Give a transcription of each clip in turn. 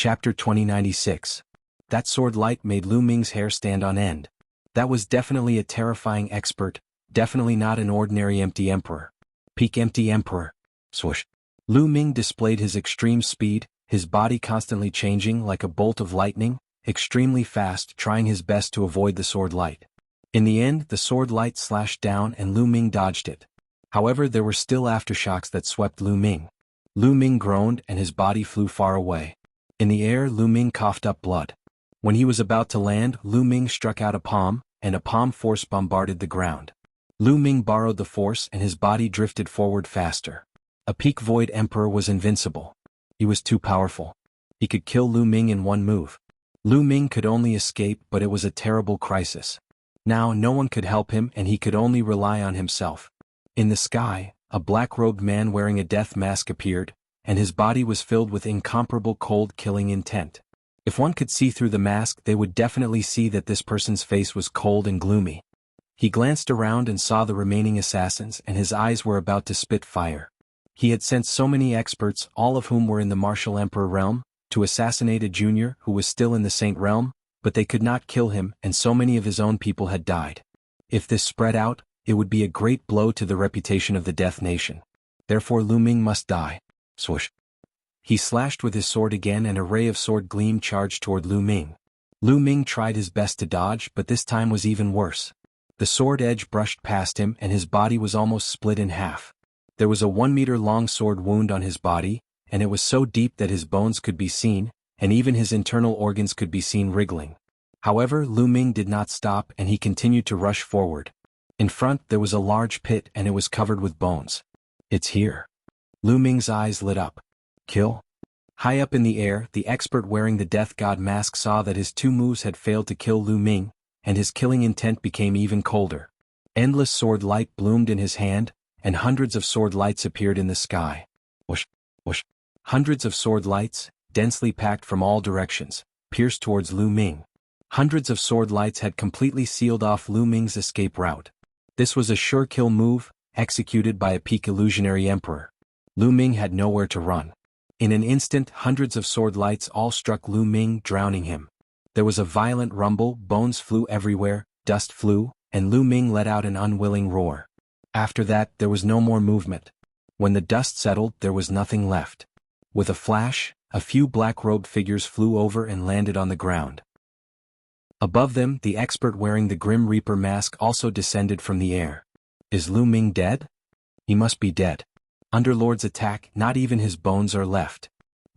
Chapter 2096. That sword light made Lu Ming's hair stand on end. That was definitely a terrifying expert, definitely not an ordinary empty emperor. Peak empty emperor. Swoosh. Lu Ming displayed his extreme speed, his body constantly changing like a bolt of lightning, extremely fast, trying his best to avoid the sword light. In the end, the sword light slashed down and Lu Ming dodged it. However, there were still aftershocks that swept Lu Ming. Lu Ming groaned and his body flew far away. In the air, Lu Ming coughed up blood. When he was about to land, Lu Ming struck out a palm, and a palm force bombarded the ground. Lu Ming borrowed the force and his body drifted forward faster. A peak void emperor was invincible. He was too powerful. He could kill Lu Ming in one move. Lu Ming could only escape, but it was a terrible crisis. Now no one could help him and he could only rely on himself. In the sky, a black-robed man wearing a death mask appeared, and his body was filled with incomparable cold-killing intent. If one could see through the mask, they would definitely see that this person's face was cold and gloomy. He glanced around and saw the remaining assassins, and his eyes were about to spit fire. He had sent so many experts, all of whom were in the Martial Emperor realm, to assassinate a junior who was still in the Saint realm, but they could not kill him, and so many of his own people had died. If this spread out, it would be a great blow to the reputation of the Death Nation. Therefore Lu Ming must die. Swoosh. He slashed with his sword again and a ray of sword gleam charged toward Lu Ming. Lu Ming tried his best to dodge, but this time was even worse. The sword edge brushed past him and his body was almost split in half. There was a 1-meter-long sword wound on his body, and it was so deep that his bones could be seen, and even his internal organs could be seen wriggling. However, Lu Ming did not stop and he continued to rush forward. In front there was a large pit and it was covered with bones. It's here. Lu Ming's eyes lit up. Kill? High up in the air, the expert wearing the Death God mask saw that his 2 moves had failed to kill Lu Ming, and his killing intent became even colder. Endless sword light bloomed in his hand, and hundreds of sword lights appeared in the sky. Whoosh, whoosh. Hundreds of sword lights, densely packed from all directions, pierced towards Lu Ming. Hundreds of sword lights had completely sealed off Lu Ming's escape route. This was a sure kill move, executed by a peak illusionary emperor. Lu Ming had nowhere to run. In an instant, hundreds of sword lights all struck Lu Ming, drowning him. There was a violent rumble, bones flew everywhere, dust flew, and Lu Ming let out an unwilling roar. After that, there was no more movement. When the dust settled, there was nothing left. With a flash, a few black-robed figures flew over and landed on the ground. Above them, the expert wearing the Grim Reaper mask also descended from the air. Is Lu Ming dead? He must be dead. Under Lord's attack, not even his bones are left.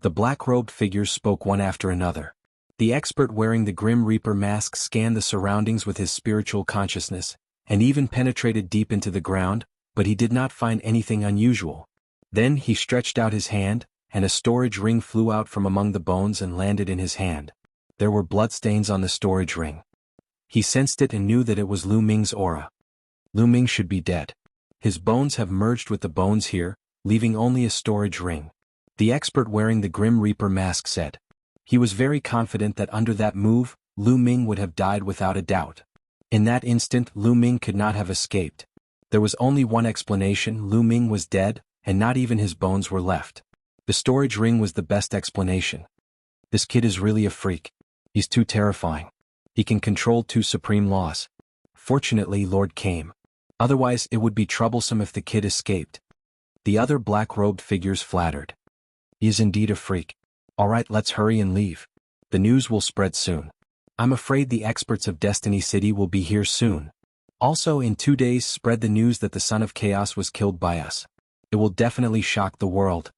The black-robed figures spoke one after another. The expert wearing the Grim Reaper mask scanned the surroundings with his spiritual consciousness, and even penetrated deep into the ground, but he did not find anything unusual. Then he stretched out his hand, and a storage ring flew out from among the bones and landed in his hand. There were bloodstains on the storage ring. He sensed it and knew that it was Lu Ming's aura. Lu Ming should be dead. His bones have merged with the bones here, leaving only a storage ring. The expert wearing the Grim Reaper mask said. He was very confident that under that move, Lu Ming would have died without a doubt. In that instant, Lu Ming could not have escaped. There was only one explanation: Lu Ming was dead, and not even his bones were left. The storage ring was the best explanation. This kid is really a freak. He's too terrifying. He can control 2 supreme laws. Fortunately, Lord came. Otherwise, it would be troublesome if the kid escaped. The other black-robed figures flattered. He is indeed a freak. All right, let's hurry and leave. The news will spread soon. I'm afraid the experts of Destiny City will be here soon. Also, in 2 days, spread the news that the Son of Chaos was killed by us. It will definitely shock the world.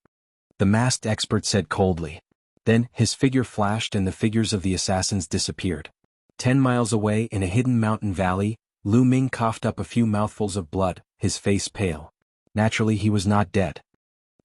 The masked expert said coldly. Then, his figure flashed and the figures of the assassins disappeared. 10 miles away in a hidden mountain valley, Lu Ming coughed up a few mouthfuls of blood, his face pale. Naturally, he was not dead.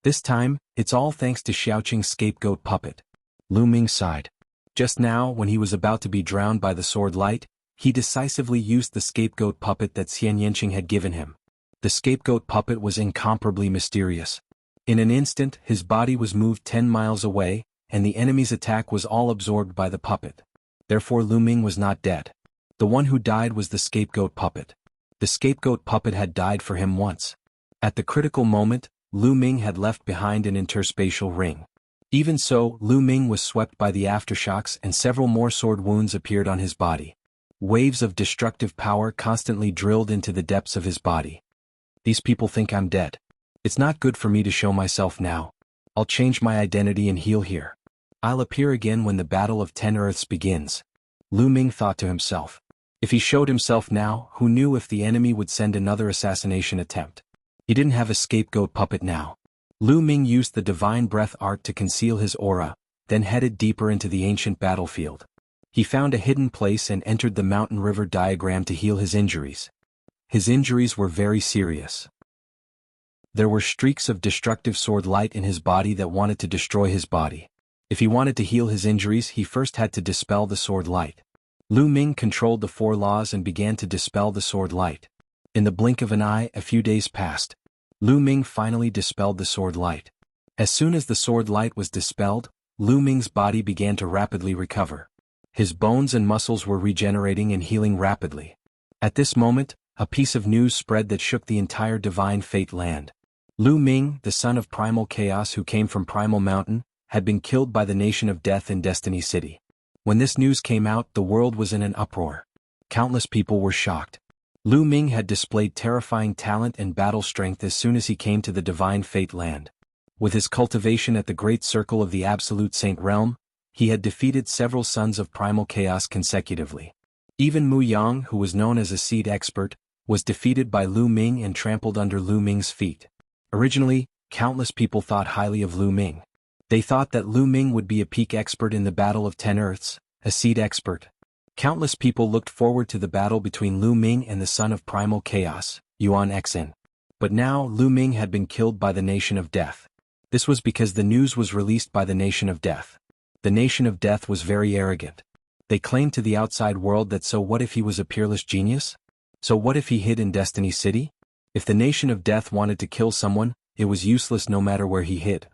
This time, it's all thanks to Xiaoqing's scapegoat puppet. Lu Ming sighed. Just now, when he was about to be drowned by the sword light, he decisively used the scapegoat puppet that Xian Yanqing had given him. The scapegoat puppet was incomparably mysterious. In an instant, his body was moved 10 miles away, and the enemy's attack was all absorbed by the puppet. Therefore Lu Ming was not dead. The one who died was the scapegoat puppet. The scapegoat puppet had died for him once. At the critical moment, Lu Ming had left behind an interspatial ring. Even so, Lu Ming was swept by the aftershocks and several more sword wounds appeared on his body. Waves of destructive power constantly drilled into the depths of his body. These people think I'm dead. It's not good for me to show myself now. I'll change my identity and heal here. I'll appear again when the Battle of 10 Earths begins. Lu Ming thought to himself. If he showed himself now, who knew if the enemy would send another assassination attempt? He didn't have a scapegoat puppet now. Lu Ming used the divine breath art to conceal his aura, then headed deeper into the ancient battlefield. He found a hidden place and entered the mountain river diagram to heal his injuries. His injuries were very serious. There were streaks of destructive sword light in his body that wanted to destroy his body. If he wanted to heal his injuries, he first had to dispel the sword light. Lu Ming controlled the 4 laws and began to dispel the sword light. In the blink of an eye, a few days passed. Lu Ming finally dispelled the sword light. As soon as the sword light was dispelled, Lu Ming's body began to rapidly recover. His bones and muscles were regenerating and healing rapidly. At this moment, a piece of news spread that shook the entire Divine Fate land. Lu Ming, the son of Primal Chaos who came from Primal Mountain, had been killed by the Nation of Death in Destiny City. When this news came out, the world was in an uproar. Countless people were shocked. Lu Ming had displayed terrifying talent and battle strength as soon as he came to the Divine Fate land. With his cultivation at the Great Circle of the Absolute Saint Realm, he had defeated several sons of Primal Chaos consecutively. Even Mu Yang, who was known as a seed expert, was defeated by Lu Ming and trampled under Lu Ming's feet. Originally, countless people thought highly of Lu Ming. They thought that Lu Ming would be a peak expert in the Battle of 10 Earths, a seed expert. Countless people looked forward to the battle between Lu Ming and the son of Primal Chaos, Yuan Xin. But now Lu Ming had been killed by the Nation of Death. This was because the news was released by the Nation of Death. The Nation of Death was very arrogant. They claimed to the outside world that so what if he was a peerless genius? So what if he hid in Destiny City? If the Nation of Death wanted to kill someone, it was useless no matter where he hid.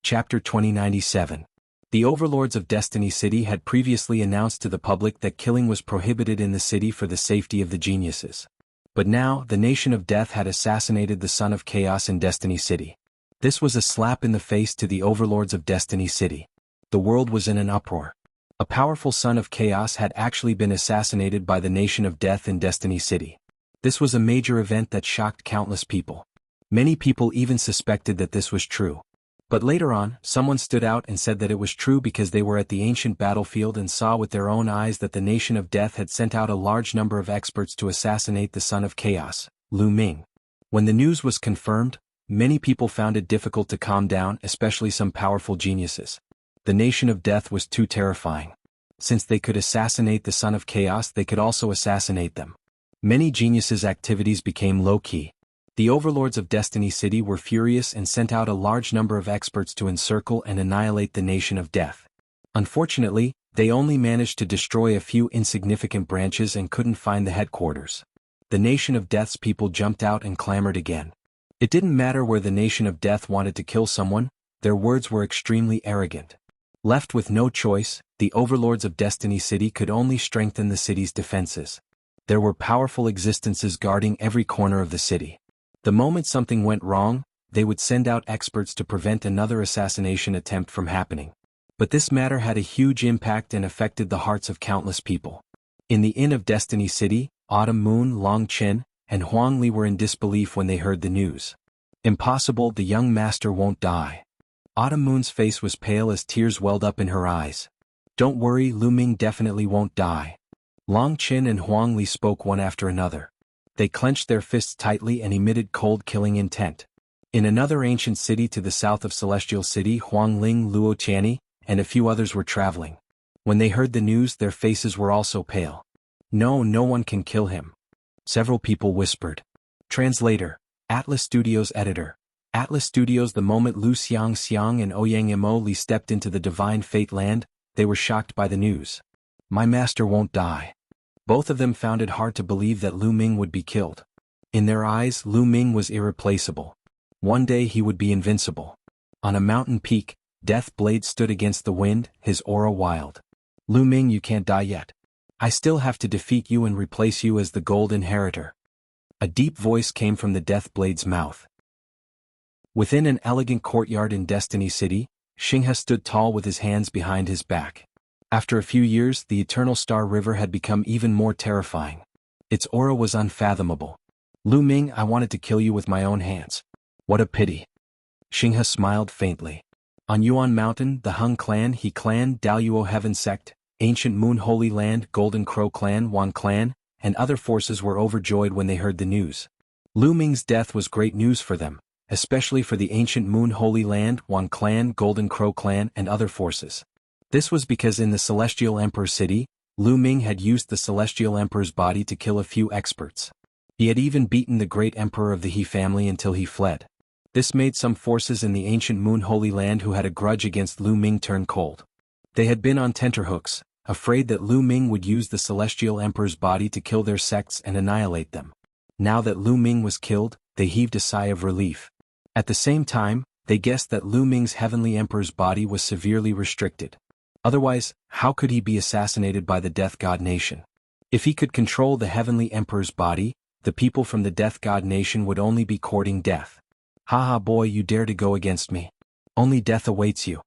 Chapter 2097. The overlords of Destiny City had previously announced to the public that killing was prohibited in the city for the safety of the geniuses. But now, the Nation of Death had assassinated the Son of Chaos in Destiny City. This was a slap in the face to the overlords of Destiny City. The world was in an uproar. A powerful Son of Chaos had actually been assassinated by the Nation of Death in Destiny City. This was a major event that shocked countless people. Many people even suspected that this was true. But later on, someone stood out and said that it was true because they were at the ancient battlefield and saw with their own eyes that the Nation of Death had sent out a large number of experts to assassinate the Son of Chaos, Lu Ming. When the news was confirmed, many people found it difficult to calm down, especially some powerful geniuses. The Nation of Death was too terrifying. Since they could assassinate the Son of Chaos, they could also assassinate them. Many geniuses' activities became low-key. The overlords of Destiny City were furious and sent out a large number of experts to encircle and annihilate the Nation of Death. Unfortunately, they only managed to destroy a few insignificant branches and couldn't find the headquarters. The Nation of Death's people jumped out and clamored again. It didn't matter where the Nation of Death wanted to kill someone, their words were extremely arrogant. Left with no choice, the overlords of Destiny City could only strengthen the city's defenses. There were powerful existences guarding every corner of the city. The moment something went wrong, they would send out experts to prevent another assassination attempt from happening. But this matter had a huge impact and affected the hearts of countless people. In the Inn of Destiny City, Autumn Moon, Long Chen, and Huang Li were in disbelief when they heard the news. Impossible, the young master won't die. Autumn Moon's face was pale as tears welled up in her eyes. Don't worry, Lu Ming definitely won't die. Long Chen and Huang Li spoke one after another. They clenched their fists tightly and emitted cold killing intent. In another ancient city to the south of Celestial City, Huang Ling, Luo Tianyi, and a few others were traveling. When they heard the news, their faces were also pale. No one can kill him. Several people whispered. Translator, Atlas Studios editor. Atlas Studios. The moment Lu Xiang and Ouyang Mo Li stepped into the Divine Fate land, they were shocked by the news. My master won't die. Both of them found it hard to believe that Lu Ming would be killed. In their eyes, Lu Ming was irreplaceable. One day he would be invincible. On a mountain peak, Death Blade stood against the wind, his aura wild. Lu Ming, you can't die yet. I still have to defeat you and replace you as the Gold Inheritor. A deep voice came from the Death Blade's mouth. Within an elegant courtyard in Destiny City, Xinghe stood tall with his hands behind his back. After a few years, the Eternal Star River had become even more terrifying. Its aura was unfathomable. Lu Ming, I wanted to kill you with my own hands. What a pity. Xinghe smiled faintly. On Yuan Mountain, the Hung Clan, He Clan, Daluo Heaven Sect, Ancient Moon Holy Land, Golden Crow Clan, Wan Clan, and other forces were overjoyed when they heard the news. Lu Ming's death was great news for them, especially for the Ancient Moon Holy Land, Wan Clan, Golden Crow Clan, and other forces. This was because in the Celestial Emperor City, Lu Ming had used the Celestial Emperor's body to kill a few experts. He had even beaten the great emperor of the He family until he fled. This made some forces in the Ancient Moon Holy Land who had a grudge against Lu Ming turn cold. They had been on tenterhooks, afraid that Lu Ming would use the Celestial Emperor's body to kill their sects and annihilate them. Now that Lu Ming was killed, they heaved a sigh of relief. At the same time, they guessed that Lu Ming's Heavenly Emperor's body was severely restricted. Otherwise, how could he be assassinated by the Death God Nation? If he could control the Heavenly Emperor's body, the people from the Death God Nation would only be courting death. Haha boy, you dare to go against me. Only death awaits you.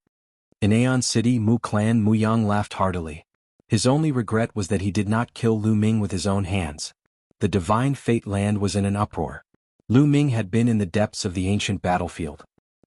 In Aeon City, Mu Clan Mu Yang laughed heartily. His only regret was that he did not kill Lu Ming with his own hands. The Divine Fate land was in an uproar. Lu Ming had been in the depths of the ancient battlefield.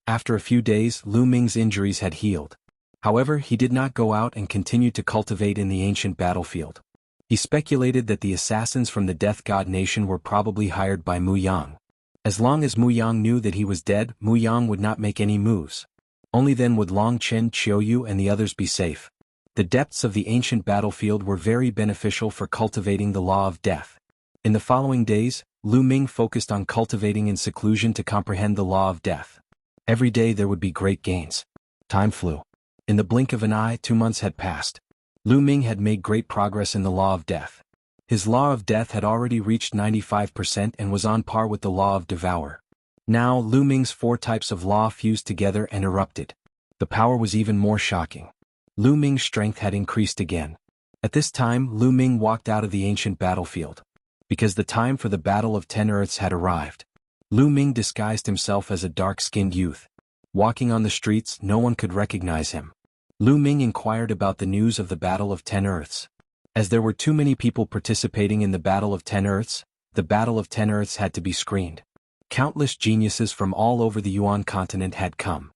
After a few days, Lu Ming's injuries had healed. However, he did not go out and continue to cultivate in the ancient battlefield. He speculated that the assassins from the Death God Nation were probably hired by Mu Yang. As long as Mu Yang knew that he was dead, Mu Yang would not make any moves. Only then would Long Chen, Qiuyu and the others be safe. The depths of the ancient battlefield were very beneficial for cultivating the law of death. In the following days, Lu Ming focused on cultivating in seclusion to comprehend the law of death. Every day there would be great gains. Time flew. In the blink of an eye, 2 months had passed. Lu Ming had made great progress in the law of death. His law of death had already reached 95% and was on par with the law of devour. Now Lu Ming's 4 types of law fused together and erupted. The power was even more shocking. Lu Ming's strength had increased again. At this time Lu Ming walked out of the ancient battlefield. Because the time for the Battle of 10 Earths had arrived. Lu Ming disguised himself as a dark-skinned youth. Walking on the streets, no one could recognize him. Lu Ming inquired about the news of the Battle of 10 Earths. As there were too many people participating in the Battle of 10 Earths, the Battle of 10 Earths had to be screened. Countless geniuses from all over the Yuan continent had come.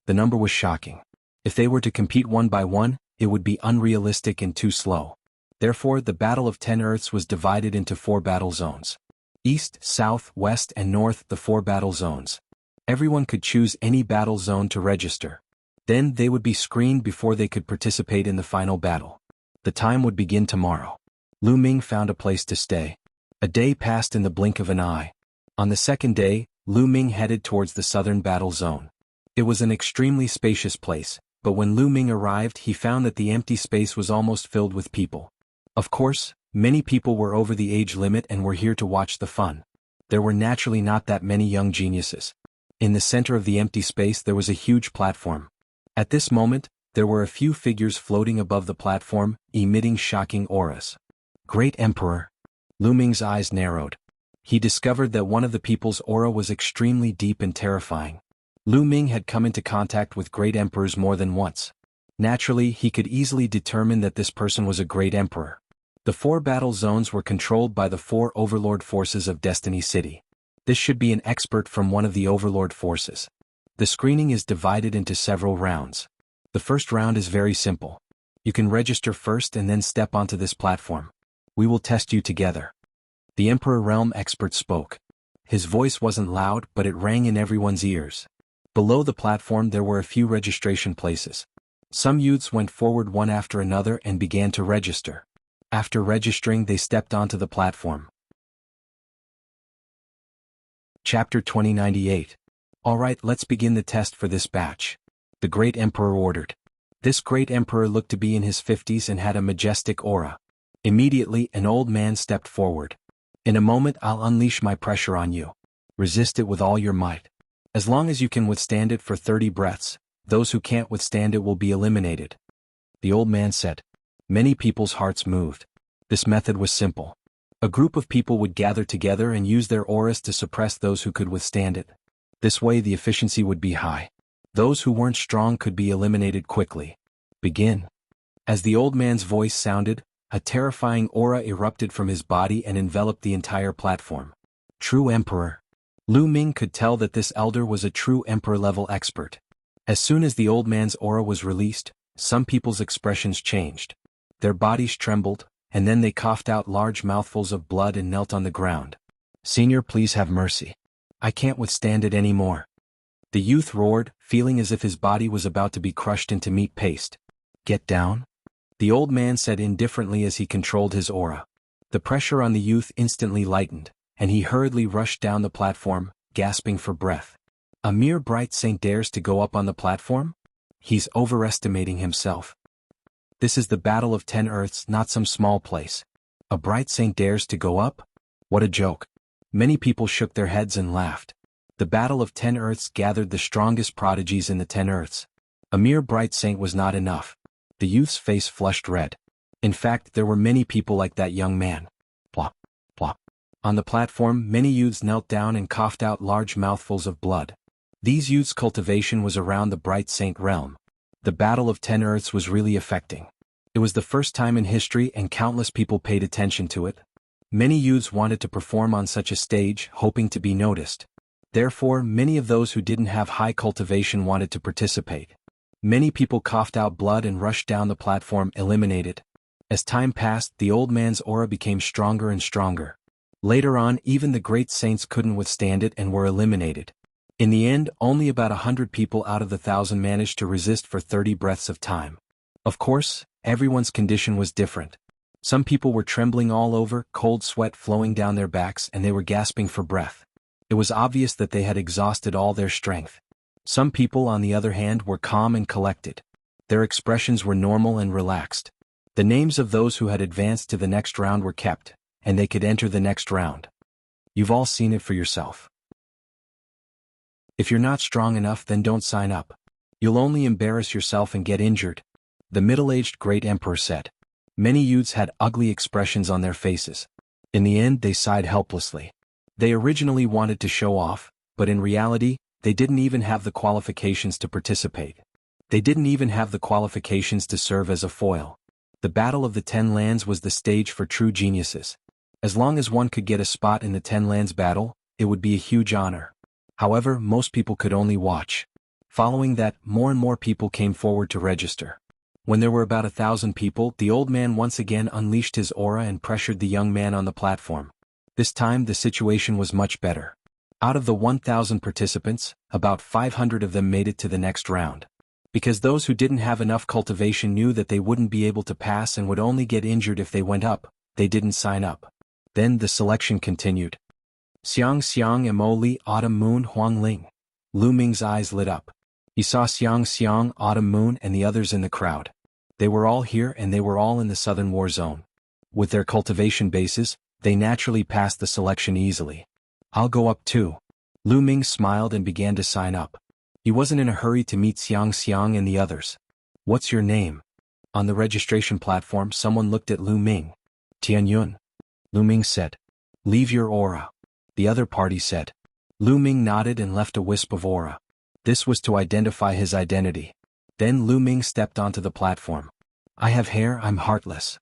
The number was shocking. If they were to compete one by one, it would be unrealistic and too slow. Therefore, the Battle of 10 Earths was divided into 4 battle zones. East, South, West and North, the 4 battle zones. Everyone could choose any battle zone to register. Then they would be screened before they could participate in the final battle. The time would begin tomorrow. Lu Ming found a place to stay. A day passed in the blink of an eye. On the second day, Lu Ming headed towards the southern battle zone. It was an extremely spacious place, but when Lu Ming arrived he found that the empty space was almost filled with people. Of course, many people were over the age limit and were here to watch the fun. There were naturally not that many young geniuses. In the center of the empty space there was a huge platform. At this moment, there were a few figures floating above the platform, emitting shocking auras. Great Emperor. Lu Ming's eyes narrowed. He discovered that one of the people's aura was extremely deep and terrifying. Lu Ming had come into contact with great emperors more than once. Naturally, he could easily determine that this person was a great emperor. The 4 battle zones were controlled by the 4 overlord forces of Destiny City. This should be an expert from one of the overlord forces. The screening is divided into several rounds. The first round is very simple. You can register first and then step onto this platform. We will test you together. The Emperor Realm expert spoke. His voice wasn't loud, but it rang in everyone's ears. Below the platform there were a few registration places. Some youths went forward one after another and began to register. After registering they stepped onto the platform. Chapter 2098. Alright, let's begin the test for this batch. The Great Emperor ordered. This Great Emperor looked to be in his 50s and had a majestic aura. Immediately, an old man stepped forward. In a moment I'll unleash my pressure on you. Resist it with all your might. As long as you can withstand it for 30 breaths, those who can't withstand it will be eliminated. The old man said. Many people's hearts moved. This method was simple. A group of people would gather together and use their auras to suppress those who could withstand it. This way the efficiency would be high. Those who weren't strong could be eliminated quickly. Begin. As the old man's voice sounded, a terrifying aura erupted from his body and enveloped the entire platform. True Emperor. Lu Ming could tell that this elder was a true Emperor-level expert. As soon as the old man's aura was released, some people's expressions changed. Their bodies trembled, and then they coughed out large mouthfuls of blood and knelt on the ground. "Senior, please have mercy. I can't withstand it anymore." The youth roared, feeling as if his body was about to be crushed into meat paste. "Get down?" the old man said indifferently as he controlled his aura. The pressure on the youth instantly lightened, and he hurriedly rushed down the platform, gasping for breath. A mere bright saint dares to go up on the platform? He's overestimating himself. This is the Battle of 10 Earths, not some small place. A bright saint dares to go up? What a joke. Many people shook their heads and laughed. The Battle of 10 Earths gathered the strongest prodigies in the 10 Earths. A mere bright saint was not enough. The youth's face flushed red. In fact, there were many people like that young man. Plop, plop. On the platform, many youths knelt down and coughed out large mouthfuls of blood. These youths' cultivation was around the bright saint realm. The Battle of 10 Earths was really affecting. It was the first time in history and countless people paid attention to it. Many youths wanted to perform on such a stage, hoping to be noticed. Therefore, many of those who didn't have high cultivation wanted to participate. Many people coughed out blood and rushed down the platform, eliminated. As time passed, the old man's aura became stronger and stronger. Later on, even the great saints couldn't withstand it and were eliminated. In the end, only about 100 people out of the 1,000 managed to resist for 30 breaths of time. Of course, everyone's condition was different. Some people were trembling all over, cold sweat flowing down their backs, and they were gasping for breath. It was obvious that they had exhausted all their strength. Some people, on the other hand, were calm and collected. Their expressions were normal and relaxed. The names of those who had advanced to the next round were kept, and they could enter the next round. You've all seen it for yourself. If you're not strong enough, then don't sign up. You'll only embarrass yourself and get injured, the middle-aged great emperor said. Many youths had ugly expressions on their faces. In the end, they sighed helplessly. They originally wanted to show off, but in reality, they didn't even have the qualifications to participate. They didn't even have the qualifications to serve as a foil. The Battle of the 10 Lands was the stage for true geniuses. As long as one could get a spot in the 10 Lands battle, it would be a huge honor. However, most people could only watch. Following that, more and more people came forward to register. When there were about 1,000 people, the old man once again unleashed his aura and pressured the young man on the platform. This time the situation was much better. Out of the 1,000 participants, about 500 of them made it to the next round. Because those who didn't have enough cultivation knew that they wouldn't be able to pass and would only get injured if they went up, they didn't sign up. Then the selection continued. Xiang Xiang Mo Li Autumn Moon Huang Ling. Lu Ming's eyes lit up. He saw Xiang Xiang, Autumn Moon and the others in the crowd. They were all here and they were all in the southern war zone. With their cultivation bases, they naturally passed the selection easily. I'll go up too. Lu Ming smiled and began to sign up. He wasn't in a hurry to meet Xiang Xiang and the others. What's your name? On the registration platform, someone looked at Lu Ming. Tian Yun. Lu Ming said. Leave your aura. The other party said. Lu Ming nodded and left a wisp of aura. This was to identify his identity. Then Lu Ming stepped onto the platform. I have hair, I'm heartless.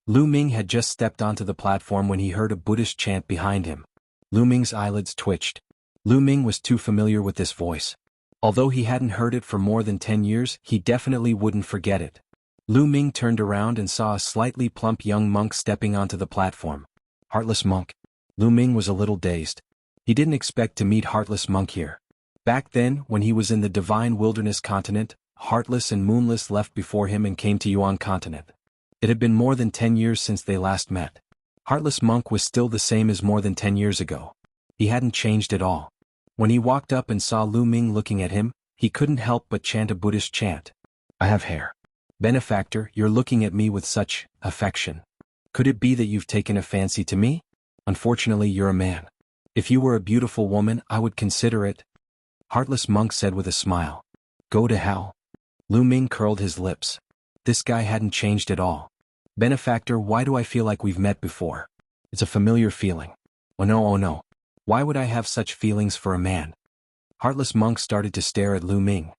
Lu Ming had just stepped onto the platform when he heard a Buddhist chant behind him. Lu Ming's eyelids twitched. Lu Ming was too familiar with this voice. Although he hadn't heard it for more than 10 years, he definitely wouldn't forget it. Lu Ming turned around and saw a slightly plump young monk stepping onto the platform. Heartless monk. Lu Ming was a little dazed. He didn't expect to meet Heartless monk here. Back then, when he was in the Divine Wilderness continent, Heartless and Moonless left before him and came to Yuan continent. It had been more than 10 years since they last met. Heartless monk was still the same as more than 10 years ago. He hadn't changed at all. When he walked up and saw Lu Ming looking at him, he couldn't help but chant a Buddhist chant. I have hair. Benefactor, you're looking at me with such affection. Could it be that you've taken a fancy to me? Unfortunately, you're a man. If you were a beautiful woman, I would consider it. Heartless monk said with a smile. Go to hell. Lu Ming curled his lips. This guy hadn't changed at all. Benefactor, why do I feel like we've met before? It's a familiar feeling. Oh no, oh no. Why would I have such feelings for a man? Heartless monk started to stare at Lu Ming.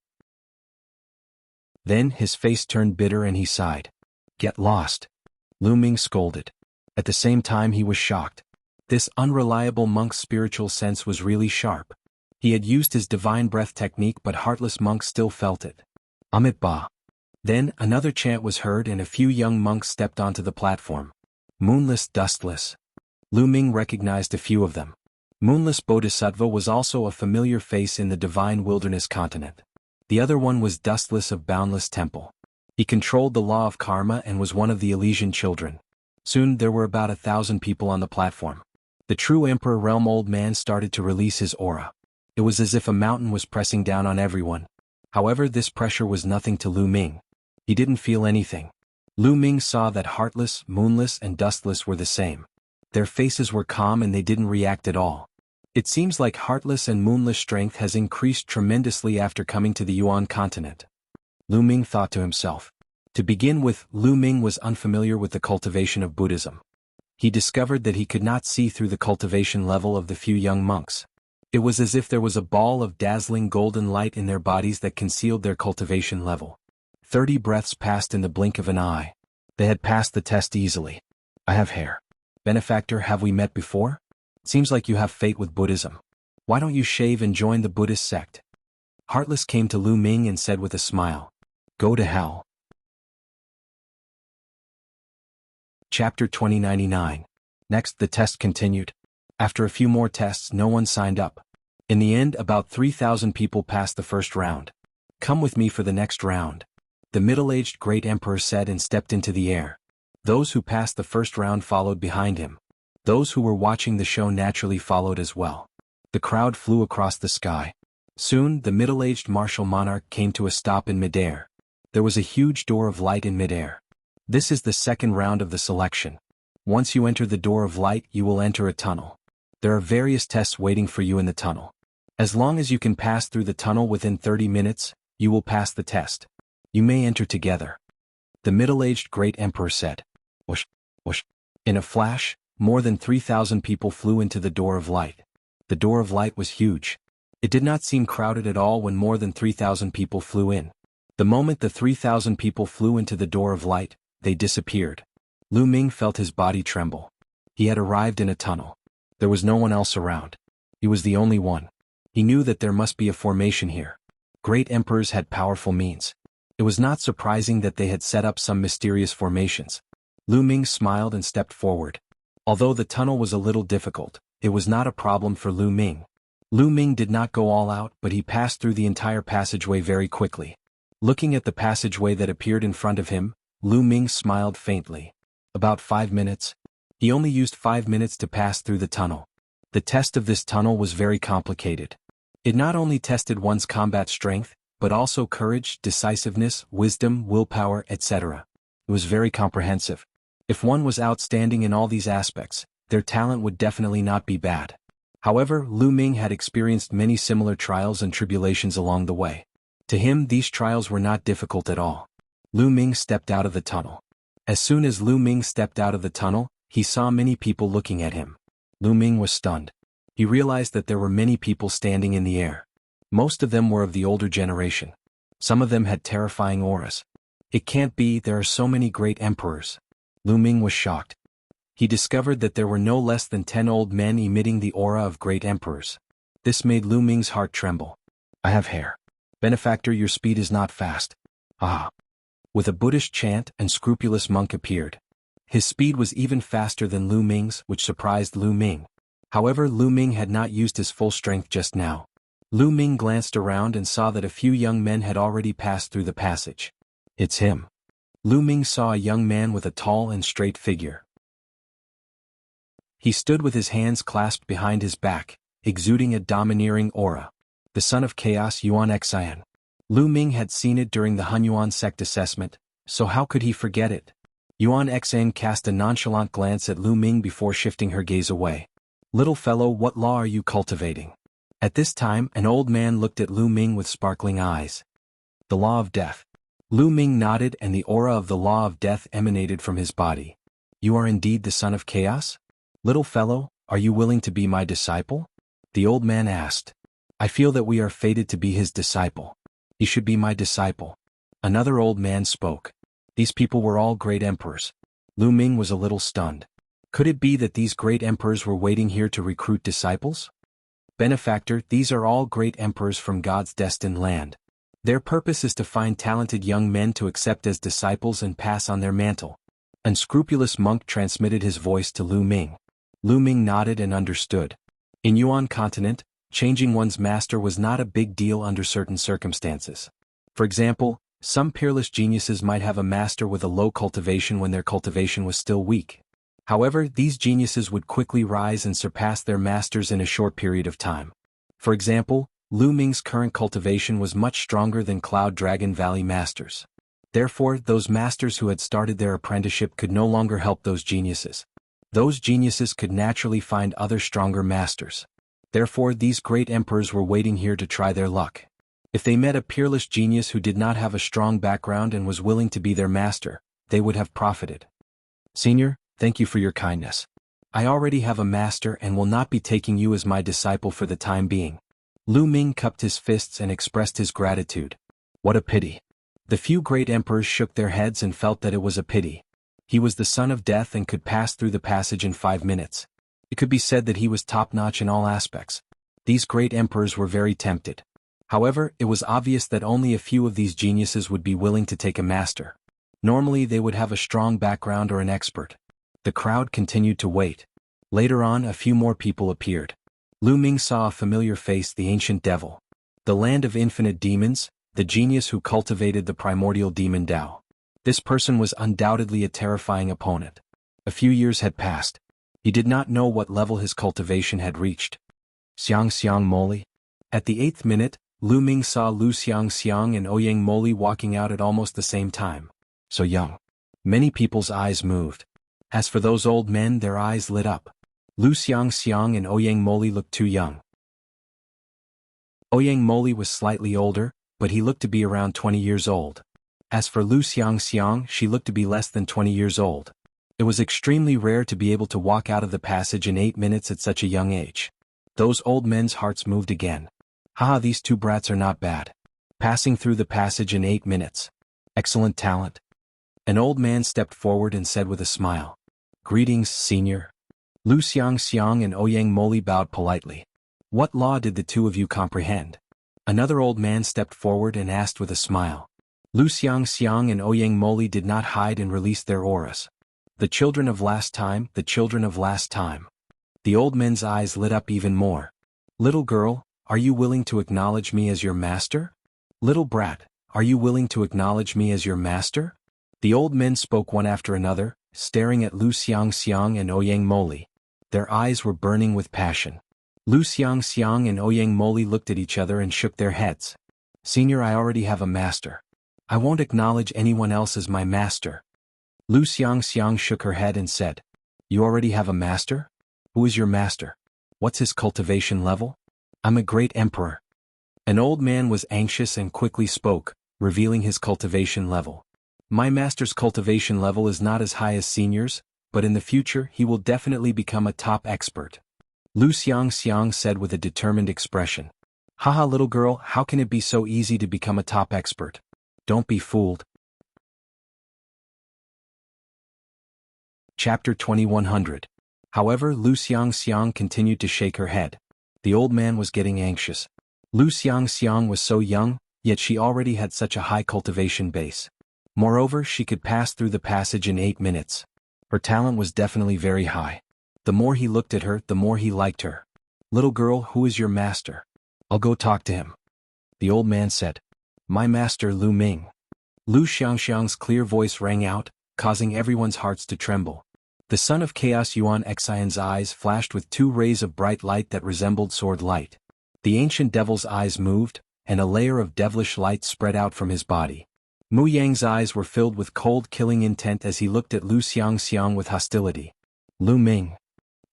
Then his face turned bitter and he sighed. Get lost. Lu Ming scolded. At the same time he was shocked. This unreliable monk's spiritual sense was really sharp. He had used his divine breath technique but Heartless monk still felt it. Amit Ba. Then another chant was heard and a few young monks stepped onto the platform. Moonless, dustless. Lu Ming recognized a few of them. Moonless Bodhisattva was also a familiar face in the divine wilderness continent. The other one was Dustless of Boundless Temple. He controlled the law of karma and was one of the Elysian children. Soon there were about 1,000 people on the platform. The true Emperor Realm Old Man started to release his aura. It was as if a mountain was pressing down on everyone. However, this pressure was nothing to Lu Ming. He didn't feel anything. Lu Ming saw that Heartless, Moonless and Dustless were the same. Their faces were calm and they didn't react at all. It seems like Heartless and Moonless strength has increased tremendously after coming to the Yuan continent. Lu Ming thought to himself. To begin with, Lu Ming was unfamiliar with the cultivation of Buddhism. He discovered that he could not see through the cultivation level of the few young monks. It was as if there was a ball of dazzling golden light in their bodies that concealed their cultivation level. 30 breaths passed in the blink of an eye. They had passed the test easily. I have hair. Benefactor, have we met before? Seems like you have fate with Buddhism. Why don't you shave and join the Buddhist sect? Heartless came to Lu Ming and said with a smile. Go to hell. Chapter 2099. Next, the test continued. After a few more tests, no one signed up. In the end, about 3,000 people passed the first round. Come with me for the next round. The middle-aged great emperor said and stepped into the air. Those who passed the first round followed behind him. Those who were watching the show naturally followed as well. The crowd flew across the sky. Soon, the middle-aged martial monarch came to a stop in midair. There was a huge door of light in midair. This is the second round of the selection. Once you enter the door of light, you will enter a tunnel. There are various tests waiting for you in the tunnel. As long as you can pass through the tunnel within 30 minutes, you will pass the test. You may enter together. The middle-aged great emperor said. Whoosh, whoosh. In a flash, more than 3,000 people flew into the door of light. The door of light was huge. It did not seem crowded at all when more than 3,000 people flew in. The moment the 3,000 people flew into the door of light, they disappeared. Lu Ming felt his body tremble. He had arrived in a tunnel. There was no one else around. He was the only one. He knew that there must be a formation here. Great emperors had powerful means. It was not surprising that they had set up some mysterious formations. Lu Ming smiled and stepped forward. Although the tunnel was a little difficult, it was not a problem for Lu Ming. Lu Ming did not go all out, but he passed through the entire passageway very quickly. Looking at the passageway that appeared in front of him, Lu Ming smiled faintly. About 5 minutes. He only used 5 minutes to pass through the tunnel. The test of this tunnel was very complicated. It not only tested one's combat strength, but also courage, decisiveness, wisdom, willpower, etc. It was very comprehensive. If one was outstanding in all these aspects, their talent would definitely not be bad. However, Lu Ming had experienced many similar trials and tribulations along the way. To him, these trials were not difficult at all. Lu Ming stepped out of the tunnel. As soon as Lu Ming stepped out of the tunnel, he saw many people looking at him. Lu Ming was stunned. He realized that there were many people standing in the air. Most of them were of the older generation. Some of them had terrifying auras. It can't be, there are so many great emperors. Lu Ming was shocked. He discovered that there were no less than 10 old men emitting the aura of great emperors. This made Lu Ming's heart tremble. I have hair. Benefactor, your speed is not fast. Ah. With a Buddhist chant, an scrupulous monk appeared. His speed was even faster than Lu Ming's, which surprised Lu Ming. However, Lu Ming had not used his full strength just now. Lu Ming glanced around and saw that a few young men had already passed through the passage. It's him. Lu Ming saw a young man with a tall and straight figure. He stood with his hands clasped behind his back, exuding a domineering aura. The son of chaos, Yuan Xian. Lu Ming had seen it during the Hunyuan sect assessment, so how could he forget it? Yuan Xian cast a nonchalant glance at Lu Ming before shifting her gaze away. Little fellow, what law are you cultivating? At this time, an old man looked at Lu Ming with sparkling eyes. The law of death. Lu Ming nodded and the aura of the law of death emanated from his body. You are indeed the son of chaos? Little fellow, are you willing to be my disciple? The old man asked. I feel that we are fated to be his disciple. He should be my disciple. Another old man spoke. These people were all great emperors. Lu Ming was a little stunned. Could it be that these great emperors were waiting here to recruit disciples? Benefactor, these are all great emperors from God's destined land. Their purpose is to find talented young men to accept as disciples and pass on their mantle. Unscrupulous monk transmitted his voice to Lu Ming. Lu Ming nodded and understood. In Yuan continent, changing one's master was not a big deal under certain circumstances. For example, some peerless geniuses might have a master with a low cultivation when their cultivation was still weak. However, these geniuses would quickly rise and surpass their masters in a short period of time. For example, Lu Ming's current cultivation was much stronger than Cloud Dragon Valley masters. Therefore, those masters who had started their apprenticeship could no longer help those geniuses. Those geniuses could naturally find other stronger masters. Therefore, these great emperors were waiting here to try their luck. If they met a peerless genius who did not have a strong background and was willing to be their master, they would have profited. Senior, thank you for your kindness. I already have a master and will not be taking you as my disciple for the time being. Lu Ming cupped his fists and expressed his gratitude. What a pity. The few great emperors shook their heads and felt that it was a pity. He was the son of death and could pass through the passage in 5 minutes. It could be said that he was top-notch in all aspects. These great emperors were very tempted. However, it was obvious that only a few of these geniuses would be willing to take a master. Normally they would have a strong background or an expert. The crowd continued to wait. Later on, a few more people appeared. Lu Ming saw a familiar face, the ancient devil. The land of infinite demons, the genius who cultivated the primordial demon Tao. This person was undoubtedly a terrifying opponent. A few years had passed. He did not know what level his cultivation had reached. Xiang Moli. At the 8th minute, Lu Ming saw Lu Xiang and Ouyang Moli walking out at almost the same time. So young. Many people's eyes moved. As for those old men, their eyes lit up. Lu Xiang and Ouyang Moli looked too young. Ouyang Moli was slightly older, but he looked to be around 20 years old. As for Lu Xiang, she looked to be less than 20 years old. It was extremely rare to be able to walk out of the passage in 8 minutes at such a young age. Those old men's hearts moved again. Haha, these two brats are not bad. Passing through the passage in 8 minutes. Excellent talent. An old man stepped forward and said with a smile. Greetings, senior. Lu Xiang and Ouyang Moli bowed politely. What law did the two of you comprehend? Another old man stepped forward and asked with a smile. Lu Xiang and Ouyang Moli did not hide and released their auras. The children of last time, the children of last time. The old men's eyes lit up even more. Little girl, are you willing to acknowledge me as your master? Little brat, are you willing to acknowledge me as your master? The old men spoke one after another, staring at Lu Xiang and Ouyang Moli. Their eyes were burning with passion. Lu Xiang and Ouyang Moli looked at each other and shook their heads. Senior, I already have a master. I won't acknowledge anyone else as my master. Lu Xiang shook her head and said, You already have a master? Who is your master? What's his cultivation level? I'm a great emperor. An old man was anxious and quickly spoke, revealing his cultivation level. My master's cultivation level is not as high as senior's, but in the future he will definitely become a top expert. Lu Xiang said with a determined expression. Haha, little girl, how can it be so easy to become a top expert? Don't be fooled. Chapter 2100. However, Lu Xiang continued to shake her head. The old man was getting anxious. Lu Xiang was so young, yet she already had such a high cultivation base. Moreover, she could pass through the passage in 8 minutes. Her talent was definitely very high. The more he looked at her, the more he liked her. Little girl, who is your master? I'll go talk to him. The old man said. My master Lu Ming. Lu Xiang's clear voice rang out, causing everyone's hearts to tremble. The son of chaos Yuan Xian's eyes flashed with 2 rays of bright light that resembled sword light. The ancient devil's eyes moved, and a layer of devilish light spread out from his body. Mu Yang's eyes were filled with cold killing intent as he looked at Lu Xiang with hostility. Lu Ming.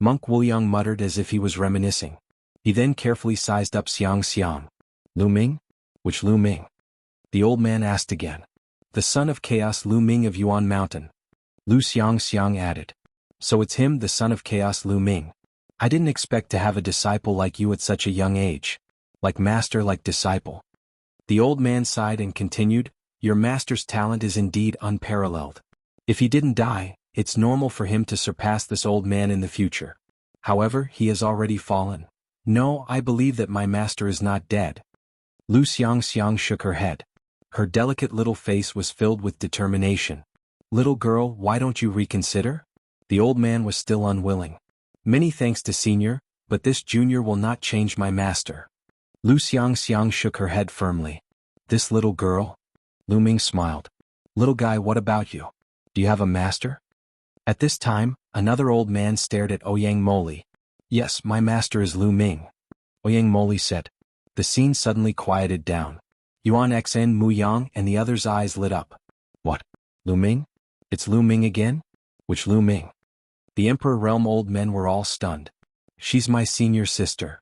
Monk Wuyang muttered as if he was reminiscing. He then carefully sized up Xiang. Lu Ming? Which Lu Ming? The old man asked again. The son of chaos Lu Ming of Yuan Mountain. Lu Xiang added. So it's him, the son of chaos Lu Ming. I didn't expect to have a disciple like you at such a young age. Like master, like disciple. The old man sighed and continued, your master's talent is indeed unparalleled. If he didn't die, it's normal for him to surpass this old man in the future. However, he has already fallen. No, I believe that my master is not dead. Lu Xiangxiang shook her head. Her delicate little face was filled with determination. Little girl, why don't you reconsider? The old man was still unwilling. Many thanks to Senior, but this junior will not change my master. Lu Xiangxiang shook her head firmly. This little girl? Lu Ming smiled. Little guy, what about you? Do you have a master? At this time, another old man stared at Ouyang Moli. Yes, my master is Lu Ming. Ouyang Moli said. The scene suddenly quieted down. Yuan Xn Muyang and the other's eyes lit up. What? Lu Ming? It's Lu Ming again? Which Lu Ming? The Emperor Realm old men were all stunned. She's my senior sister.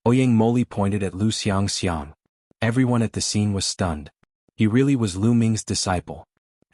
Ouyang Moli pointed at Lu Xiangxiang. Everyone at the scene was stunned. He really was Lu Ming's disciple.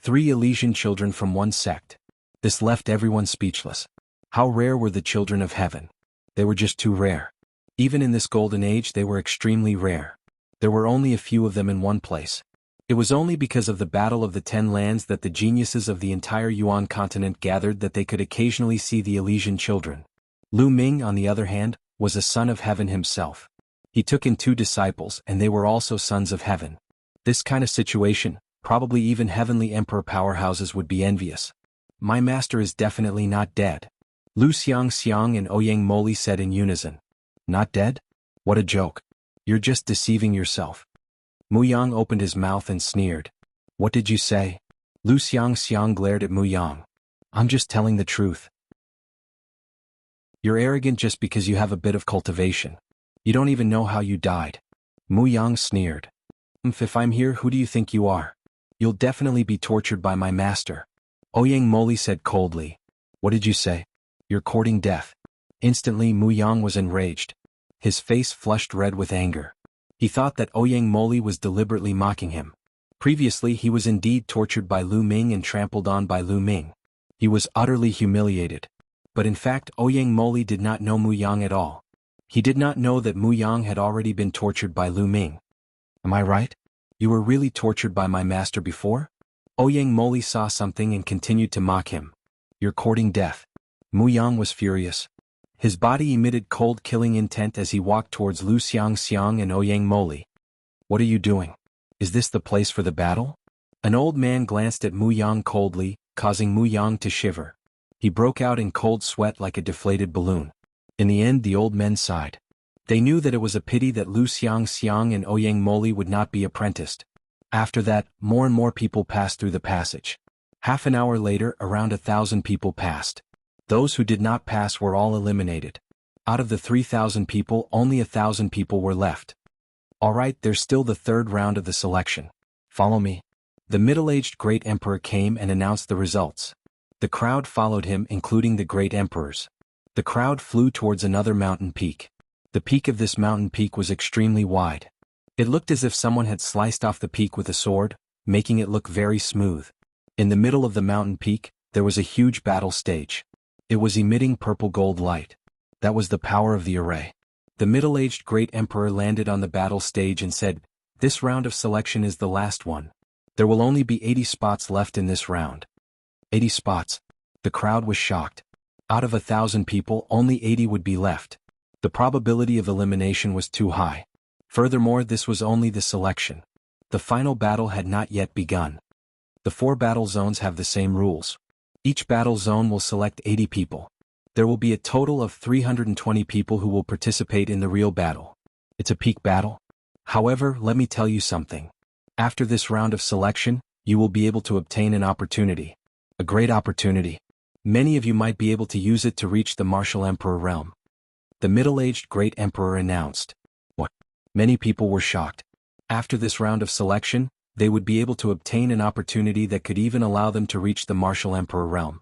3 Elysian children from one sect. This left everyone speechless. How rare were the children of heaven? They were just too rare. Even in this golden age they were extremely rare. There were only a few of them in one place. It was only because of the Battle of the 10 Lands that the geniuses of the entire Yuan continent gathered that they could occasionally see the Elysian children. Lu Ming, on the other hand, was a son of heaven himself. He took in 2 disciples and they were also sons of heaven. This kind of situation, probably even heavenly emperor powerhouses would be envious. My master is definitely not dead. Lu Xiangxiang and Ouyang Moli said in unison. Not dead? What a joke. You're just deceiving yourself. Muyang opened his mouth and sneered. What did you say? Lu Xiangxiang glared at Muyang. I'm just telling the truth. You're arrogant just because you have a bit of cultivation. You don't even know how you died. Muyang sneered. If I'm here, who do you think you are? You'll definitely be tortured by my master. Ouyang Moli said coldly. What did you say? You're courting death. Instantly Muyang was enraged. His face flushed red with anger. He thought that Ouyang Moli was deliberately mocking him. Previously he was indeed tortured by Lu Ming and trampled on by Lu Ming. He was utterly humiliated. But in fact Ouyang Moli did not know Muyang at all. He did not know that Muyang had already been tortured by Lu Ming. Am I right? You were really tortured by my master before? Ouyang Moli saw something and continued to mock him. You're courting death. Muyang was furious. His body emitted cold killing intent as he walked towards Lu Xiangxiang and Ouyang Moli. What are you doing? Is this the place for the battle? An old man glanced at Muyang coldly, causing Muyang to shiver. He broke out in cold sweat like a deflated balloon. In the end the old men sighed. They knew that it was a pity that Lu Xiangxiang and Ouyang Moli would not be apprenticed. After that, more and more people passed through the passage. Half an hour later, around 1,000 people passed. Those who did not pass were all eliminated. Out of the 3,000 people, only 1,000 people were left. Alright, there's still the 3rd round of the selection. Follow me. The middle-aged great emperor came and announced the results. The crowd followed him, including the great emperors. The crowd flew towards another mountain peak. The peak of this mountain peak was extremely wide. It looked as if someone had sliced off the peak with a sword, making it look very smooth. In the middle of the mountain peak, there was a huge battle stage. It was emitting purple gold light. That was the power of the array. The middle-aged great emperor landed on the battle stage and said, This round of selection is the last one. There will only be 80 spots left in this round. 80 spots. The crowd was shocked. Out of 1,000 people, only 80 would be left. The probability of elimination was too high. Furthermore, this was only the selection. The final battle had not yet begun. The 4 battle zones have the same rules. Each battle zone will select 80 people. There will be a total of 320 people who will participate in the real battle. It's a peak battle. However, let me tell you something. After this round of selection, you will be able to obtain an opportunity. A great opportunity. Many of you might be able to use it to reach the martial emperor realm. The middle-aged great emperor announced. What? Many people were shocked. After this round of selection, they would be able to obtain an opportunity that could even allow them to reach the martial emperor realm.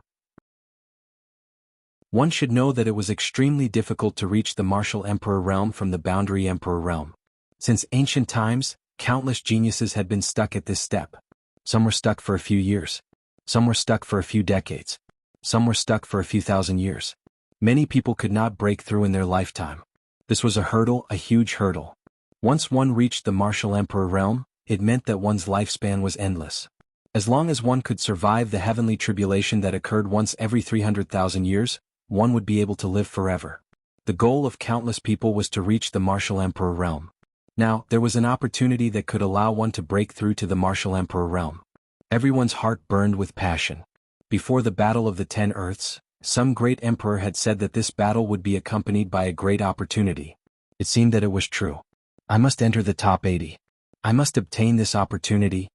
One should know that it was extremely difficult to reach the martial emperor realm from the boundary emperor realm. Since ancient times, countless geniuses had been stuck at this step. Some were stuck for a few years. Some were stuck for a few decades. Some were stuck for a few thousand years. Many people could not break through in their lifetime. This was a hurdle, a huge hurdle. Once one reached the martial emperor realm, it meant that one's lifespan was endless. As long as one could survive the heavenly tribulation that occurred once every 300,000 years, one would be able to live forever. The goal of countless people was to reach the martial emperor realm. Now, there was an opportunity that could allow one to break through to the martial emperor realm. Everyone's heart burned with passion. Before the Battle of the 10 Earths, some great emperor had said that this battle would be accompanied by a great opportunity. It seemed that it was true. I must enter the top 80. I must obtain this opportunity.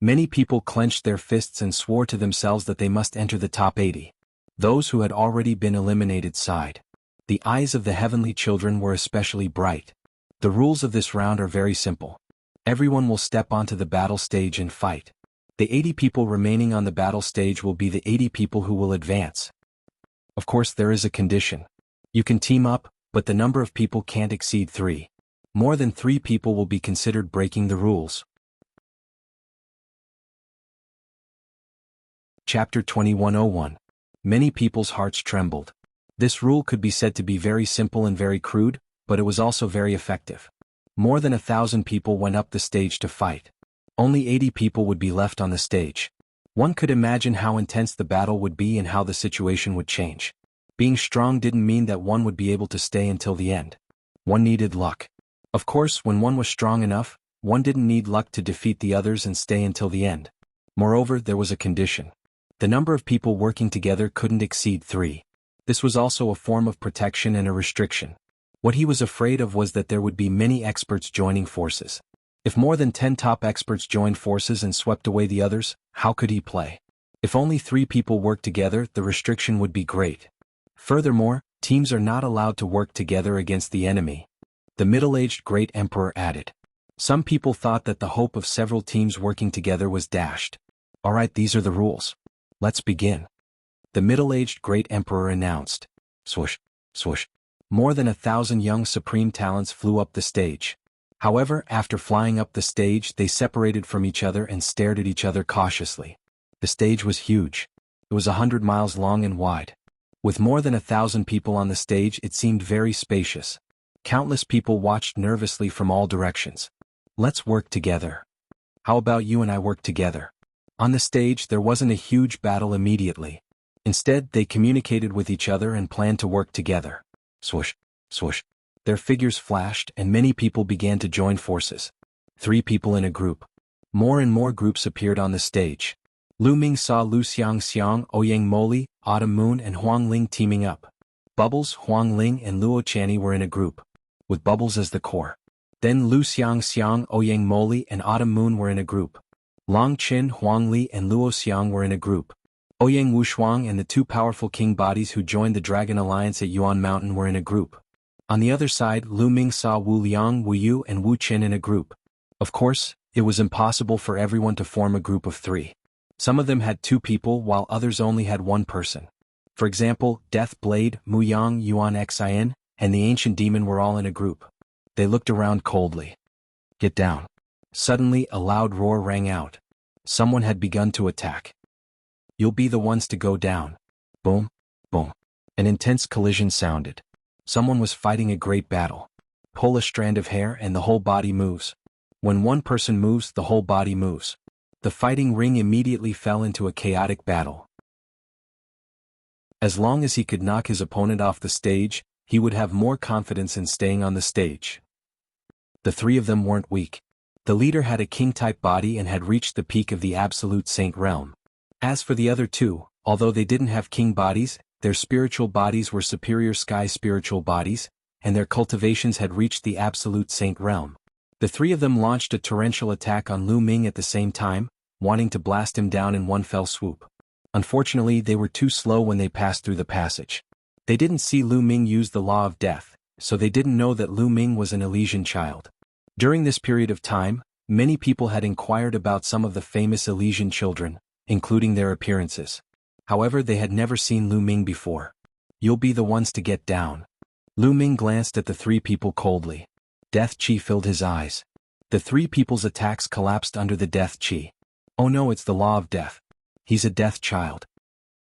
Many people clenched their fists and swore to themselves that they must enter the top 80. Those who had already been eliminated sighed. The eyes of the heavenly children were especially bright. The rules of this round are very simple. Everyone will step onto the battle stage and fight. The 80 people remaining on the battle stage will be the 80 people who will advance. Of course, there is a condition. You can team up, but the number of people can't exceed 3. More than 3 people will be considered breaking the rules. Chapter 2101. Many people's hearts trembled. This rule could be said to be very simple and very crude, but it was also very effective. More than 1,000 people went up the stage to fight. Only 80 people would be left on the stage. One could imagine how intense the battle would be and how the situation would change. Being strong didn't mean that one would be able to stay until the end. One needed luck. Of course, when one was strong enough, one didn't need luck to defeat the others and stay until the end. Moreover, there was a condition. The number of people working together couldn't exceed 3. This was also a form of protection and a restriction. What he was afraid of was that there would be many experts joining forces. If more than 10 top experts joined forces and swept away the others, how could he play? If only 3 people worked together, the restriction would be great. Furthermore, teams are not allowed to work together against the enemy. The middle-aged great emperor added. Some people thought that the hope of several teams working together was dashed. Alright, these are the rules. Let's begin. The middle-aged great emperor announced. Swoosh, swoosh. More than 1,000 young supreme talents flew up the stage. However, after flying up the stage, they separated from each other and stared at each other cautiously. The stage was huge. It was 100 miles long and wide. With more than 1,000 people on the stage, it seemed very spacious. Countless people watched nervously from all directions. Let's work together. How about you and I work together? On the stage, there wasn't a huge battle immediately. Instead, they communicated with each other and planned to work together. Swoosh, swoosh. Their figures flashed and many people began to join forces. 3 people in a group. More and more groups appeared on the stage. Lu Ming saw Lu Xiang, Ouyang Moli, Autumn Moon and Huang Ling teaming up. Bubbles, Huang Ling and Luo Chani were in a group, with Bubbles as the core. Then Lu Xiang, Ouyang Moli and Autumn Moon were in a group. Long Qin, Huang Li and Luo Xiang were in a group. Ouyang Wushuang and the 2 powerful king bodies who joined the Dragon Alliance at Yuan Mountain were in a group. On the other side, Lu Ming saw Wu Liang, Wu Yu and Wu Qin in a group. Of course, it was impossible for everyone to form a group of 3. Some of them had 2 people while others only had 1 person. For example, Death Blade, Mu Yang, Yuan Xin, and the Ancient Demon were all in a group. They looked around coldly. Get down. Suddenly, a loud roar rang out. Someone had begun to attack. You'll be the ones to go down. Boom, boom. An intense collision sounded. Someone was fighting a great battle. Pull a strand of hair and the whole body moves. When one person moves, the whole body moves. The fighting ring immediately fell into a chaotic battle. As long as he could knock his opponent off the stage, he would have more confidence in staying on the stage. The 3 of them weren't weak. The leader had a king-type body and had reached the peak of the absolute saint realm. As for the other 2, although they didn't have king bodies, their spiritual bodies were superior sky spiritual bodies, and their cultivations had reached the absolute saint realm. The 3 of them launched a torrential attack on Lu Ming at the same time, wanting to blast him down in one fell swoop. Unfortunately, they were too slow when they passed through the passage. They didn't see Lu Ming use the law of death, so they didn't know that Lu Ming was an Elysian child. During this period of time, many people had inquired about some of the famous Elysian children, including their appearances. However, they had never seen Lu Ming before. You'll be the ones to get down. Lu Ming glanced at the 3 people coldly. Death Qi filled his eyes. The 3 people's attacks collapsed under the Death Qi. Oh no, it's the law of death. He's a death child.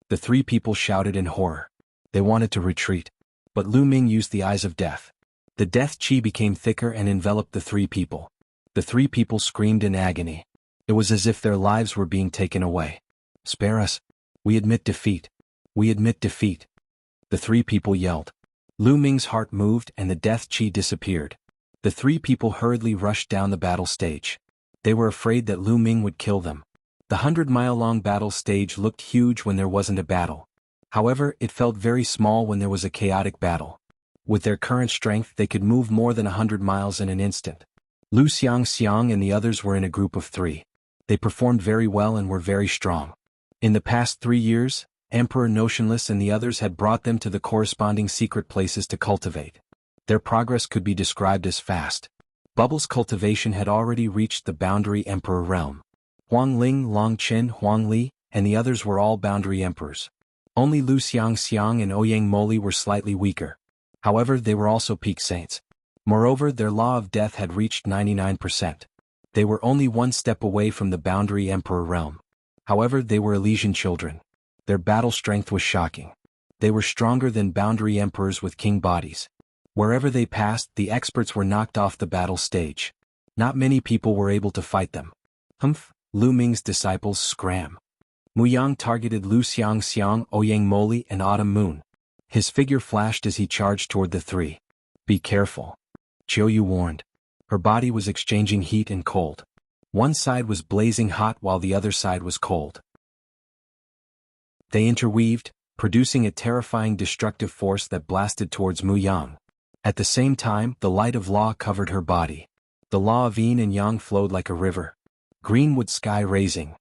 The 3 people shouted in horror. They wanted to retreat. But Lu Ming used the eyes of death. The death chi became thicker and enveloped the three people. The three people screamed in agony. It was as if their lives were being taken away. "Spare us. We admit defeat. We admit defeat," the three people yelled. Lu Ming's heart moved and the death chi disappeared. The three people hurriedly rushed down the battle stage. They were afraid that Lu Ming would kill them. The 100-mile-long battle stage looked huge when there wasn't a battle. However, it felt very small when there was a chaotic battle. With their current strength they could move more than 100 miles in an instant. Lu Xiang and the others were in a group of 3. They performed very well and were very strong. In the past 3 years, Emperor Notionless and the others had brought them to the corresponding secret places to cultivate. Their progress could be described as fast. Bubble's cultivation had already reached the boundary emperor realm. Huang Ling, Long Qin, Huang Li, and the others were all boundary emperors. Only Lu Xiang and Ouyang Moli were slightly weaker. However, they were also peak saints. Moreover, their law of death had reached 99%. They were only one step away from the boundary emperor realm. However, they were Elysian children. Their battle strength was shocking. They were stronger than boundary emperors with king bodies. Wherever they passed, the experts were knocked off the battle stage. Not many people were able to fight them. Humph, Lu Ming's disciples scram. Mu Yang targeted Lu Xiang, Ouyang Moli, and Autumn Moon. His figure flashed as he charged toward the 3. "Be careful," Chiu Yu warned. Her body was exchanging heat and cold. One side was blazing hot while the other side was cold. They interweaved, producing a terrifying destructive force that blasted towards Mu Yang. At the same time, the light of law covered her body. The law of yin and yang flowed like a river. Greenwood sky raising.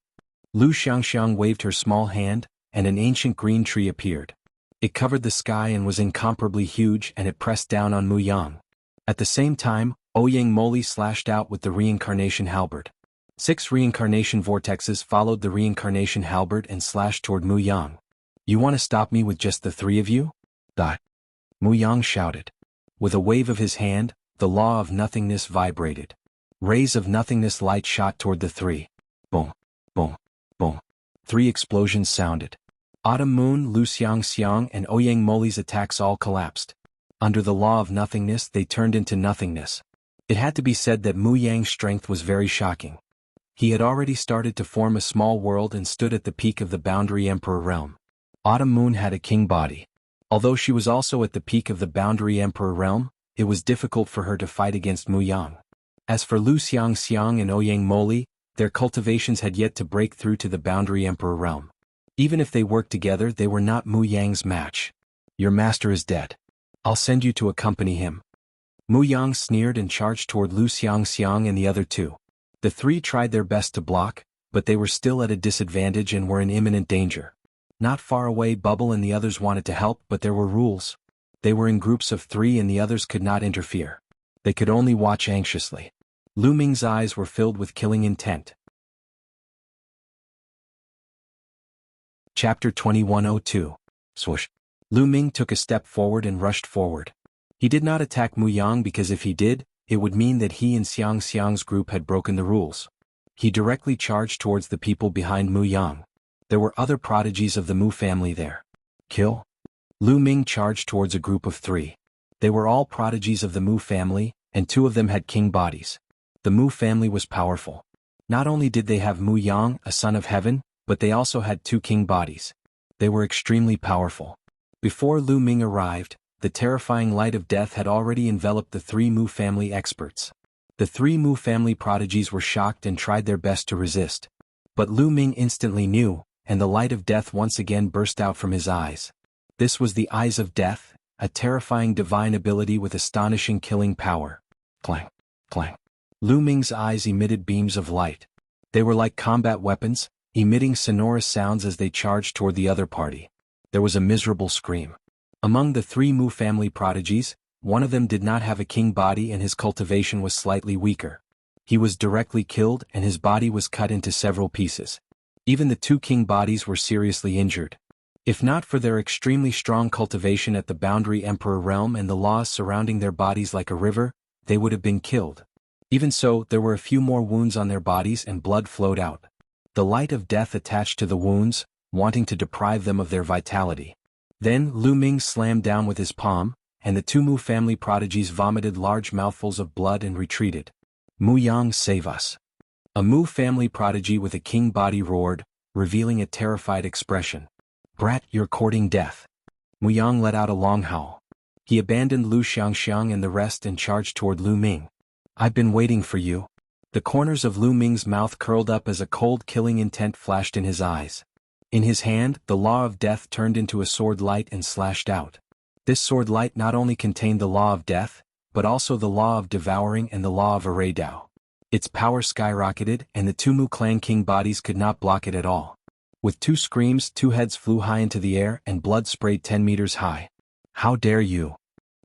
Lu Xiangxiang waved her small hand, and an ancient green tree appeared. It covered the sky and was incomparably huge, and it pressed down on Mu Yang. At the same time, Ouyang Moli slashed out with the reincarnation halberd. 6 reincarnation vortexes followed the reincarnation halberd and slashed toward Mu Yang. "You want to stop me with just the 3 of you?" Mu Yang shouted. With a wave of his hand, the law of nothingness vibrated. Rays of nothingness light shot toward the 3. Boom, boom, boom. 3 explosions sounded. Autumn Moon, Lu Xiang, and Ouyang Moli's attacks all collapsed. Under the law of nothingness they turned into nothingness. It had to be said that Mu Yang's strength was very shocking. He had already started to form a small world and stood at the peak of the boundary emperor realm. Autumn Moon had a king body. Although she was also at the peak of the boundary emperor realm, it was difficult for her to fight against Mu Yang. As for Lu Xiang and Ouyang Moli, their cultivations had yet to break through to the boundary emperor realm. Even if they worked together, they were not Mu Yang's match. "Your master is dead. I'll send you to accompany him." Mu Yang sneered and charged toward Lu Xiang and the other 2. The 3 tried their best to block, but they were still at a disadvantage and were in imminent danger. Not far away, Bubble and the others wanted to help, but there were rules. They were in groups of 3 and the others could not interfere. They could only watch anxiously. Lu Ming's eyes were filled with killing intent. Chapter 2102. Swoosh. Lu Ming took a step forward and rushed forward. He did not attack Mu Yang because if he did, it would mean that he and Xiang's group had broken the rules. He directly charged towards the people behind Mu Yang. There were other prodigies of the Mu family there. Kill. Lu Ming charged towards a group of 3. They were all prodigies of the Mu family, and 2 of them had king bodies. The Mu family was powerful. Not only did they have Mu Yang, a son of heaven, but they also had 2 king bodies. They were extremely powerful. Before Lu Ming arrived, the terrifying light of death had already enveloped the 3 Mu family experts. The 3 Mu family prodigies were shocked and tried their best to resist. But Lu Ming instantly knew, and the light of death once again burst out from his eyes. This was the Eyes of Death, a terrifying divine ability with astonishing killing power. Clang, clang. Lu Ming's eyes emitted beams of light. They were like combat weapons, emitting sonorous sounds as they charged toward the other party. There was a miserable scream. Among the 3 Mu family prodigies, one of them did not have a king body and his cultivation was slightly weaker. He was directly killed and his body was cut into several pieces. Even the 2 king bodies were seriously injured. If not for their extremely strong cultivation at the boundary emperor realm and the laws surrounding their bodies like a river, they would have been killed. Even so, there were a few more wounds on their bodies and blood flowed out. The light of death attached to the wounds, wanting to deprive them of their vitality. Then Lu Ming slammed down with his palm, and the two Mu family prodigies vomited large mouthfuls of blood and retreated. "Mu Yang, save us." A Mu family prodigy with a king body roared, revealing a terrified expression. "Brat, you're courting death." Mu Yang let out a long howl. He abandoned Lu Xiangxiang and the rest and charged toward Lu Ming. "I've been waiting for you." The corners of Lu Ming's mouth curled up as a cold killing intent flashed in his eyes. In his hand, the law of death turned into a sword light and slashed out. This sword light not only contained the law of death, but also the law of devouring and the law of array Dao. Its power skyrocketed, and the two Mu clan king bodies could not block it at all. With two screams, two heads flew high into the air and blood sprayed 10 meters high. "How dare you!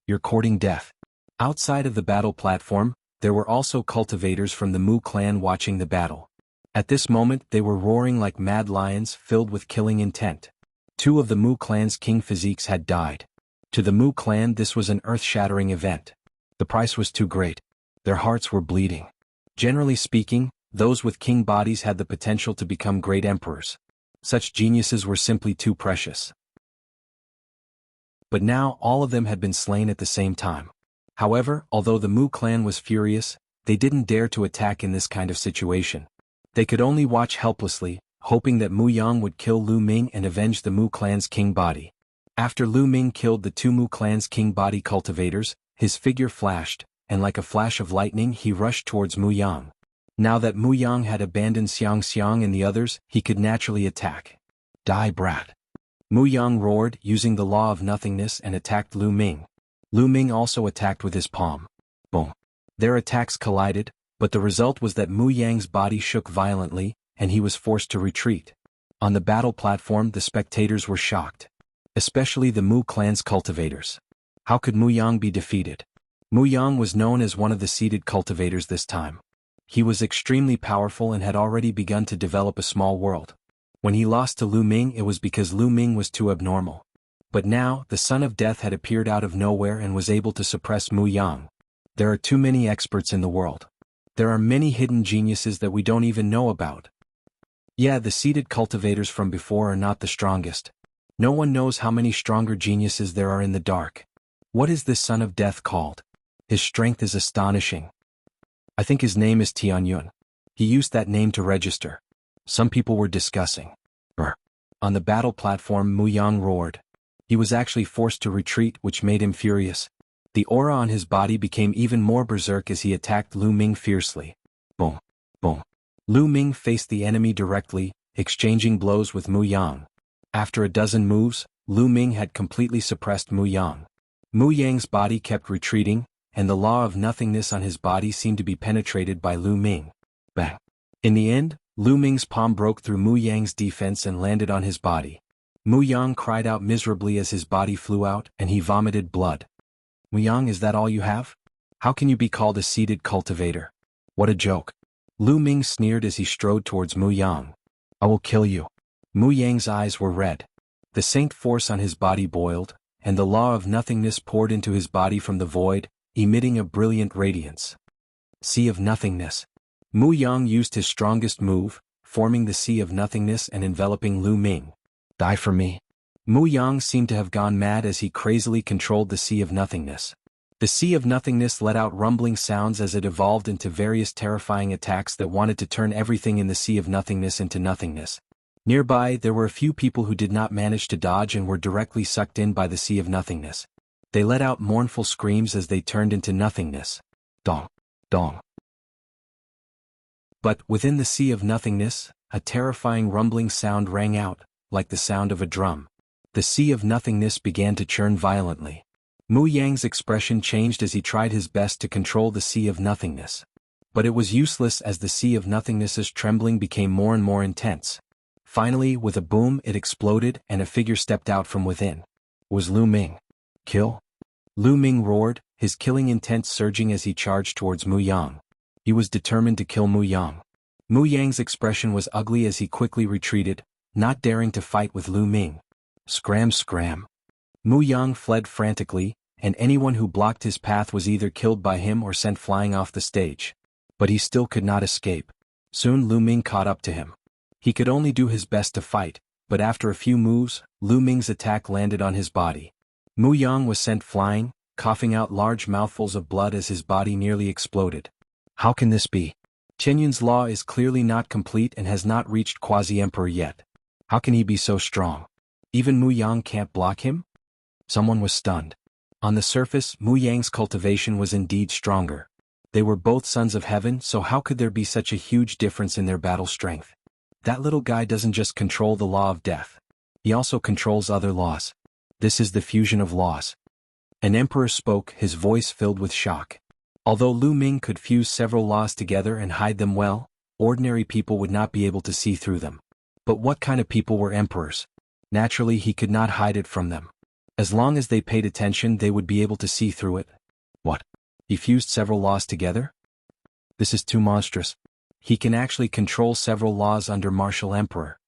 You're courting death." Outside of the battle platform, there were also cultivators from the Mu clan watching the battle. At this moment they were roaring like mad lions filled with killing intent. Two of the Mu clan's king physiques had died. To the Mu clan this was an earth-shattering event. The price was too great. Their hearts were bleeding. Generally speaking, those with king bodies had the potential to become great emperors. Such geniuses were simply too precious. But now all of them had been slain at the same time. However, although the Mu clan was furious, they didn't dare to attack in this kind of situation. They could only watch helplessly, hoping that Mu Yang would kill Lu Ming and avenge the Mu clan's king body. After Lu Ming killed the two Mu clan's king body cultivators, his figure flashed, and like a flash of lightning he rushed towards Mu Yang. Now that Mu Yang had abandoned Xiang Xiang and the others, he could naturally attack. "Die, brat!" Mu Yang roared, using the law of nothingness, and attacked Lu Ming. Lu Ming also attacked with his palm. Boom! Their attacks collided, but the result was that Mu Yang's body shook violently, and he was forced to retreat. On the battle platform the spectators were shocked. Especially the Mu clan's cultivators. How could Mu Yang be defeated? Mu Yang was known as one of the seeded cultivators this time. He was extremely powerful and had already begun to develop a small world. When he lost to Lu Ming it was because Lu Ming was too abnormal. But now, the Son of Death had appeared out of nowhere and was able to suppress Mu Yang. There are too many experts in the world. There are many hidden geniuses that we don't even know about. Yeah, the seeded cultivators from before are not the strongest. No one knows how many stronger geniuses there are in the dark. What is this Son of Death called? His strength is astonishing. I think his name is Tianyun. He used that name to register. Some people were discussing. On the battle platform Mu Yang roared. He was actually forced to retreat, which made him furious. The aura on his body became even more berserk as he attacked Lu Ming fiercely. Boom! Boom! Lu Ming faced the enemy directly, exchanging blows with Mu Yang. After a dozen moves, Lu Ming had completely suppressed Mu Yang. Mu Yang's body kept retreating, and the law of nothingness on his body seemed to be penetrated by Lu Ming. Bang! In the end, Lu Ming's palm broke through Mu Yang's defense and landed on his body. Mu Yang cried out miserably as his body flew out, and he vomited blood. "Mu Yang, is that all you have? How can you be called a seeded cultivator? What a joke." Lu Ming sneered as he strode towards Mu Yang. "I will kill you." Mu Yang's eyes were red. The saint force on his body boiled, and the law of nothingness poured into his body from the void, emitting a brilliant radiance. Sea of Nothingness. Mu Yang used his strongest move, forming the Sea of Nothingness and enveloping Lu Ming. "Die for me." Mu Yang seemed to have gone mad as he crazily controlled the Sea of Nothingness. The Sea of Nothingness let out rumbling sounds as it evolved into various terrifying attacks that wanted to turn everything in the Sea of Nothingness into nothingness. Nearby, there were a few people who did not manage to dodge and were directly sucked in by the Sea of Nothingness. They let out mournful screams as they turned into nothingness. Dong! Dong! But within the Sea of Nothingness, a terrifying rumbling sound rang out, like the sound of a drum. The Sea of Nothingness began to churn violently. Mu Yang's expression changed as he tried his best to control the Sea of Nothingness. But it was useless as the Sea of Nothingness's trembling became more and more intense. Finally, with a boom, it exploded and a figure stepped out from within. It was Lu Ming. "Kill?" Lu Ming roared, his killing intent surging as he charged towards Mu Yang. He was determined to kill Mu Yang. Mu Yang's expression was ugly as he quickly retreated, not daring to fight with Lu Ming. Scram scram. Mu Yang fled frantically, and anyone who blocked his path was either killed by him or sent flying off the stage. But he still could not escape. Soon Lu Ming caught up to him. He could only do his best to fight, but after a few moves, Lu Ming's attack landed on his body. Mu Yang was sent flying, coughing out large mouthfuls of blood as his body nearly exploded. How can this be? Qianyun's law is clearly not complete and has not reached quasi-emperor yet. How can he be so strong? Even Mu Yang can't block him? Someone was stunned. On the surface, Mu Yang's cultivation was indeed stronger. They were both sons of heaven, so how could there be such a huge difference in their battle strength? That little guy doesn't just control the law of death. He also controls other laws. This is the fusion of laws. An emperor spoke, his voice filled with shock. Although Lu Ming could fuse several laws together and hide them well, ordinary people would not be able to see through them. But what kind of people were emperors? Naturally, he could not hide it from them. As long as they paid attention, they would be able to see through it. What? He fused several laws together? This is too monstrous. He can actually control several laws under martial emperor.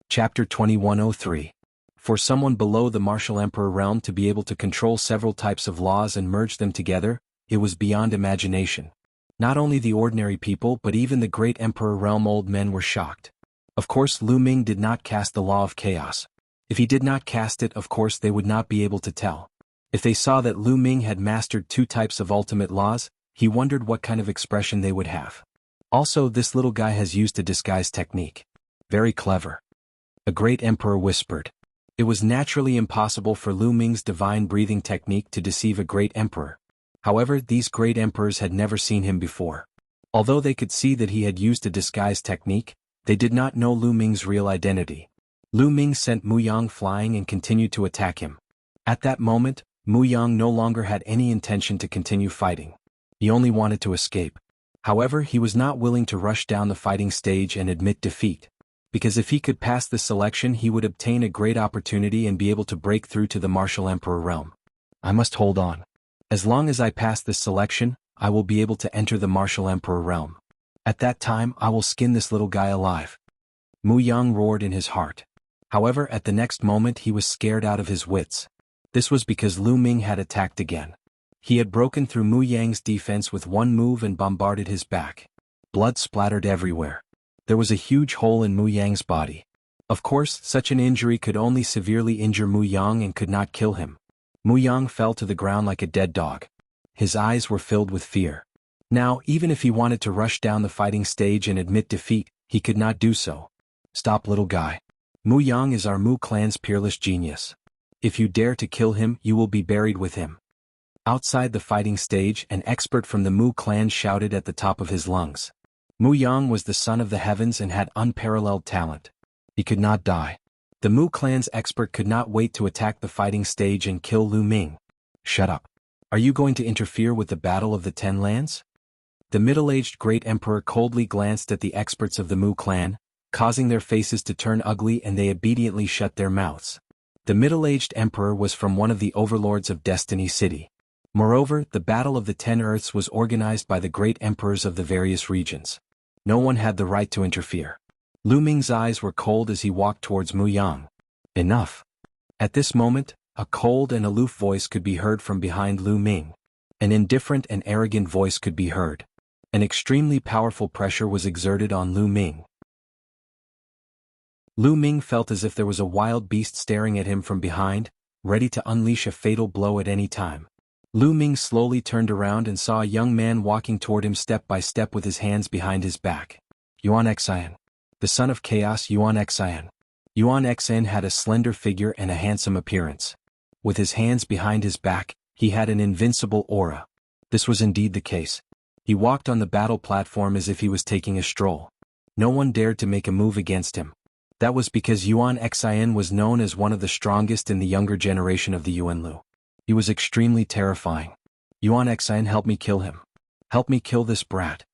Chapter 2103. For someone below the martial emperor realm to be able to control several types of laws and merge them together, it was beyond imagination. Not only the ordinary people but even the great emperor realm old men were shocked. Of course Lu Ming did not cast the law of chaos. If he did not cast it, of course they would not be able to tell. If they saw that Lu Ming had mastered two types of ultimate laws, he wondered what kind of expression they would have. Also, this little guy has used a disguise technique. Very clever. A great emperor whispered. It was naturally impossible for Lu Ming's divine breathing technique to deceive a great emperor. However, these great emperors had never seen him before. Although they could see that he had used a disguise technique, they did not know Lu Ming's real identity. Lu Ming sent Mu Yang flying and continued to attack him. At that moment, Mu Yang no longer had any intention to continue fighting. He only wanted to escape. However, he was not willing to rush down the fighting stage and admit defeat. Because if he could pass this selection, he would obtain a great opportunity and be able to break through to the martial emperor realm. I must hold on. As long as I pass this selection, I will be able to enter the martial emperor realm. At that time, I will skin this little guy alive. Mu Yang roared in his heart. However, at the next moment he was scared out of his wits. This was because Lu Ming had attacked again. He had broken through Mu Yang's defense with one move and bombarded his back. Blood splattered everywhere. There was a huge hole in Mu Yang's body. Of course, such an injury could only severely injure Mu Yang and could not kill him. Mu Yang fell to the ground like a dead dog. His eyes were filled with fear. Now, even if he wanted to rush down the fighting stage and admit defeat, he could not do so. Stop, little guy. Mu Yang is our Mu clan's peerless genius. If you dare to kill him, you will be buried with him. Outside the fighting stage, an expert from the Mu clan shouted at the top of his lungs. Mu Yang was the son of the heavens and had unparalleled talent. He could not die. The Mu clan's expert could not wait to attack the fighting stage and kill Lu Ming. Shut up. Are you going to interfere with the Battle of the Ten Lands? The middle-aged great emperor coldly glanced at the experts of the Mu clan, causing their faces to turn ugly, and they obediently shut their mouths. The middle-aged emperor was from one of the overlords of Destiny City. Moreover, the Battle of the Ten Earths was organized by the great emperors of the various regions. No one had the right to interfere. Lu Ming's eyes were cold as he walked towards Mu Yang. Enough. At this moment, a cold and aloof voice could be heard from behind Lu Ming. An indifferent and arrogant voice could be heard. An extremely powerful pressure was exerted on Lu Ming. Lu Ming felt as if there was a wild beast staring at him from behind, ready to unleash a fatal blow at any time. Lu Ming slowly turned around and saw a young man walking toward him step by step with his hands behind his back. Yuan Xian. The son of chaos, Yuan Xian. Yuan Xian had a slender figure and a handsome appearance. With his hands behind his back, he had an invincible aura. This was indeed the case. He walked on the battle platform as if he was taking a stroll. No one dared to make a move against him. That was because Yuan Xian was known as one of the strongest in the younger generation of the Yuanlu. He was extremely terrifying. Yuan Xian, help me kill him. Help me kill this brat.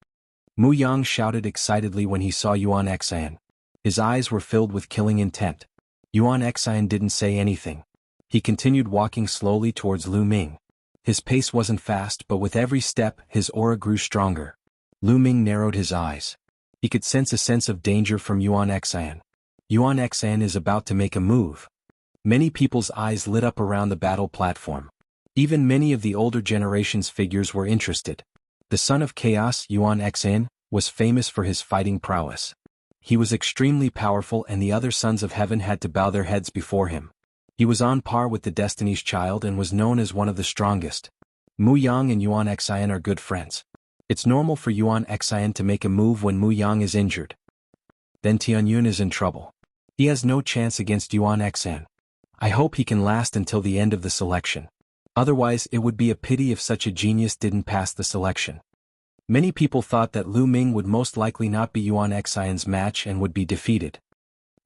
Mu Yang shouted excitedly when he saw Yuan Xian. His eyes were filled with killing intent. Yuan Xian didn't say anything. He continued walking slowly towards Lu Ming. His pace wasn't fast, but with every step, his aura grew stronger. Lu Ming narrowed his eyes. He could sense a sense of danger from Yuan Xian. Yuan Xian is about to make a move. Many people's eyes lit up around the battle platform. Even many of the older generation's figures were interested. The son of chaos, Yuan Xian, was famous for his fighting prowess. He was extremely powerful and the other sons of heaven had to bow their heads before him. He was on par with the Destiny's Child and was known as one of the strongest. Mu Yang and Yuan Xian are good friends. It's normal for Yuan Xian to make a move when Mu Yang is injured. Then Tianyun is in trouble. He has no chance against Yuan Xian. I hope he can last until the end of the selection. Otherwise it would be a pity if such a genius didn't pass the selection. Many people thought that Lu Ming would most likely not be Yuan Xian's match and would be defeated.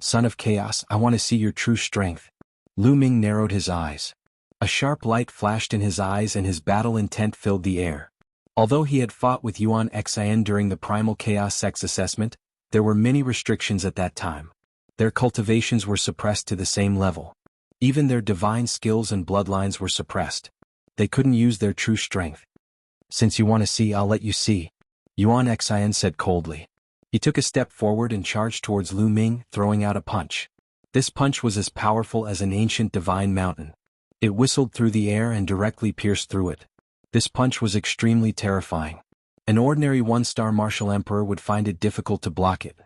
Son of Chaos, I want to see your true strength. Lu Ming narrowed his eyes. A sharp light flashed in his eyes and his battle intent filled the air. Although he had fought with Yuan Xian during the Primal Chaos Sex Assessment, there were many restrictions at that time. Their cultivations were suppressed to the same level. Even their divine skills and bloodlines were suppressed. They couldn't use their true strength. Since you want to see, I'll let you see, Yuan Xian said coldly. He took a step forward and charged towards Lu Ming, throwing out a punch. This punch was as powerful as an ancient divine mountain. It whistled through the air and directly pierced through it. This punch was extremely terrifying. An ordinary one-star martial emperor would find it difficult to block it.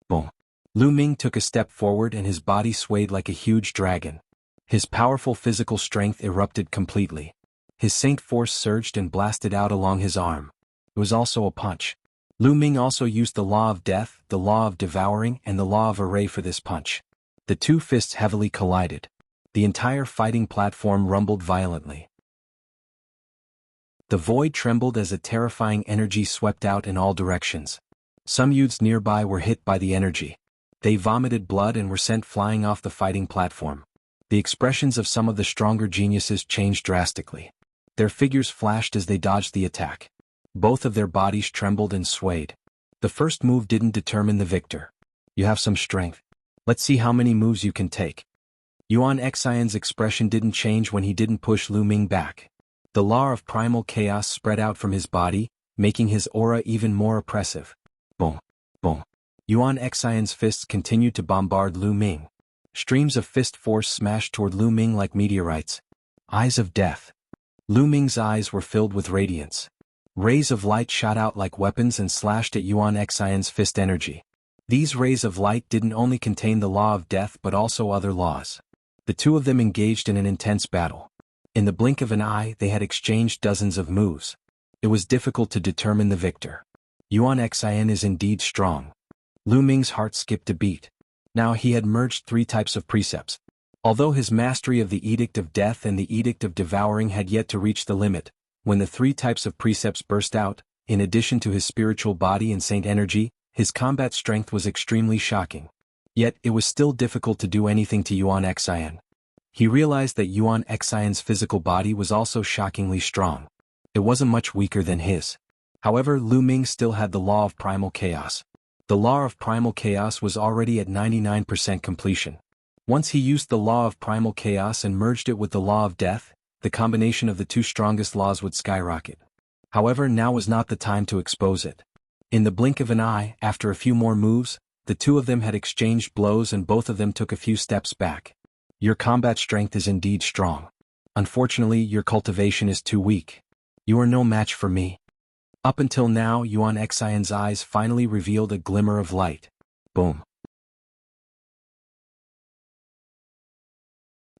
Boom. Lu Ming took a step forward and his body swayed like a huge dragon. His powerful physical strength erupted completely. His saint force surged and blasted out along his arm. It was also a punch. Lu Ming also used the law of death, the law of devouring, and the law of array for this punch. The two fists heavily collided. The entire fighting platform rumbled violently. The void trembled as a terrifying energy swept out in all directions. Some youths nearby were hit by the energy. They vomited blood and were sent flying off the fighting platform. The expressions of some of the stronger geniuses changed drastically. Their figures flashed as they dodged the attack. Both of their bodies trembled and swayed. The first move didn't determine the victor. You have some strength. Let's see how many moves you can take. Yuan Xian's expression didn't change when he didn't push Lu Ming back. The law of primal chaos spread out from his body, making his aura even more oppressive. Boom, boom. Yuan Xian's fists continued to bombard Lu Ming. Streams of fist force smashed toward Lu Ming like meteorites. Eyes of death. Lu Ming's eyes were filled with radiance. Rays of light shot out like weapons and slashed at Yuan Xian's fist energy. These rays of light didn't only contain the law of death but also other laws. The two of them engaged in an intense battle. In the blink of an eye they had exchanged dozens of moves. It was difficult to determine the victor. Yuan Xian is indeed strong. Lu Ming's heart skipped a beat. Now he had merged three types of precepts. Although his mastery of the Edict of Death and the Edict of Devouring had yet to reach the limit, when the three types of precepts burst out, in addition to his spiritual body and saint energy, his combat strength was extremely shocking. Yet it was still difficult to do anything to Yuan Xian. He realized that Yuan Xian's physical body was also shockingly strong. It wasn't much weaker than his. However, Lu Ming still had the law of primal chaos. The law of primal chaos was already at 99% completion. Once he used the law of primal chaos and merged it with the law of death, the combination of the two strongest laws would skyrocket. However, now was not the time to expose it. In the blink of an eye, after a few more moves, the two of them had exchanged blows and both of them took a few steps back. Your combat strength is indeed strong. Unfortunately, your cultivation is too weak. You are no match for me. Up until now, Yuan Xian's eyes finally revealed a glimmer of light. Boom.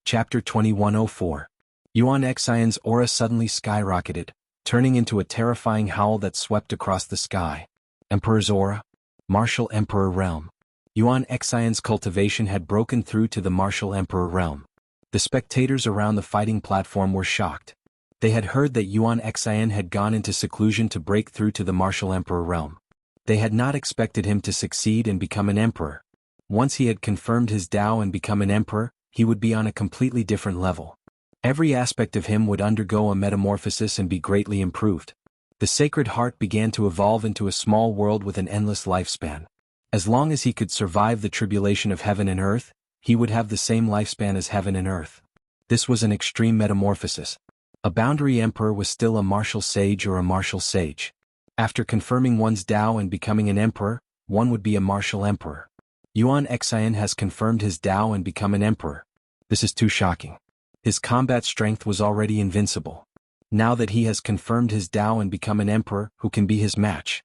Chapter 2104. Yuan Xian's aura suddenly skyrocketed, turning into a terrifying howl that swept across the sky. Emperor's aura? Martial Emperor realm. Yuan Xian's cultivation had broken through to the Martial Emperor realm. The spectators around the fighting platform were shocked. They had heard that Yuan Xian had gone into seclusion to break through to the Martial Emperor realm. They had not expected him to succeed and become an emperor. Once he had confirmed his Tao and become an emperor, he would be on a completely different level. Every aspect of him would undergo a metamorphosis and be greatly improved. The Sacred Heart began to evolve into a small world with an endless lifespan. As long as he could survive the tribulation of heaven and earth, he would have the same lifespan as heaven and earth. This was an extreme metamorphosis. A boundary emperor was still a martial sage or a martial sage. After confirming one's Tao and becoming an emperor, one would be a martial emperor. Yuan Xian has confirmed his Tao and become an emperor. This is too shocking. His combat strength was already invincible. Now that he has confirmed his Tao and become an emperor, who can be his match?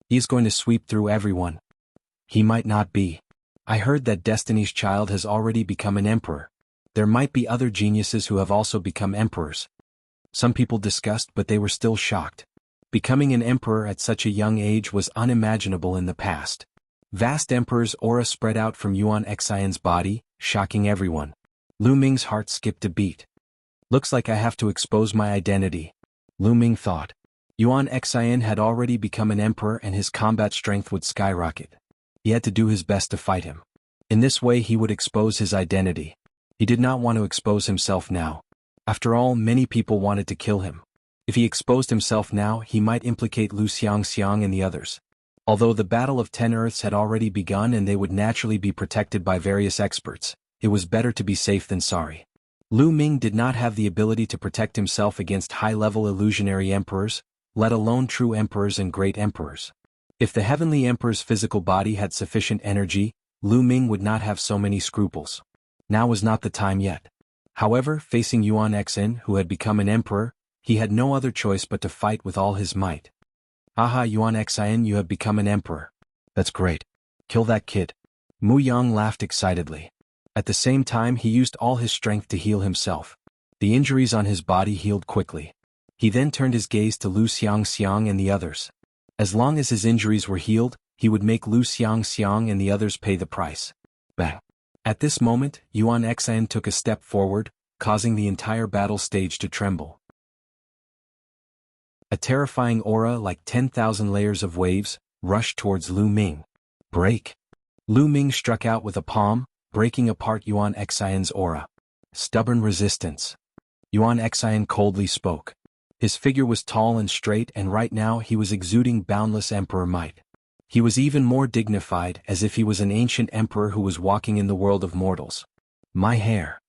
He is going to sweep through everyone. He might not be. I heard that Destiny's Child has already become an emperor. There might be other geniuses who have also become emperors. Some people discussed, but they were still shocked. Becoming an emperor at such a young age was unimaginable in the past. Vast emperor's aura spread out from Yuan Xian's body, shocking everyone. Lu Ming's heart skipped a beat. Looks like I have to expose my identity, Lu Ming thought. Yuan Xian had already become an emperor and his combat strength would skyrocket. He had to do his best to fight him. In this way he would expose his identity. He did not want to expose himself now. After all, many people wanted to kill him. If he exposed himself now, he might implicate Lu Xiangxiang and the others. Although the Battle of 10 Earths had already begun and they would naturally be protected by various experts, it was better to be safe than sorry. Lu Ming did not have the ability to protect himself against high-level illusionary emperors, let alone true emperors and great emperors. If the heavenly emperor's physical body had sufficient energy, Lu Ming would not have so many scruples. Now was not the time yet. However, facing Yuan Xian, who had become an emperor, he had no other choice but to fight with all his might. Aha, Yuan Xian, you have become an emperor. That's great. Kill that kid. Mu Yang laughed excitedly. At the same time he used all his strength to heal himself. The injuries on his body healed quickly. He then turned his gaze to Lu Xiangxiang and the others. As long as his injuries were healed, he would make Lu Xiangxiang and the others pay the price. Bang. At this moment, Yuan Xian took a step forward, causing the entire battle stage to tremble. A terrifying aura like 10,000 layers of waves rushed towards Lu Ming. Break! Lu Ming struck out with a palm, breaking apart Yuan Xian's aura. Stubborn resistance. Yuan Xian coldly spoke. His figure was tall and straight, and right now he was exuding boundless emperor might. He was even more dignified, as if he was an ancient emperor who was walking in the world of mortals. My hair.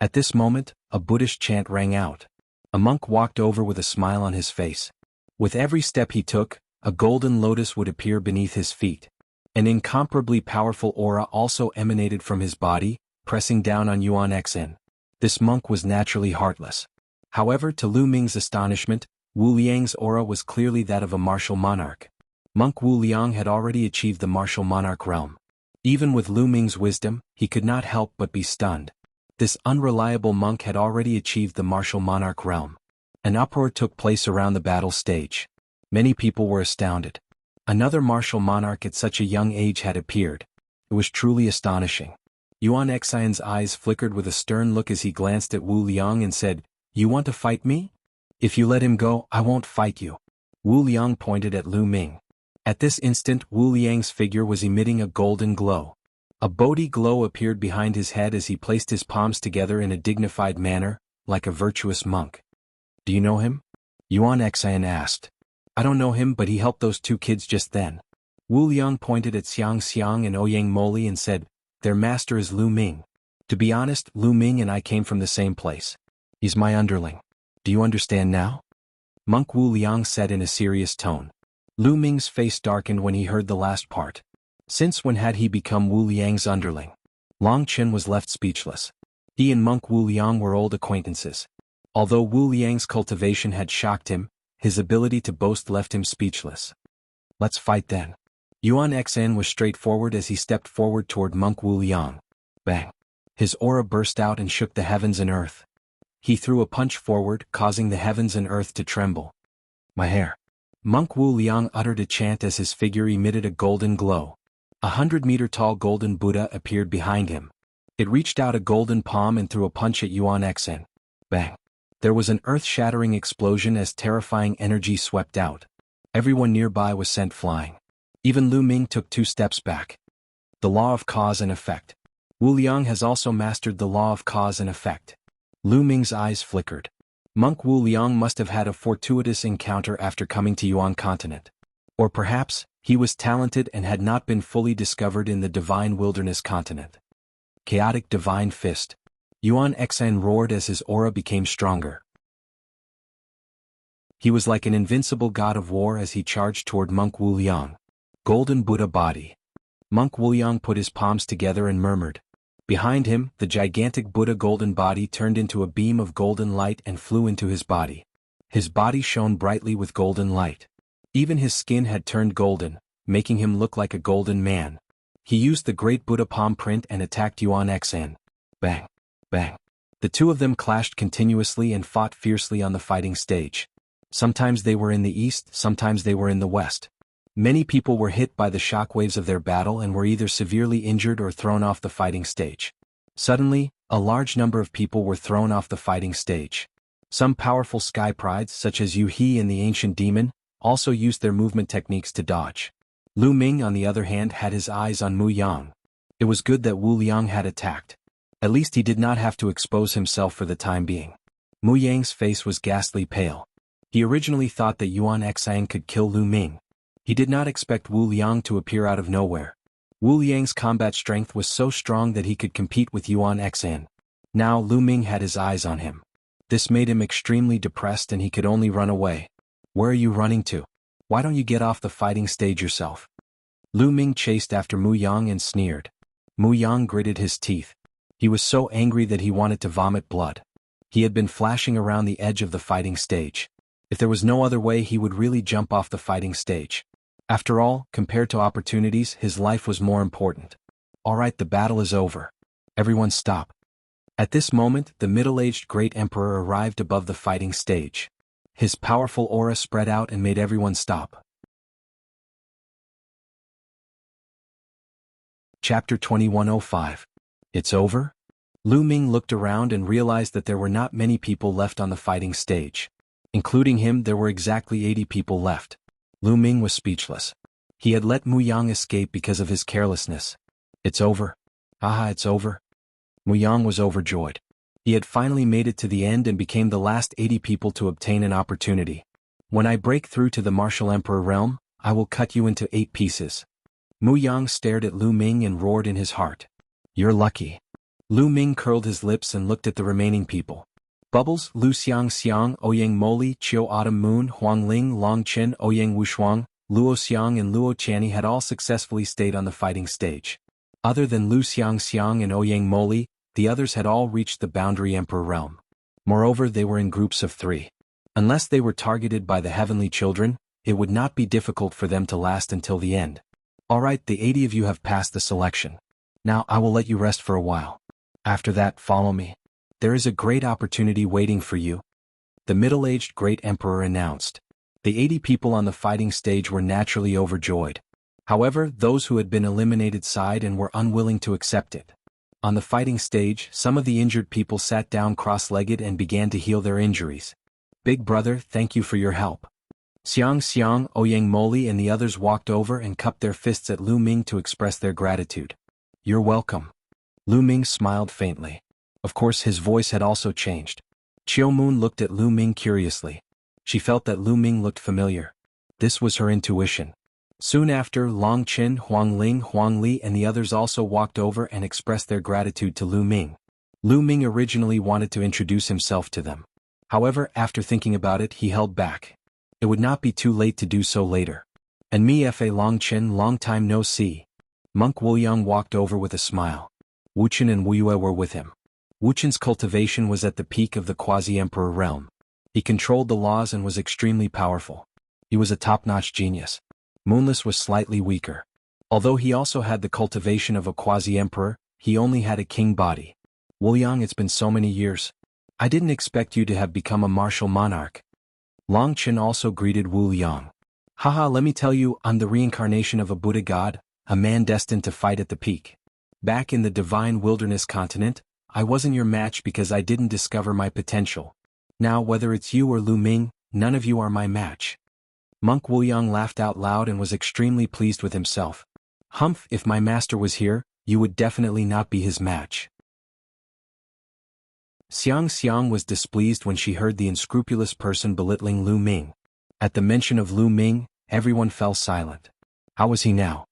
At this moment, a Buddhist chant rang out. A monk walked over with a smile on his face. With every step he took, a golden lotus would appear beneath his feet. An incomparably powerful aura also emanated from his body, pressing down on Yuan Xian. This monk was naturally heartless. However, to Lu Ming's astonishment, Wu Liang's aura was clearly that of a martial monarch. Monk Wu Liang had already achieved the martial monarch realm. Even with Lu Ming's wisdom, he could not help but be stunned. This unreliable monk had already achieved the martial monarch realm. An uproar took place around the battle stage. Many people were astounded. Another martial monarch at such a young age had appeared. It was truly astonishing. Yuan Xian's eyes flickered with a stern look as he glanced at Wu Liang and said, "You want to fight me? If you let him go, I won't fight you." Wu Liang pointed at Lu Ming. At this instant, Wu Liang's figure was emitting a golden glow. A Bodhi glow appeared behind his head as he placed his palms together in a dignified manner, like a virtuous monk. "Do you know him?" Yuan Xian asked. "I don't know him, but he helped those two kids just then." Wu Liang pointed at Xiang and Ouyang Moli and said, "Their master is Lu Ming. To be honest, Lu Ming and I came from the same place. He's my underling. Do you understand now?" Monk Wu Liang said in a serious tone. Lu Ming's face darkened when he heard the last part. Since when had he become Wu Liang's underling? Long Chen was left speechless. He and Monk Wu Liang were old acquaintances. Although Wu Liang's cultivation had shocked him, his ability to boast left him speechless. "Let's fight then." Yuan Xian was straightforward as he stepped forward toward Monk Wu Liang. Bang! His aura burst out and shook the heavens and earth. He threw a punch forward, causing the heavens and earth to tremble. "My hair." Monk Wu Liang uttered a chant as his figure emitted a golden glow. 100-meter-tall golden Buddha appeared behind him. It reached out a golden palm and threw a punch at Yuan Xian. Bang! There was an earth-shattering explosion as terrifying energy swept out. Everyone nearby was sent flying. Even Lu Ming took 2 steps back. The law of cause and effect. Wu Liang has also mastered the law of cause and effect. Lu Ming's eyes flickered. Monk Wu Liang must have had a fortuitous encounter after coming to Yuan continent. Or perhaps, he was talented and had not been fully discovered in the divine wilderness continent. Chaotic divine fist. Yuan Xian roared as his aura became stronger. He was like an invincible god of war as he charged toward Monk Wu Liang. Golden Buddha body. Monk Wu Liang put his palms together and murmured. Behind him, the gigantic Buddha golden body turned into a beam of golden light and flew into his body. His body shone brightly with golden light. Even his skin had turned golden, making him look like a golden man. He used the great Buddha palm print and attacked Yuan Xian. Bang! Bang! The two of them clashed continuously and fought fiercely on the fighting stage. Sometimes they were in the east, sometimes they were in the west. Many people were hit by the shockwaves of their battle and were either severely injured or thrown off the fighting stage. Suddenly, a large number of people were thrown off the fighting stage. Some powerful sky prides, such as Yu He and the Ancient Demon, also used their movement techniques to dodge. Lu Ming, on the other hand, had his eyes on Mu Yang. It was good that Wu Liang had attacked. At least he did not have to expose himself for the time being. Mu Yang's face was ghastly pale. He originally thought that Yuan Xang could kill Lu Ming. He did not expect Wu Liang to appear out of nowhere. Wu Liang's combat strength was so strong that he could compete with Yuan Xan. Now Lu Ming had his eyes on him. This made him extremely depressed and he could only run away. Where are you running to? Why don't you get off the fighting stage yourself? Lu Ming chased after Mu Yang and sneered. Mu Yang gritted his teeth. He was so angry that he wanted to vomit blood. He had been flashing around the edge of the fighting stage. If there was no other way, he would really jump off the fighting stage. After all, compared to opportunities, his life was more important. All right, the battle is over. Everyone stop. At this moment, the middle-aged great emperor arrived above the fighting stage. His powerful aura spread out and made everyone stop. Chapter 2105. It's over? Lu Ming looked around and realized that there were not many people left on the fighting stage. Including him, there were exactly 80 people left. Lu Ming was speechless. He had let Mu Yang escape because of his carelessness. It's over. Haha, it's over. Mu Yang was overjoyed. He had finally made it to the end and became the last 80 people to obtain an opportunity. When I break through to the martial emperor realm, I will cut you into 8 pieces. Mu Yang stared at Lu Ming and roared in his heart. You're lucky. Lu Ming curled his lips and looked at the remaining people. Bubbles, Lu Xiang Xiang, Ouyang Moli, Chiu Autumn Moon, Huang Ling, Long Qin, Ouyang Wushuang, Luo Xiang and Luo Qianni had all successfully stayed on the fighting stage. Other than Lu Xiang Xiang and Ouyang Moli, the others had all reached the boundary emperor realm. Moreover, they were in groups of 3. Unless they were targeted by the heavenly children, it would not be difficult for them to last until the end. Alright, the 80 of you have passed the selection. Now I will let you rest for a while. After that, follow me. There is a great opportunity waiting for you. The middle-aged great emperor announced. The 80 people on the fighting stage were naturally overjoyed. However, those who had been eliminated sighed and were unwilling to accept it. On the fighting stage, some of the injured people sat down cross-legged and began to heal their injuries. Big brother, thank you for your help. Xiang Xiang, Ouyang Moli and the others walked over and cupped their fists at Lu Ming to express their gratitude. You're welcome. Lu Ming smiled faintly. Of course, his voice had also changed. Chiu Moon looked at Lu Ming curiously. She felt that Lu Ming looked familiar. This was her intuition. Soon after, Long Qin, Huang Ling, Huang Li and the others also walked over and expressed their gratitude to Lu Ming. Lu Ming originally wanted to introduce himself to them. However, after thinking about it, he held back. It would not be too late to do so later. And me Fa Long Qin, long time no see. Monk Wuyang walked over with a smile. Wuchen and Wuyue were with him. Wuchen's cultivation was at the peak of the quasi-emperor realm. He controlled the laws and was extremely powerful. He was a top-notch genius. Moonless was slightly weaker. Although he also had the cultivation of a quasi-emperor, he only had a king body. Wuyang, it's been so many years. I didn't expect you to have become a martial monarch. Long Qin also greeted Wu Liang. Haha, let me tell you, I'm the reincarnation of a Buddha god, a man destined to fight at the peak. Back in the divine wilderness continent, I wasn't your match because I didn't discover my potential. Now whether it's you or Lu Ming, none of you are my match. Monk Wuyang laughed out loud and was extremely pleased with himself. Humph, if my master was here, you would definitely not be his match. Xiang Xiang was displeased when she heard the unscrupulous person belittling Lu Ming. At the mention of Lu Ming, everyone fell silent. How was he now?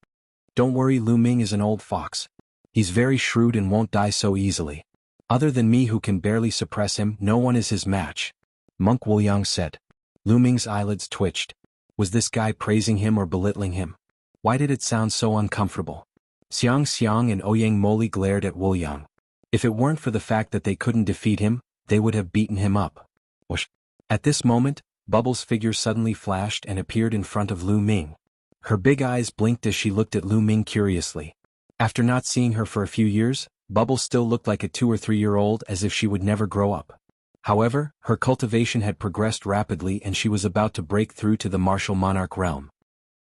Don't worry, Lu Ming is an old fox. He's very shrewd and won't die so easily. Other than me who can barely suppress him, no one is his match. Monk Wuyang said. Lu Ming's eyelids twitched. Was this guy praising him or belittling him? Why did it sound so uncomfortable? Xiang Xiang and Ouyang Moli glared at Wuyang. If it weren't for the fact that they couldn't defeat him, they would have beaten him up. Whoosh. At this moment, Bubbles' figure suddenly flashed and appeared in front of Lu Ming. Her big eyes blinked as she looked at Lu Ming curiously. After not seeing her for a few years, Bubble still looked like a 2 or 3-year-old, as if she would never grow up. However, her cultivation had progressed rapidly and she was about to break through to the martial monarch realm.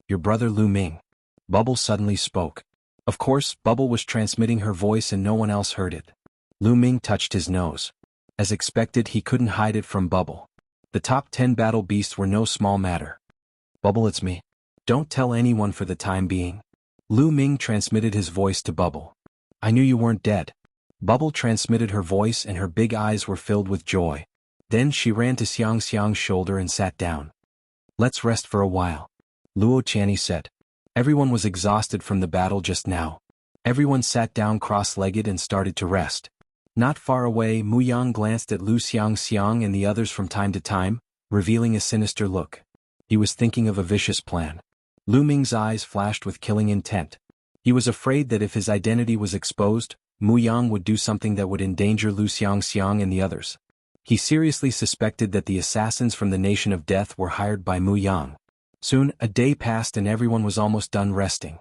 "Your brother Lu Ming." Bubble suddenly spoke. Of course, Bubble was transmitting her voice and no one else heard it. Lu Ming touched his nose. As expected, he couldn't hide it from Bubble. The top 10 battle beasts were no small matter. "Bubble, it's me. Don't tell anyone for the time being." Lu Ming transmitted his voice to Bubble. "I knew you weren't dead." Bubble transmitted her voice and her big eyes were filled with joy. Then she ran to Xiang's shoulder and sat down. "Let's rest for a while," Luo Channy said. Everyone was exhausted from the battle just now. Everyone sat down cross-legged and started to rest. Not far away, Mu Yang glanced at Lu Xiang and the others from time to time, revealing a sinister look. He was thinking of a vicious plan. Lu Ming's eyes flashed with killing intent. He was afraid that if his identity was exposed, Mu Yang would do something that would endanger Lu Xiang and the others. He seriously suspected that the assassins from the Nation of Death were hired by Mu Yang. Soon, a day passed and everyone was almost done resting.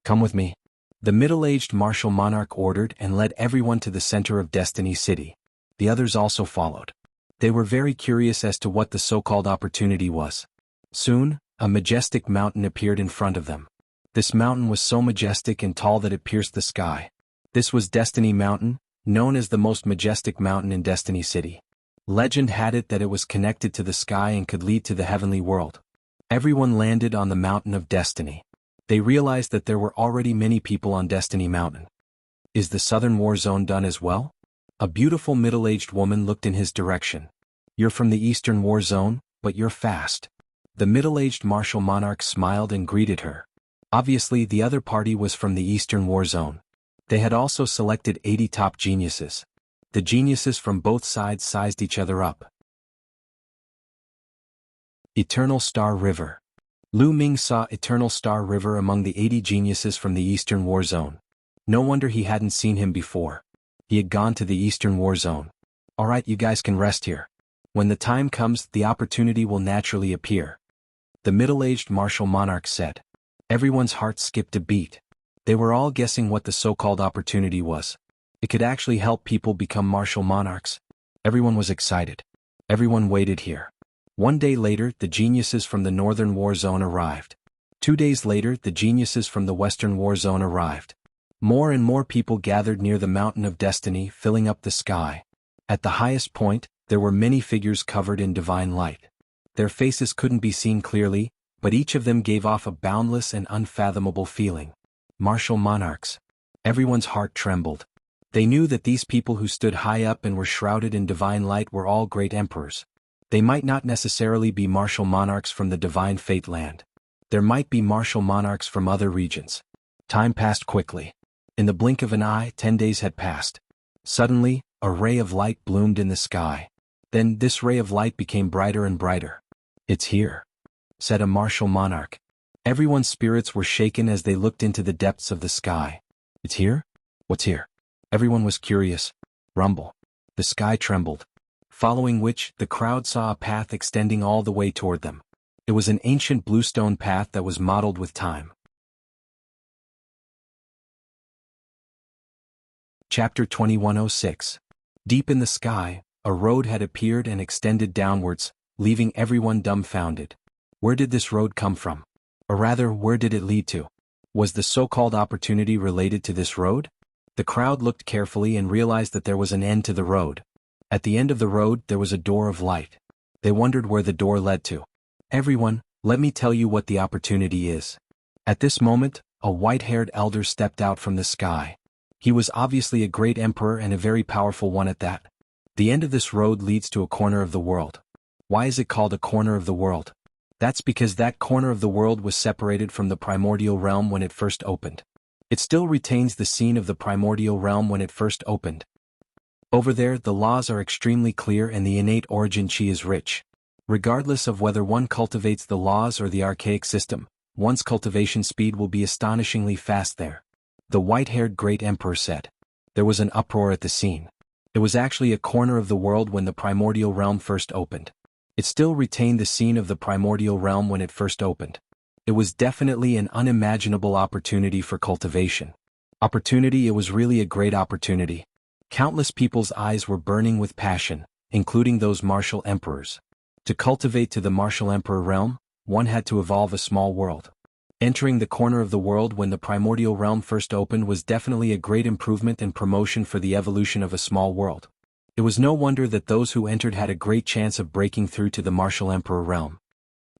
"Come with me," the middle-aged martial monarch ordered and led everyone to the center of Destiny City. The others also followed. They were very curious as to what the so-called opportunity was. Soon, a majestic mountain appeared in front of them. This mountain was so majestic and tall that it pierced the sky. This was Destiny Mountain, known as the most majestic mountain in Destiny City. Legend had it that it was connected to the sky and could lead to the heavenly world. Everyone landed on the Mountain of Destiny. They realized that there were already many people on Destiny Mountain. "Is the Southern War Zone done as well?" A beautiful middle-aged woman looked in his direction. "You're from the Eastern War Zone, but you're fast." The middle-aged martial monarch smiled and greeted her. Obviously, the other party was from the Eastern War Zone. They had also selected 80 top geniuses. The geniuses from both sides sized each other up. Eternal Star River. Lu Ming saw Eternal Star River among the 80 geniuses from the Eastern War Zone. No wonder he hadn't seen him before. He had gone to the Eastern War Zone. "Alright, you guys can rest here. When the time comes, the opportunity will naturally appear," the middle-aged martial monarch said. Everyone's heart skipped a beat. They were all guessing what the so-called opportunity was. It could actually help people become martial monarchs. Everyone was excited. Everyone waited here. One day later, the geniuses from the Northern War Zone arrived. 2 days later, the geniuses from the Western War Zone arrived. More and more people gathered near the Mountain of Destiny, filling up the sky. At the highest point, there were many figures covered in divine light. Their faces couldn't be seen clearly, but each of them gave off a boundless and unfathomable feeling. Martial monarchs. Everyone's heart trembled. They knew that these people who stood high up and were shrouded in divine light were all great emperors. They might not necessarily be martial monarchs from the divine fate land. There might be martial monarchs from other regions. Time passed quickly. In the blink of an eye, 10 days had passed. Suddenly, a ray of light bloomed in the sky. Then this ray of light became brighter and brighter. "It's here," said a martial monarch. Everyone's spirits were shaken as they looked into the depths of the sky. "It's here? What's here?" Everyone was curious. Rumble. The sky trembled. Following which, the crowd saw a path extending all the way toward them. It was an ancient bluestone path that was mottled with time. Chapter 2106. Deep in the sky, a road had appeared and extended downwards, leaving everyone dumbfounded. Where did this road come from? Or rather, where did it lead to? Was the so-called opportunity related to this road? The crowd looked carefully and realized that there was an end to the road. At the end of the road, there was a door of light. They wondered where the door led to. "Everyone, let me tell you what the opportunity is." At this moment, a white-haired elder stepped out from the sky. He was obviously a great emperor and a very powerful one at that. The end of this road leads to a corner of the world. Why is it called a corner of the world? That's because that corner of the world was separated from the primordial realm when it first opened. It still retains the scene of the primordial realm when it first opened. Over there, the laws are extremely clear and the innate origin chi is rich. Regardless of whether one cultivates the laws or the archaic system, one's cultivation speed will be astonishingly fast there. The white-haired great emperor said. There was an uproar at the scene. It was actually a corner of the world when the primordial realm first opened. It still retained the scene of the primordial realm when it first opened. It was definitely an unimaginable opportunity for cultivation. Opportunity. It was really a great opportunity. Countless people's eyes were burning with passion, including those martial emperors. To cultivate to the martial emperor realm, one had to evolve a small world. Entering the corner of the world when the primordial realm first opened was definitely a great improvement and promotion for the evolution of a small world. It was no wonder that those who entered had a great chance of breaking through to the martial emperor realm.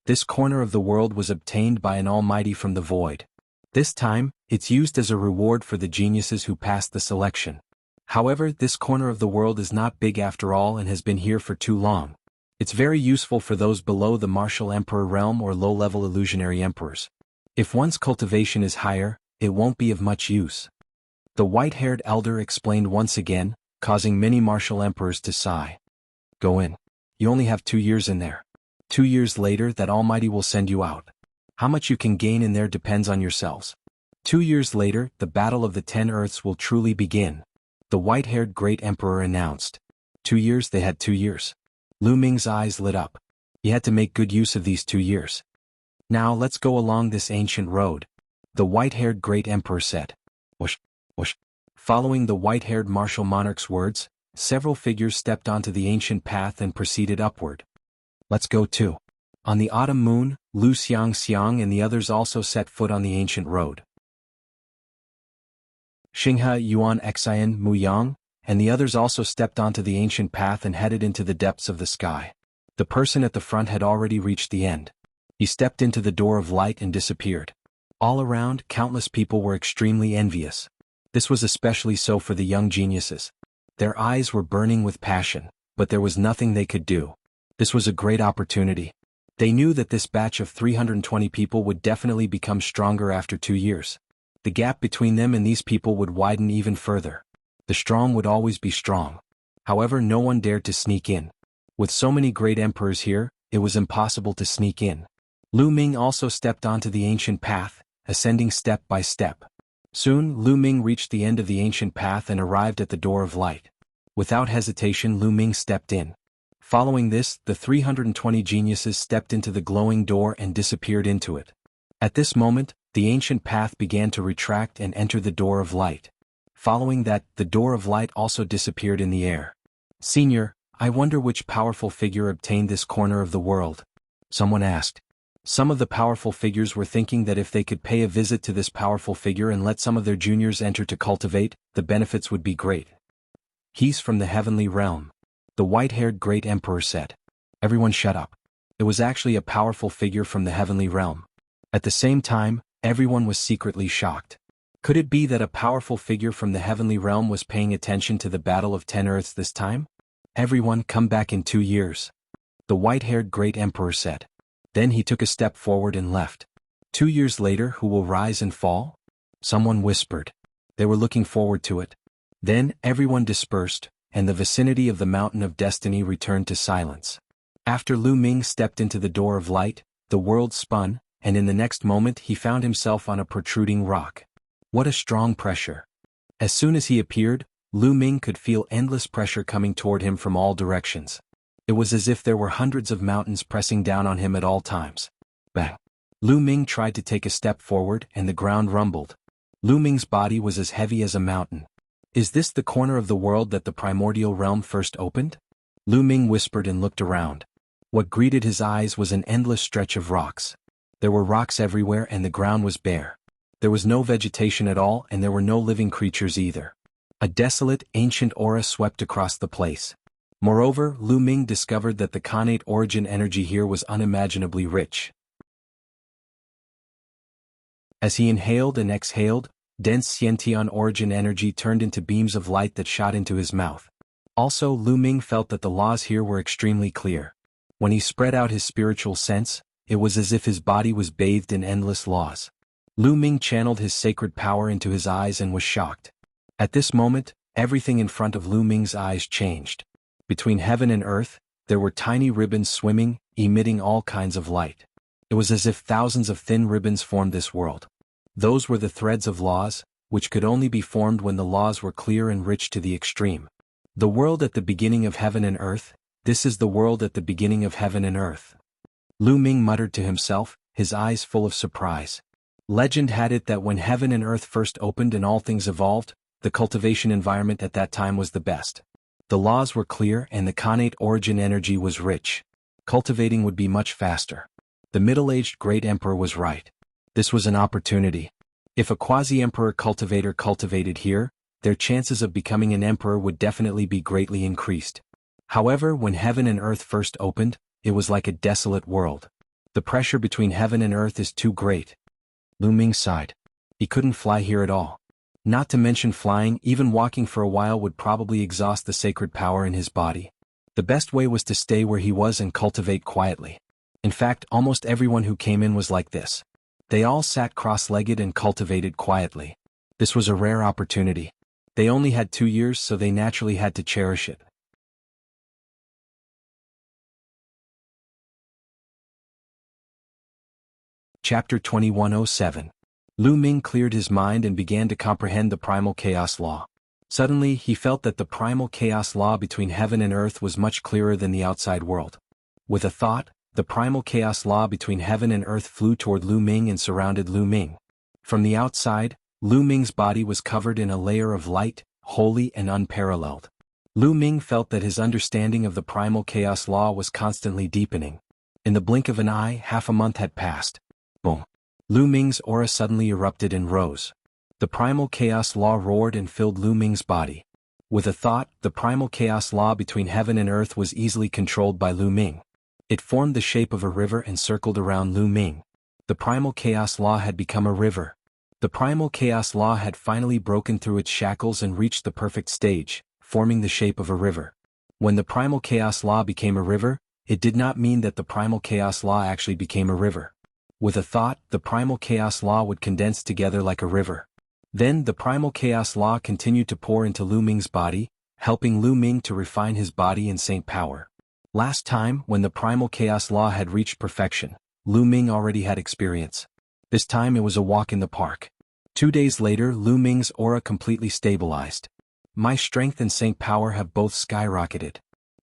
This corner of the world was obtained by an almighty from the void. This time, it's used as a reward for the geniuses who passed the selection. However, this corner of the world is not big after all and has been here for too long. It's very useful for those below the martial emperor realm or low-level illusionary emperors. If one's cultivation is higher, it won't be of much use. The white-haired elder explained once again, causing many martial emperors to sigh. Go in. You only have 2 years in there. 2 years later that Almighty will send you out. How much you can gain in there depends on yourselves. 2 years later, the battle of the 10 Earths will truly begin. The white-haired great emperor announced. 2 years. They had 2 years. Lu Ming's eyes lit up. He had to make good use of these 2 years. Now let's go along this ancient road. The white-haired great emperor said. Whoosh, whoosh. Following the white-haired martial monarch's words, several figures stepped onto the ancient path and proceeded upward. Let's go too. On the autumn moon, Lu Xiang and the others also set foot on the ancient road. Xinghe Yuan Xian Mu Yang, and the others also stepped onto the ancient path and headed into the depths of the sky. The person at the front had already reached the end. He stepped into the door of light and disappeared. All around, countless people were extremely envious. This was especially so for the young geniuses. Their eyes were burning with passion, but there was nothing they could do. This was a great opportunity. They knew that this batch of 320 people would definitely become stronger after 2 years. The gap between them and these people would widen even further. The strong would always be strong. However, no one dared to sneak in. With so many great emperors here, it was impossible to sneak in. Lu Ming also stepped onto the ancient path, ascending step by step. Soon, Lu Ming reached the end of the ancient path and arrived at the door of light. Without hesitation, Lu Ming stepped in. Following this, the 320 geniuses stepped into the glowing door and disappeared into it. At this moment, the ancient path began to retract and enter the door of light. Following that, the door of light also disappeared in the air. Senior, I wonder which powerful figure obtained this corner of the world. Someone asked. Some of the powerful figures were thinking that if they could pay a visit to this powerful figure and let some of their juniors enter to cultivate, the benefits would be great. He's from the heavenly realm. The white-haired great emperor said. Everyone shut up. It was actually a powerful figure from the heavenly realm. At the same time, everyone was secretly shocked. Could it be that a powerful figure from the heavenly realm was paying attention to the Battle of 10 Earths this time? Everyone come back in 2 years. The white-haired great emperor said. Then he took a step forward and left. 2 years later, who will rise and fall? Someone whispered. They were looking forward to it. Then, everyone dispersed, and the vicinity of the Mountain of Destiny returned to silence. After Lu Ming stepped into the door of light, the world spun, and in the next moment he found himself on a protruding rock. What a strong pressure. As soon as he appeared, Lu Ming could feel endless pressure coming toward him from all directions. It was as if there were hundreds of mountains pressing down on him at all times. Bang! Lu Ming tried to take a step forward and the ground rumbled. Lu Ming's body was as heavy as a mountain. Is this the corner of the world that the primordial realm first opened? Lu Ming whispered and looked around. What greeted his eyes was an endless stretch of rocks. There were rocks everywhere and the ground was bare. There was no vegetation at all and there were no living creatures either. A desolate, ancient aura swept across the place. Moreover, Lu Ming discovered that the connate origin energy here was unimaginably rich. As he inhaled and exhaled, dense Xiantian origin energy turned into beams of light that shot into his mouth. Also, Lu Ming felt that the laws here were extremely clear. When he spread out his spiritual sense, it was as if his body was bathed in endless laws. Lu Ming channeled his sacred power into his eyes and was shocked. At this moment, everything in front of Lu Ming's eyes changed. Between heaven and earth, there were tiny ribbons swimming, emitting all kinds of light. It was as if thousands of thin ribbons formed this world. Those were the threads of laws, which could only be formed when the laws were clear and rich to the extreme. The world at the beginning of heaven and earth, this is the world at the beginning of heaven and earth. Lu Ming muttered to himself, his eyes full of surprise. Legend had it that when heaven and earth first opened and all things evolved, the cultivation environment at that time was the best. The laws were clear and the connate origin energy was rich. Cultivating would be much faster. The middle-aged great emperor was right. This was an opportunity. If a quasi-emperor cultivator cultivated here, their chances of becoming an emperor would definitely be greatly increased. However, when heaven and earth first opened, it was like a desolate world. The pressure between heaven and earth is too great. Lu Ming sighed. He couldn't fly here at all. Not to mention flying, even walking for a while would probably exhaust the sacred power in his body. The best way was to stay where he was and cultivate quietly. In fact, almost everyone who came in was like this. They all sat cross-legged and cultivated quietly. This was a rare opportunity. They only had 2 years, so they naturally had to cherish it. Chapter 2107. Lu Ming cleared his mind and began to comprehend the primal chaos law. Suddenly, he felt that the primal chaos law between heaven and earth was much clearer than the outside world. With a thought, the primal chaos law between heaven and earth flew toward Lu Ming and surrounded Lu Ming. From the outside, Lu Ming's body was covered in a layer of light, holy and unparalleled. Lu Ming felt that his understanding of the primal chaos law was constantly deepening. In the blink of an eye, half a month had passed. Boom! Lu Ming's aura suddenly erupted and rose. The primal chaos law roared and filled Lu Ming's body. With a thought, the primal chaos law between heaven and earth was easily controlled by Lu Ming. It formed the shape of a river and circled around Lu Ming. The primal chaos law had become a river. The primal chaos law had finally broken through its shackles and reached the perfect stage, forming the shape of a river. When the primal chaos law became a river, it did not mean that the primal chaos law actually became a river. With a thought, the primal chaos law would condense together like a river. Then the primal chaos law continued to pour into Lu Ming's body, helping Lu Ming to refine his body in saint power. Last time, when the primal chaos law had reached perfection, Lu Ming already had experience. This time it was a walk in the park. 2 days later, Lu Ming's aura completely stabilized. My strength and saint power have both skyrocketed.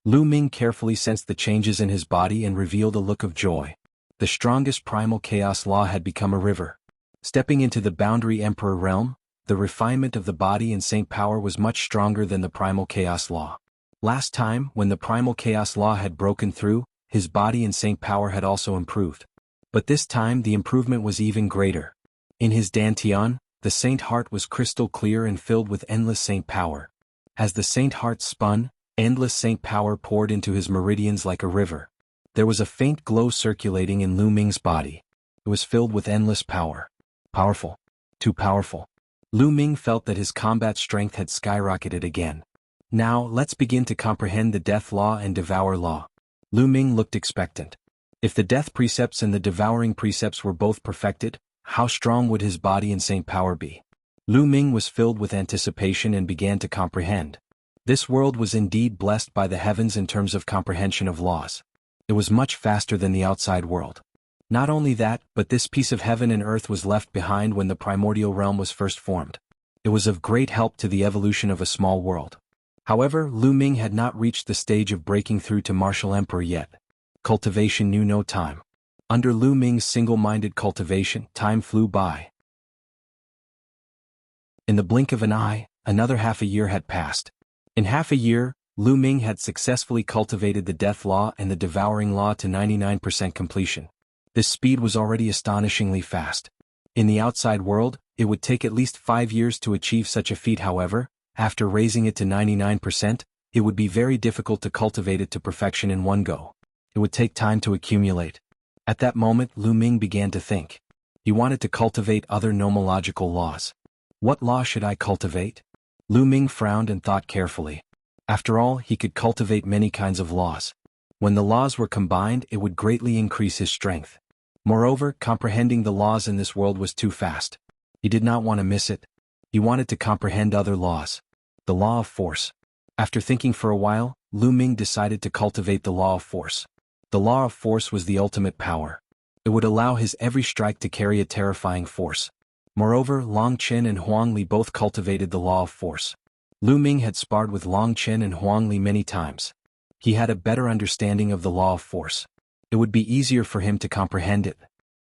Lu Ming carefully sensed the changes in his body and revealed a look of joy. The strongest primal chaos law had become a river. Stepping into the boundary emperor realm, the refinement of the body and saint power was much stronger than the primal chaos law. Last time, when the primal chaos law had broken through, his body and saint power had also improved. But this time the improvement was even greater. In his dantian, the saint heart was crystal clear and filled with endless saint power. As the saint heart spun, endless saint power poured into his meridians like a river. There was a faint glow circulating in Lu Ming's body. It was filled with endless power. Powerful. Too powerful. Lu Ming felt that his combat strength had skyrocketed again. Now, let's begin to comprehend the death law and devour law. Lu Ming looked expectant. If the death precepts and the devouring precepts were both perfected, how strong would his body and saint power be? Lu Ming was filled with anticipation and began to comprehend. This world was indeed blessed by the heavens in terms of comprehension of laws. It was much faster than the outside world. Not only that, but this piece of heaven and earth was left behind when the primordial realm was first formed. It was of great help to the evolution of a small world. However, Lu Ming had not reached the stage of breaking through to martial emperor yet. Cultivation knew no time. Under Lu Ming's single-minded cultivation, time flew by. In the blink of an eye, another half a year had passed. In half a year, Lu Ming had successfully cultivated the death law and the devouring law to 99% completion. This speed was already astonishingly fast. In the outside world, it would take at least 5 years to achieve such a feat. However, after raising it to 99%, it would be very difficult to cultivate it to perfection in one go. It would take time to accumulate. At that moment, Lu Ming began to think. He wanted to cultivate other nomological laws. What law should I cultivate? Lu Ming frowned and thought carefully. After all, he could cultivate many kinds of laws. When the laws were combined, it would greatly increase his strength. Moreover, comprehending the laws in this world was too fast. He did not want to miss it. He wanted to comprehend other laws. The law of force. After thinking for a while, Lu Ming decided to cultivate the law of force. The law of force was the ultimate power. It would allow his every strike to carry a terrifying force. Moreover, Long Chen and Huang Li both cultivated the law of force. Lu Ming had sparred with Long Chen and Huang Li many times. He had a better understanding of the law of force. It would be easier for him to comprehend it.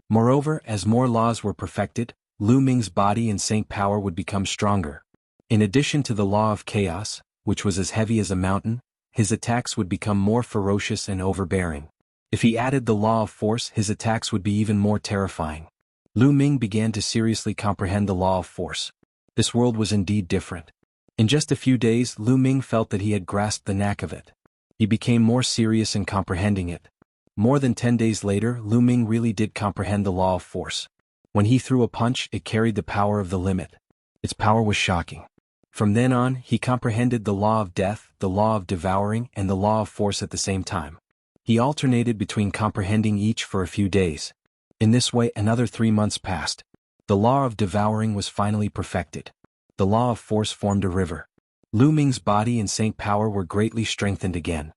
Moreover, as more laws were perfected, Lu Ming's body and saint power would become stronger. In addition to the law of chaos, which was as heavy as a mountain, his attacks would become more ferocious and overbearing. If he added the law of force, his attacks would be even more terrifying. Lu Ming began to seriously comprehend the law of force. This world was indeed different. In just a few days, Lu Ming felt that he had grasped the knack of it. He became more serious in comprehending it. More than 10 days later, Lu Ming really did comprehend the law of force. When he threw a punch, it carried the power of the limit. Its power was shocking. From then on, he comprehended the law of death, the law of devouring, and the law of force at the same time. He alternated between comprehending each for a few days. In this way, another 3 months passed. The law of devouring was finally perfected. The law of force formed a river. Lu Ming's body and saint power were greatly strengthened again.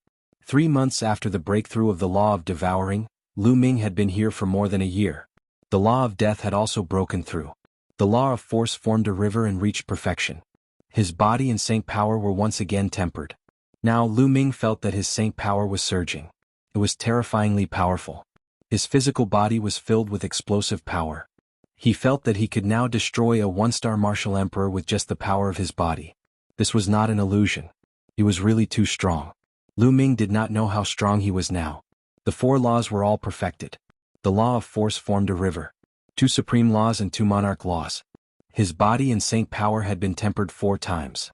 3 months after the breakthrough of the law of devouring, Lu Ming had been here for more than a year. The law of death had also broken through. The law of force formed a river and reached perfection. His body and saint power were once again tempered. Now Lu Ming felt that his saint power was surging. It was terrifyingly powerful. His physical body was filled with explosive power. He felt that he could now destroy a 1-star martial emperor with just the power of his body. This was not an illusion. He was really too strong. Lu Ming did not know how strong he was now. The 4 laws were all perfected. The law of force formed a river. 2 supreme laws and 2 monarch laws. His body and saint power had been tempered 4 times.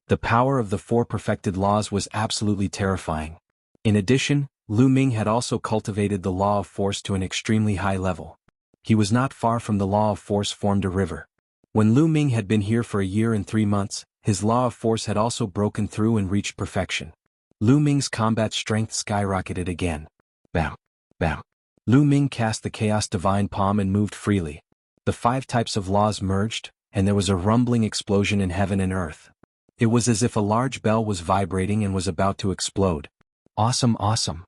The power of the 4 perfected laws was absolutely terrifying. In addition, Lu Ming had also cultivated the law of force to an extremely high level. He was not far from the law of force formed a river. When Lu Ming had been here for a year and 3 months, his law of force had also broken through and reached perfection. Lu Ming's combat strength skyrocketed again. Bam! Bam! Lu Ming cast the Chaos Divine Palm and moved freely. The 5 types of laws merged, and there was a rumbling explosion in heaven and earth. It was as if a large bell was vibrating and was about to explode. Awesome, awesome.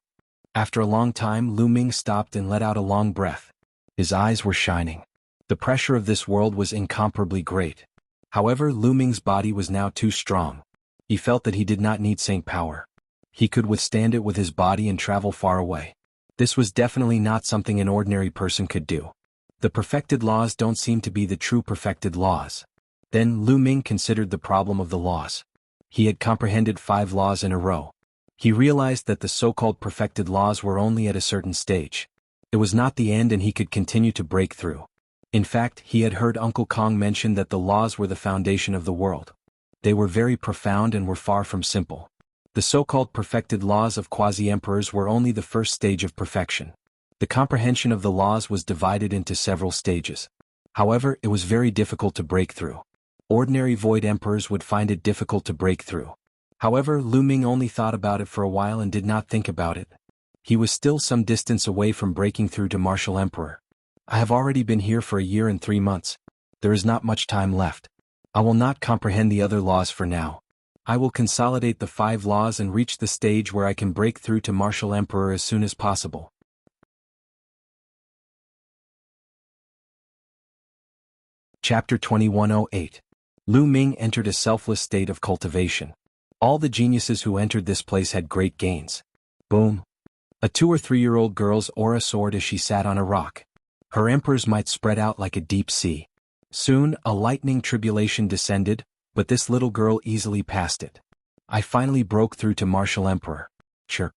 After a long time, Lu Ming stopped and let out a long breath. His eyes were shining. The pressure of this world was incomparably great. However, Lu Ming's body was now too strong. He felt that he did not need saint power. He could withstand it with his body and travel far away. This was definitely not something an ordinary person could do. The perfected laws don't seem to be the true perfected laws. Then Lu Ming considered the problem of the laws. He had comprehended 5 laws in a row. He realized that the so-called perfected laws were only at a certain stage. It was not the end and he could continue to break through. In fact, he had heard Uncle Kong mention that the laws were the foundation of the world. They were very profound and were far from simple. The so-called perfected laws of quasi-emperors were only the first stage of perfection. The comprehension of the laws was divided into several stages. However, it was very difficult to break through. Ordinary void emperors would find it difficult to break through. However, Lu Ming only thought about it for a while and did not think about it. He was still some distance away from breaking through to martial emperor. I have already been here for a year and 3 months. There is not much time left. I will not comprehend the other laws for now. I will consolidate the 5 laws and reach the stage where I can break through to martial emperor as soon as possible. Chapter 2108. Lu Ming entered a selfless state of cultivation. All the geniuses who entered this place had great gains. Boom! A 2 or 3-year-old girl's aura soared as she sat on a rock. Her emperor's might spread out like a deep sea. Soon, a lightning tribulation descended, but this little girl easily passed it. I finally broke through to martial emperor. Chirp.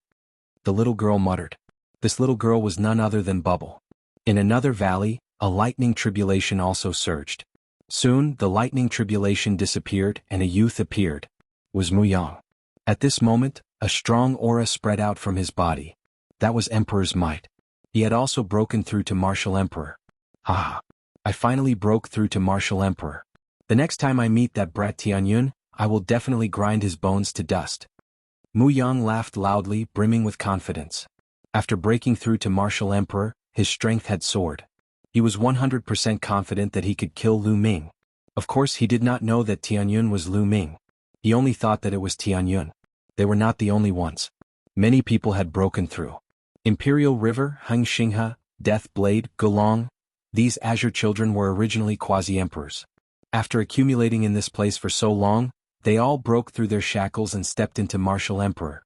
The little girl muttered. This little girl was none other than Bubble. In another valley, a lightning tribulation also surged. Soon, the lightning tribulation disappeared and a youth appeared. It was Muyang. At this moment, a strong aura spread out from his body. That was Emperor's might. He had also broken through to martial emperor. Haha. I finally broke through to martial emperor. The next time I meet that brat Tianyun, I will definitely grind his bones to dust. Muyang laughed loudly, brimming with confidence. After breaking through to martial emperor, his strength had soared. He was 100% confident that he could kill Lu Ming. Of course, he did not know that Tianyun was Lu Ming. He only thought that it was Tianyun. They were not the only ones. Many people had broken through. Imperial River, Heng Xinghe, Death Blade, Gulong. These azure children were originally quasi-emperors. After accumulating in this place for so long, they all broke through their shackles and stepped into martial emperor.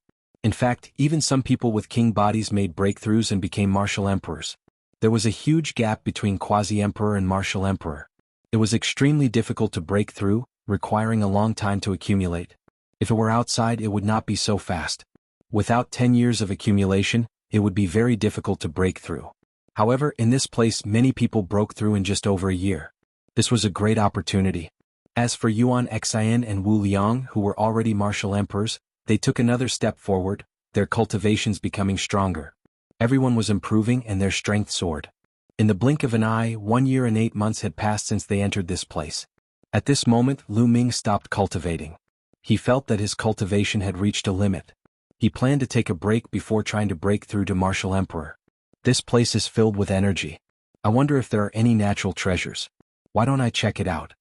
In fact, even some people with king bodies made breakthroughs and became martial emperors. There was a huge gap between quasi-emperor and martial emperor. It was extremely difficult to break through, requiring a long time to accumulate. If it were outside, it would not be so fast. Without 10 years of accumulation, it would be very difficult to break through. However, in this place many people broke through in just over a year. This was a great opportunity. As for Yuan Xian and Wu Liang, who were already martial emperors, they took another step forward, their cultivations becoming stronger. Everyone was improving and their strength soared. In the blink of an eye, 1 year and 8 months had passed since they entered this place. At this moment, Lu Ming stopped cultivating. He felt that his cultivation had reached a limit. He planned to take a break before trying to break through to martial emperor. This place is filled with energy. I wonder if there are any natural treasures. Why don't I check it out?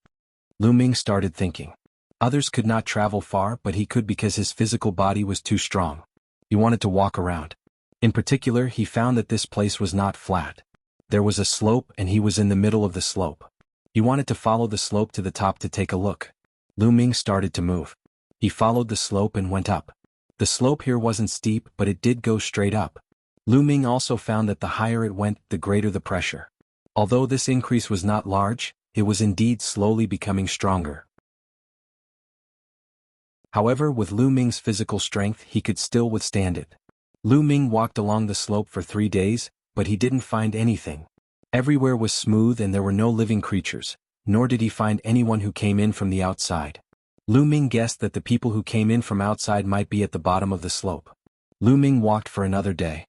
Lu Ming started thinking. Others could not travel far, but he could because his physical body was too strong. He wanted to walk around. In particular, he found that this place was not flat. There was a slope and he was in the middle of the slope. He wanted to follow the slope to the top to take a look. Lu Ming started to move. He followed the slope and went up. The slope here wasn't steep, but it did go straight up. Lu Ming also found that the higher it went, the greater the pressure. Although this increase was not large, it was indeed slowly becoming stronger. However, with Lu Ming's physical strength, he could still withstand it. Lu Ming walked along the slope for 3 days, but he didn't find anything. Everywhere was smooth and there were no living creatures, nor did he find anyone who came in from the outside. Lu Ming guessed that the people who came in from outside might be at the bottom of the slope. Lu Ming walked for another day.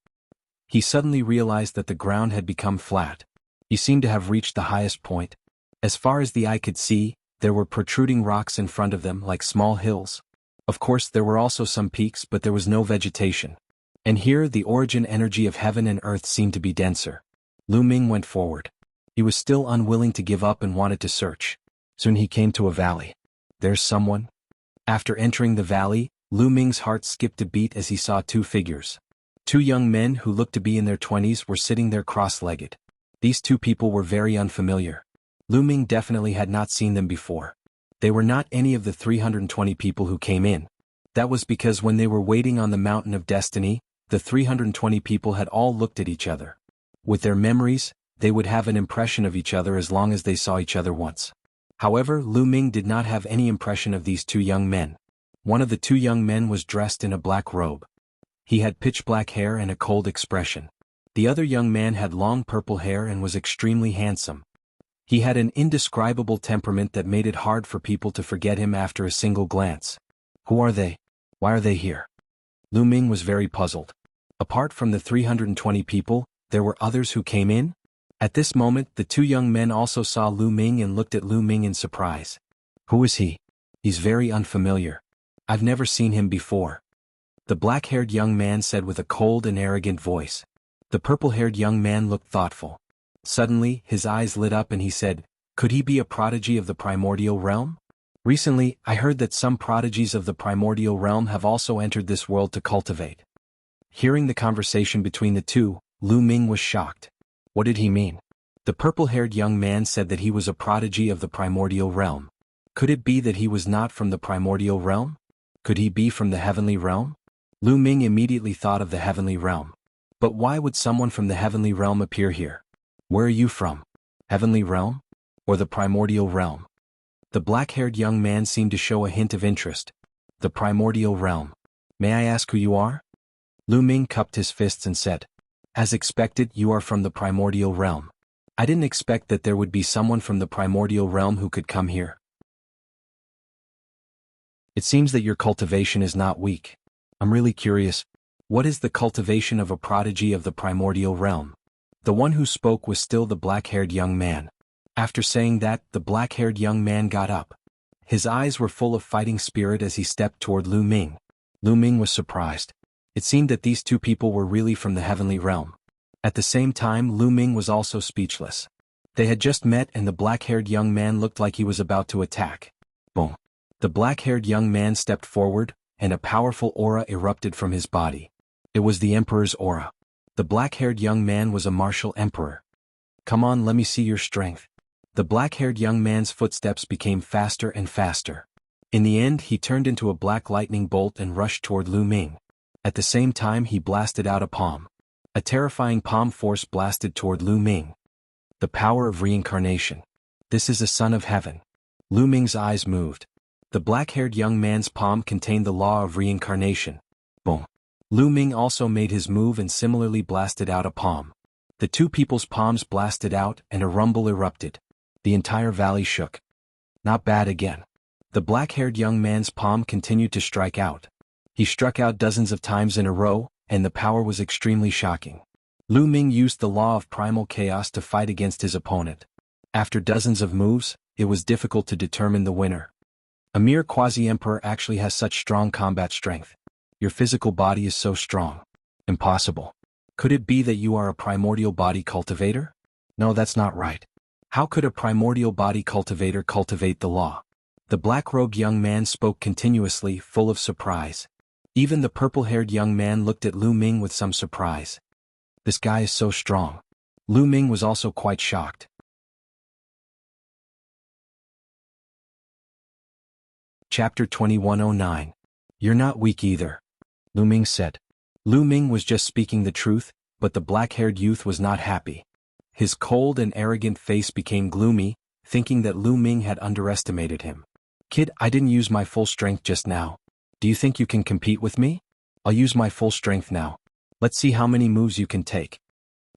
He suddenly realized that the ground had become flat. He seemed to have reached the highest point. As far as the eye could see, there were protruding rocks in front of them like small hills. Of course, there were also some peaks, but there was no vegetation. And here, the origin energy of heaven and earth seemed to be denser. Lu Ming went forward. He was still unwilling to give up and wanted to search. Soon he came to a valley. There's someone? After entering the valley, Lu Ming's heart skipped a beat as he saw 2 figures. 2 young men who looked to be in their 20s were sitting there cross-legged. These 2 people were very unfamiliar. Lu Ming definitely had not seen them before. They were not any of the 320 people who came in. That was because when they were waiting on the Mountain of Destiny, the 320 people had all looked at each other. With their memories, they would have an impression of each other as long as they saw each other once. However, Lu Ming did not have any impression of these 2 young men. One of the 2 young men was dressed in a black robe. He had pitch-black hair and a cold expression. The other young man had long purple hair and was extremely handsome. He had an indescribable temperament that made it hard for people to forget him after a single glance. Who are they? Why are they here? Lu Ming was very puzzled. Apart from the 320 people, there were others who came in? At this moment, the 2 young men also saw Lu Ming and looked at Lu Ming in surprise. Who is he? He's very unfamiliar. I've never seen him before. The black-haired young man said with a cold and arrogant voice. The purple-haired young man looked thoughtful. Suddenly, his eyes lit up and he said, could he be a prodigy of the primordial realm? Recently, I heard that some prodigies of the primordial realm have also entered this world to cultivate. Hearing the conversation between the 2, Lu Ming was shocked. What did he mean? The purple-haired young man said that he was a prodigy of the primordial realm. Could it be that he was not from the primordial realm? Could he be from the heavenly realm? Lu Ming immediately thought of the heavenly realm. But why would someone from the heavenly realm appear here? Where are you from? Heavenly realm? Or the primordial realm? The black-haired young man seemed to show a hint of interest. The primordial realm. May I ask who you are? Lu Ming cupped his fists and said, as expected, you are from the primordial realm. I didn't expect that there would be someone from the primordial realm who could come here. It seems that your cultivation is not weak. I'm really curious. What is the cultivation of a prodigy of the primordial realm? The one who spoke was still the black-haired young man. After saying that, the black-haired young man got up. His eyes were full of fighting spirit as he stepped toward Lu Ming. Lu Ming was surprised. It seemed that these 2 people were really from the heavenly realm. At the same time, Lu Ming was also speechless. They had just met and the black-haired young man looked like he was about to attack. Boom. The black-haired young man stepped forward, and a powerful aura erupted from his body. It was the Emperor's aura. The black-haired young man was a martial emperor. Come on, let me see your strength. The black-haired young man's footsteps became faster and faster. In the end, he turned into a black lightning bolt and rushed toward Lu Ming. At the same time he blasted out a palm. A terrifying palm force blasted toward Lu Ming. The power of reincarnation. This is a son of heaven. Lu Ming's eyes moved. The black-haired young man's palm contained the law of reincarnation. Boom. Lu Ming also made his move and similarly blasted out a palm. The two people's palms blasted out and a rumble erupted. The entire valley shook. Not bad again. The black-haired young man's palm continued to strike out. He struck out dozens of times in a row, and the power was extremely shocking. Lu Ming used the law of primal chaos to fight against his opponent. After dozens of moves, it was difficult to determine the winner. A mere quasi-emperor actually has such strong combat strength. Your physical body is so strong. Impossible. Could it be that you are a primordial body cultivator? No, that's not right. How could a primordial body cultivator cultivate the law? The black-robed young man spoke continuously, full of surprise. Even the purple-haired young man looked at Lu Ming with some surprise. This guy is so strong. Lu Ming was also quite shocked. Chapter 2109. You're not weak either, Lu Ming said. Lu Ming was just speaking the truth, but the black-haired youth was not happy. His cold and arrogant face became gloomy, thinking that Lu Ming had underestimated him. Kid, I didn't use my full strength just now. Do you think you can compete with me? I'll use my full strength now. Let's see how many moves you can take.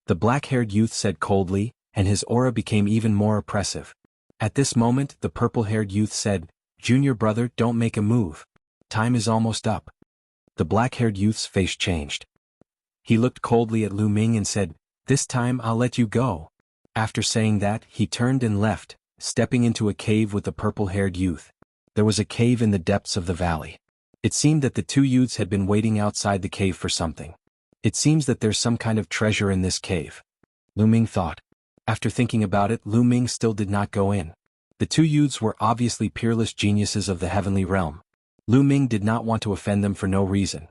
The black-haired youth said coldly, and his aura became even more oppressive. At this moment, the purple-haired youth said, Junior brother, don't make a move. Time is almost up. The black-haired youth's face changed. He looked coldly at Lu Ming and said, This time I'll let you go. After saying that, he turned and left, stepping into a cave with the purple-haired youth. There was a cave in the depths of the valley. It seemed that the two youths had been waiting outside the cave for something. It seems that there's some kind of treasure in this cave, Lu Ming thought. After thinking about it, Lu Ming still did not go in. The two youths were obviously peerless geniuses of the heavenly realm. Lu Ming did not want to offend them for no reason.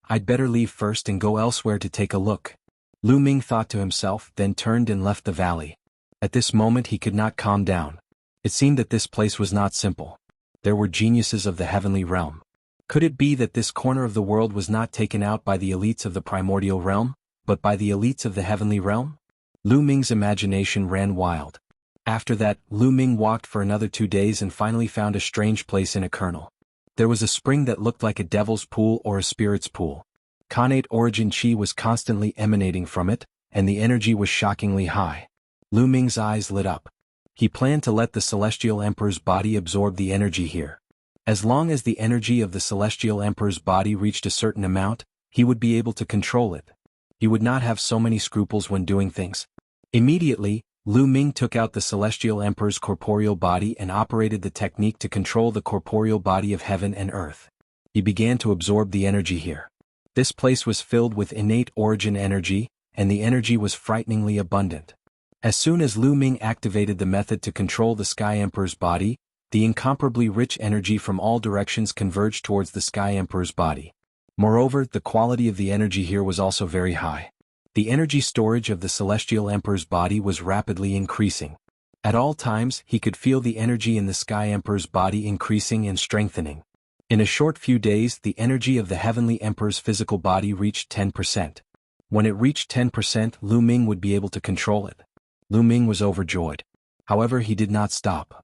I'd better leave first and go elsewhere to take a look, Lu Ming thought to himself, then turned and left the valley. At this moment he could not calm down. It seemed that this place was not simple. There were geniuses of the heavenly realm. Could it be that this corner of the world was not taken out by the elites of the primordial realm, but by the elites of the heavenly realm? Lu Ming's imagination ran wild. After that, Lu Ming walked for another 2 days and finally found a strange place in a kernel. There was a spring that looked like a devil's pool or a spirit's pool. Khanate origin chi was constantly emanating from it, and the energy was shockingly high. Lu Ming's eyes lit up. He planned to let the Celestial Emperor's body absorb the energy here. As long as the energy of the Celestial Emperor's body reached a certain amount, he would be able to control it. He would not have so many scruples when doing things. Immediately, Lu Ming took out the Celestial Emperor's corporeal body and operated the technique to control the corporeal body of heaven and earth. He began to absorb the energy here. This place was filled with innate origin energy, and the energy was frighteningly abundant. As soon as Lu Ming activated the method to control the Sky Emperor's body, the incomparably rich energy from all directions converged towards the Sky Emperor's body. Moreover, the quality of the energy here was also very high. The energy storage of the Celestial Emperor's body was rapidly increasing. At all times, he could feel the energy in the Sky Emperor's body increasing and strengthening. In a short few days, the energy of the Heavenly Emperor's physical body reached 10%. When it reached 10%, Lu Ming would be able to control it. Lu Ming was overjoyed. However, he did not stop.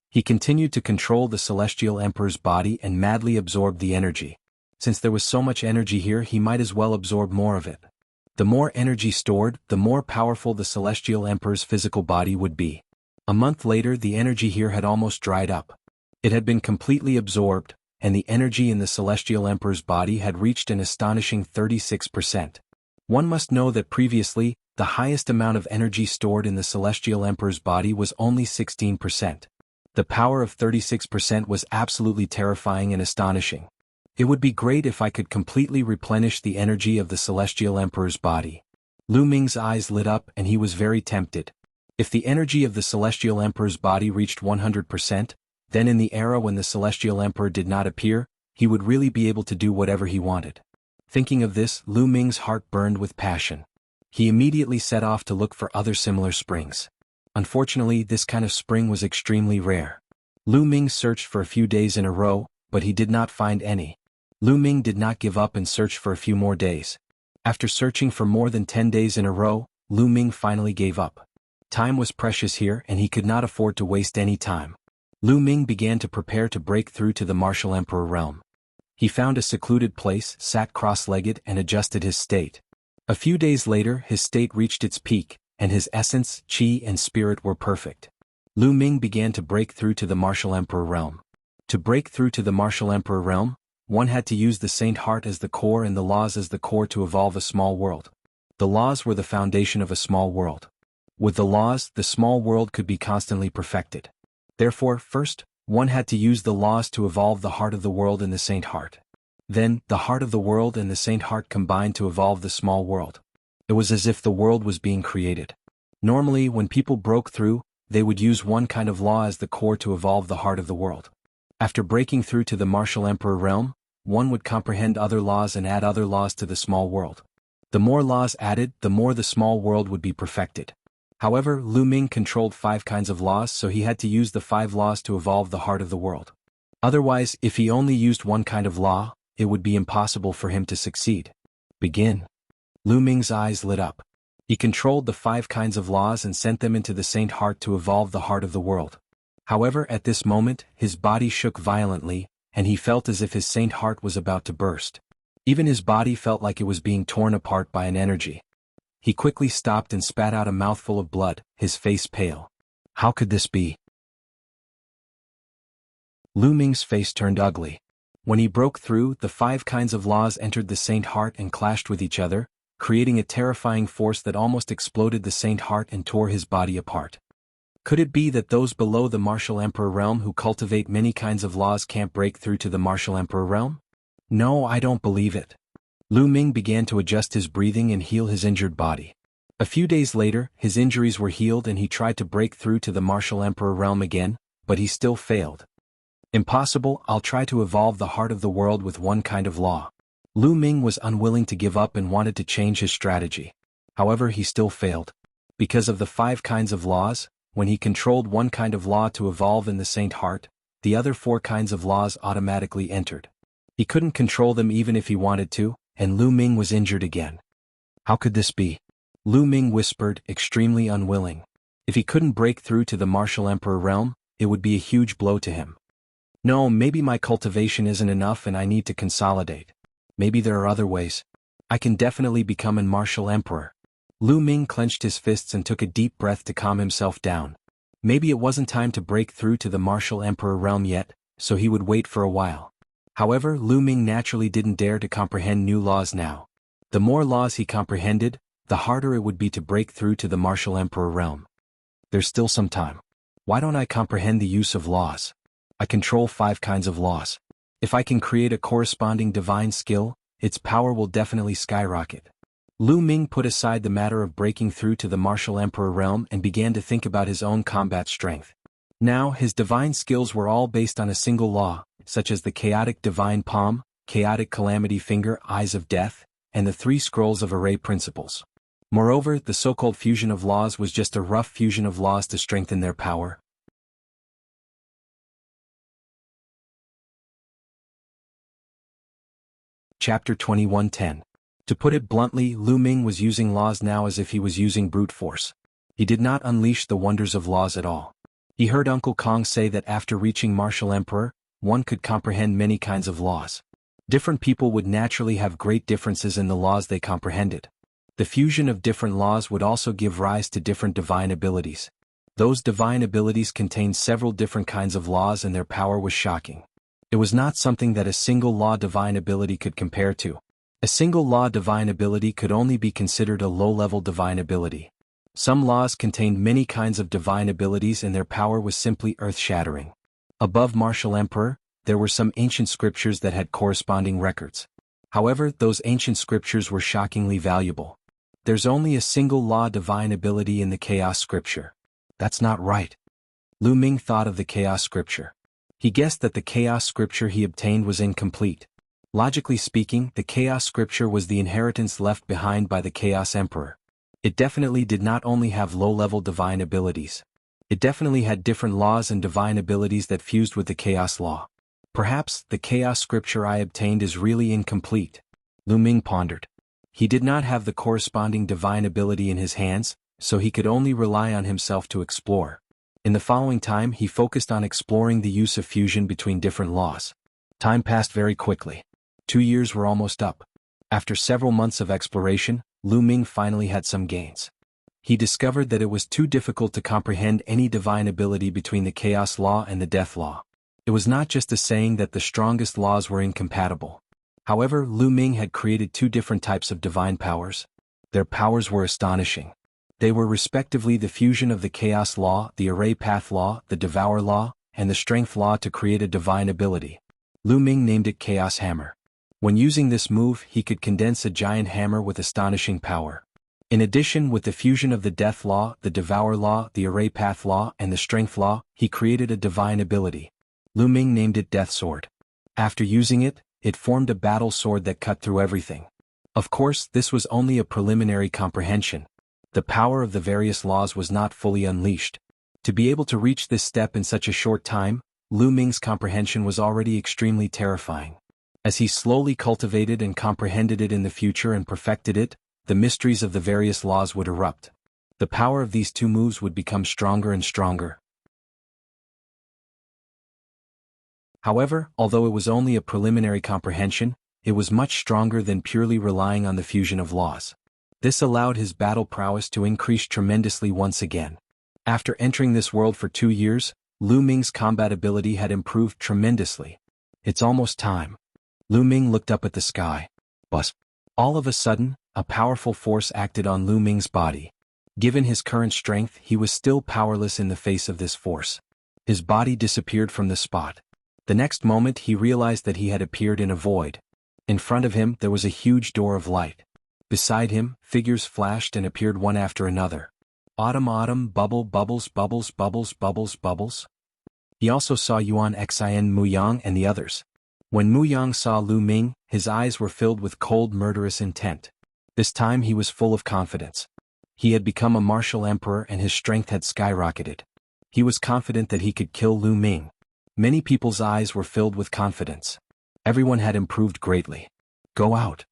He continued to control the Celestial Emperor's body and madly absorbed the energy. Since there was so much energy here, he might as well absorb more of it. The more energy stored, the more powerful the Celestial Emperor's physical body would be. A month later, the energy here had almost dried up. It had been completely absorbed, and the energy in the Celestial Emperor's body had reached an astonishing 36%. One must know that previously, the highest amount of energy stored in the Celestial Emperor's body was only 16%. The power of 36% was absolutely terrifying and astonishing. It would be great if I could completely replenish the energy of the Celestial Emperor's body. Lu Ming's eyes lit up and he was very tempted. If the energy of the Celestial Emperor's body reached 100%, then in the era when the Celestial Emperor did not appear, he would really be able to do whatever he wanted. Thinking of this, Lu Ming's heart burned with passion. He immediately set off to look for other similar springs. Unfortunately, this kind of spring was extremely rare. Lu Ming searched for a few days in a row, but he did not find any. Lu Ming did not give up and searched for a few more days. After searching for more than 10 days in a row, Lu Ming finally gave up. Time was precious here and he could not afford to waste any time. Lu Ming began to prepare to break through to the martial emperor realm. He found a secluded place, sat cross-legged and adjusted his state. A few days later his state reached its peak, and his essence, qi and spirit were perfect. Lu Ming began to break through to the martial emperor realm. To break through to the martial emperor realm, one had to use the saint heart as the core and the laws as the core to evolve a small world. The laws were the foundation of a small world. With the laws, the small world could be constantly perfected. Therefore, first, one had to use the laws to evolve the heart of the world and the saint heart. Then, the heart of the world and the saint heart combined to evolve the small world. It was as if the world was being created. Normally, when people broke through, they would use one kind of law as the core to evolve the heart of the world. After breaking through to the martial emperor realm, one would comprehend other laws and add other laws to the small world. The more laws added, the more the small world would be perfected. However, Lu Ming controlled 5 kinds of laws, so he had to use the 5 laws to evolve the heart of the world. Otherwise, if he only used one kind of law, it would be impossible for him to succeed. Begin. Lu Ming's eyes lit up. He controlled the 5 kinds of laws and sent them into the saint heart to evolve the heart of the world. However, at this moment, his body shook violently, and he felt as if his saint heart was about to burst. Even his body felt like it was being torn apart by an energy. He quickly stopped and spat out a mouthful of blood, his face pale. How could this be? Lu Ming's face turned ugly. When he broke through, the 5 kinds of laws entered the saint heart and clashed with each other, creating a terrifying force that almost exploded the saint heart and tore his body apart. Could it be that those below the martial emperor realm who cultivate many kinds of laws can't break through to the martial emperor realm? No, I don't believe it. Lu Ming began to adjust his breathing and heal his injured body. A few days later, his injuries were healed and he tried to break through to the martial emperor realm again, but he still failed. Impossible, I'll try to evolve the heart of the world with one kind of law. Lu Ming was unwilling to give up and wanted to change his strategy. However, he still failed. Because of the 5 kinds of laws, when he controlled one kind of law to evolve in the saint heart, the other 4 kinds of laws automatically entered. He couldn't control them even if he wanted to, and Lu Ming was injured again. How could this be? Lu Ming whispered, extremely unwilling. If he couldn't break through to the martial emperor realm, it would be a huge blow to him. No, maybe my cultivation isn't enough and I need to consolidate. Maybe there are other ways. I can definitely become a martial emperor. Lu Ming clenched his fists and took a deep breath to calm himself down. Maybe it wasn't time to break through to the martial emperor realm yet, so he would wait for a while. However, Lu Ming naturally didn't dare to comprehend new laws now. The more laws he comprehended, the harder it would be to break through to the martial emperor realm. There's still some time. Why don't I comprehend the use of laws? I control 5 kinds of laws. If I can create a corresponding divine skill, its power will definitely skyrocket. Lu Ming put aside the matter of breaking through to the martial emperor realm and began to think about his own combat strength. Now, his divine skills were all based on a single law, such as the chaotic divine palm, chaotic calamity finger, eyes of death, and the 3 scrolls of array principles. Moreover, the so-called fusion of laws was just a rough fusion of laws to strengthen their power. Chapter 21:10. To put it bluntly, Lu Ming was using laws now as if he was using brute force. He did not unleash the wonders of laws at all. He heard Uncle Kong say that after reaching martial emperor, one could comprehend many kinds of laws. Different people would naturally have great differences in the laws they comprehended. The fusion of different laws would also give rise to different divine abilities. Those divine abilities contained several different kinds of laws and their power was shocking. It was not something that a single law divine ability could compare to. A single law divine ability could only be considered a low-level divine ability. Some laws contained many kinds of divine abilities and their power was simply earth-shattering. Above martial emperor, there were some ancient scriptures that had corresponding records. However, those ancient scriptures were shockingly valuable. There's only a single law divine ability in the chaos scripture. That's not right. Lu Ming thought of the chaos scripture. He guessed that the chaos scripture he obtained was incomplete. Logically speaking, the chaos scripture was the inheritance left behind by the chaos emperor. It definitely did not only have low-level divine abilities. It definitely had different laws and divine abilities that fused with the chaos law. Perhaps the chaos scripture I obtained is really incomplete. Lu Ming pondered. He did not have the corresponding divine ability in his hands, so he could only rely on himself to explore. In the following time he focused on exploring the use of fusion between different laws. Time passed very quickly. 2 years were almost up. After several months of exploration, Lu Ming finally had some gains. He discovered that it was too difficult to comprehend any divine ability between the chaos law and the death law. It was not just a saying that the strongest laws were incompatible. However, Lu Ming had created 2 different types of divine powers. Their powers were astonishing. They were respectively the fusion of the chaos law, the array path law, the devour law, and the strength law to create a divine ability. Lu Ming named it Chaos Hammer. When using this move, he could condense a giant hammer with astonishing power. In addition, with the fusion of the death law, the devour law, the array path law, and the strength law, he created a divine ability. Lu Ming named it Death Sword. After using it, it formed a battle sword that cut through everything. Of course, this was only a preliminary comprehension. The power of the various laws was not fully unleashed. To be able to reach this step in such a short time, Lu Ming's comprehension was already extremely terrifying. As he slowly cultivated and comprehended it in the future and perfected it, the mysteries of the various laws would erupt. The power of these 2 moves would become stronger and stronger. However, although it was only a preliminary comprehension, it was much stronger than purely relying on the fusion of laws. This allowed his battle prowess to increase tremendously once again. After entering this world for 2 years, Lu Ming's combat ability had improved tremendously. It's almost time. Lu Ming looked up at the sky. But all of a sudden, a powerful force acted on Lu Ming's body. Given his current strength, he was still powerless in the face of this force. His body disappeared from the spot. The next moment he realized that he had appeared in a void. In front of him there was a huge door of light. Beside him, figures flashed and appeared one after another. Autumn, bubble, bubbles, bubbles, bubbles, bubbles, bubbles. He also saw Yuan Xin Muyang and the others. When Muyang saw Lu Ming, his eyes were filled with cold murderous intent. This time he was full of confidence. He had become a martial emperor and his strength had skyrocketed. He was confident that he could kill Lu Ming. Many people's eyes were filled with confidence. Everyone had improved greatly. Go out.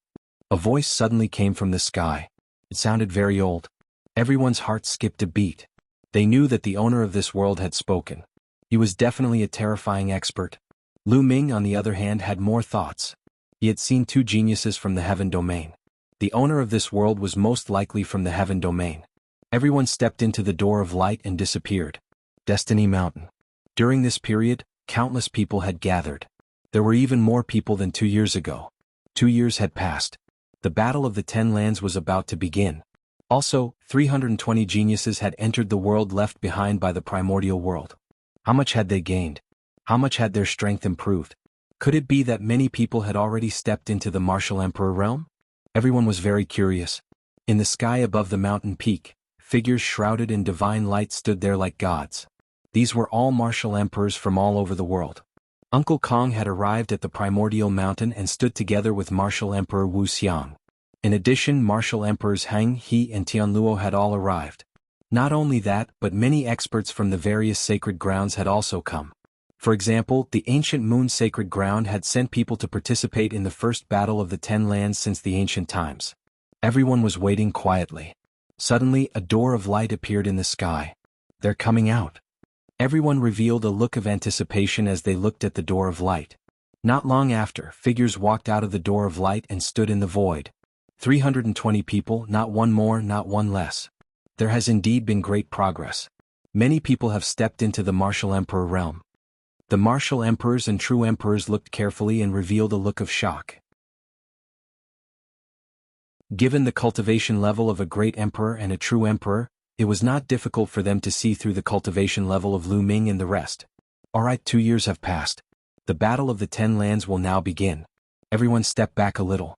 A voice suddenly came from the sky. It sounded very old. Everyone's heart skipped a beat. They knew that the owner of this world had spoken. He was definitely a terrifying expert. Lu Ming, on the other hand, had more thoughts. He had seen 2 geniuses from the heaven domain. The owner of this world was most likely from the heaven domain. Everyone stepped into the door of light and disappeared. Destiny Mountain. During this period, countless people had gathered. There were even more people than 2 years ago. 2 years had passed. The Battle of the 10 Lands was about to begin. Also, 320 geniuses had entered the world left behind by the primordial world. How much had they gained? How much had their strength improved? Could it be that many people had already stepped into the martial emperor realm? Everyone was very curious. In the sky above the mountain peak, figures shrouded in divine light stood there like gods. These were all martial emperors from all over the world. Uncle Kong had arrived at the primordial mountain and stood together with martial emperor Wuxia. In addition, martial emperors Hang He and Tianluo had all arrived. Not only that, but many experts from the various sacred grounds had also come. For example, the ancient Moon Sacred Ground had sent people to participate in the first battle of the 10 Lands since the ancient times. Everyone was waiting quietly. Suddenly, a door of light appeared in the sky. They're coming out. Everyone revealed a look of anticipation as they looked at the door of light. Not long after, figures walked out of the door of light and stood in the void. 320 people, not one more, not one less. There has indeed been great progress. Many people have stepped into the martial emperor realm. The martial emperors and true emperors looked carefully and revealed a look of shock. Given the cultivation level of a great emperor and a true emperor, it was not difficult for them to see through the cultivation level of Lu Ming and the rest. Alright, 2 years have passed. The Battle of the 10 Lands will now begin. Everyone step back a little.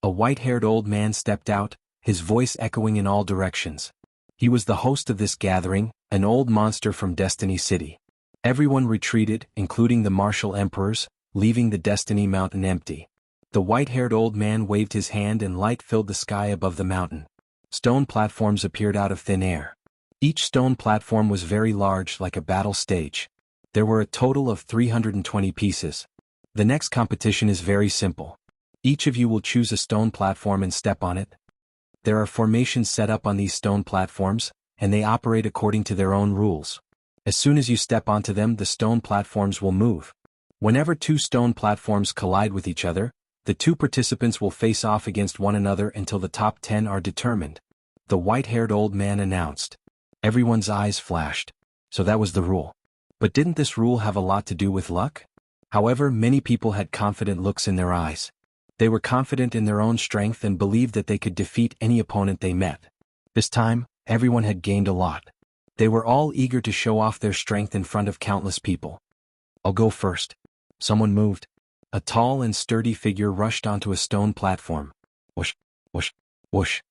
A white-haired old man stepped out, his voice echoing in all directions. He was the host of this gathering, an old monster from Destiny City. Everyone retreated, including the martial emperors, leaving the Destiny Mountain empty. The white-haired old man waved his hand and light filled the sky above the mountain. Stone platforms appeared out of thin air. Each stone platform was very large, like a battle stage. There were a total of 320 pieces. The next competition is very simple. Each of you will choose a stone platform and step on it. There are formations set up on these stone platforms, and they operate according to their own rules. As soon as you step onto them, the stone platforms will move. Whenever two stone platforms collide with each other, the two participants will face off against one another until the top 10 are determined. The white-haired old man announced. Everyone's eyes flashed. So that was the rule. But didn't this rule have a lot to do with luck? However, many people had confident looks in their eyes. They were confident in their own strength and believed that they could defeat any opponent they met. This time, everyone had gained a lot. They were all eager to show off their strength in front of countless people. I'll go first. Someone moved. A tall and sturdy figure rushed onto a stone platform. Whoosh, whoosh, whoosh.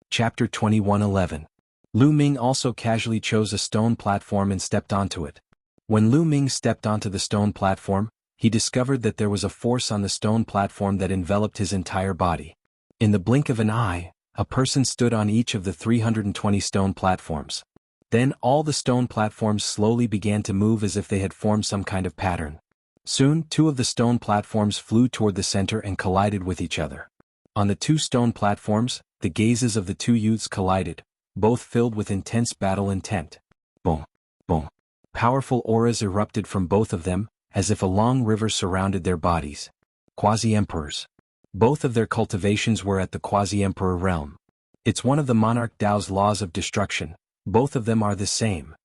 Chapter 21:11. Lu Ming also casually chose a stone platform and stepped onto it. When Lu Ming stepped onto the stone platform, he discovered that there was a force on the stone platform that enveloped his entire body. In the blink of an eye, a person stood on each of the 320 stone platforms. Then all the stone platforms slowly began to move as if they had formed some kind of pattern. Soon, two of the stone platforms flew toward the center and collided with each other. On the two stone platforms, the gazes of the two youths collided, both filled with intense battle intent. Boom, boom. Powerful auras erupted from both of them, as if a long river surrounded their bodies. Quasi-emperors. Both of their cultivations were at the quasi-emperor realm. It's one of the monarch Dao's laws of destruction. Both of them are the same.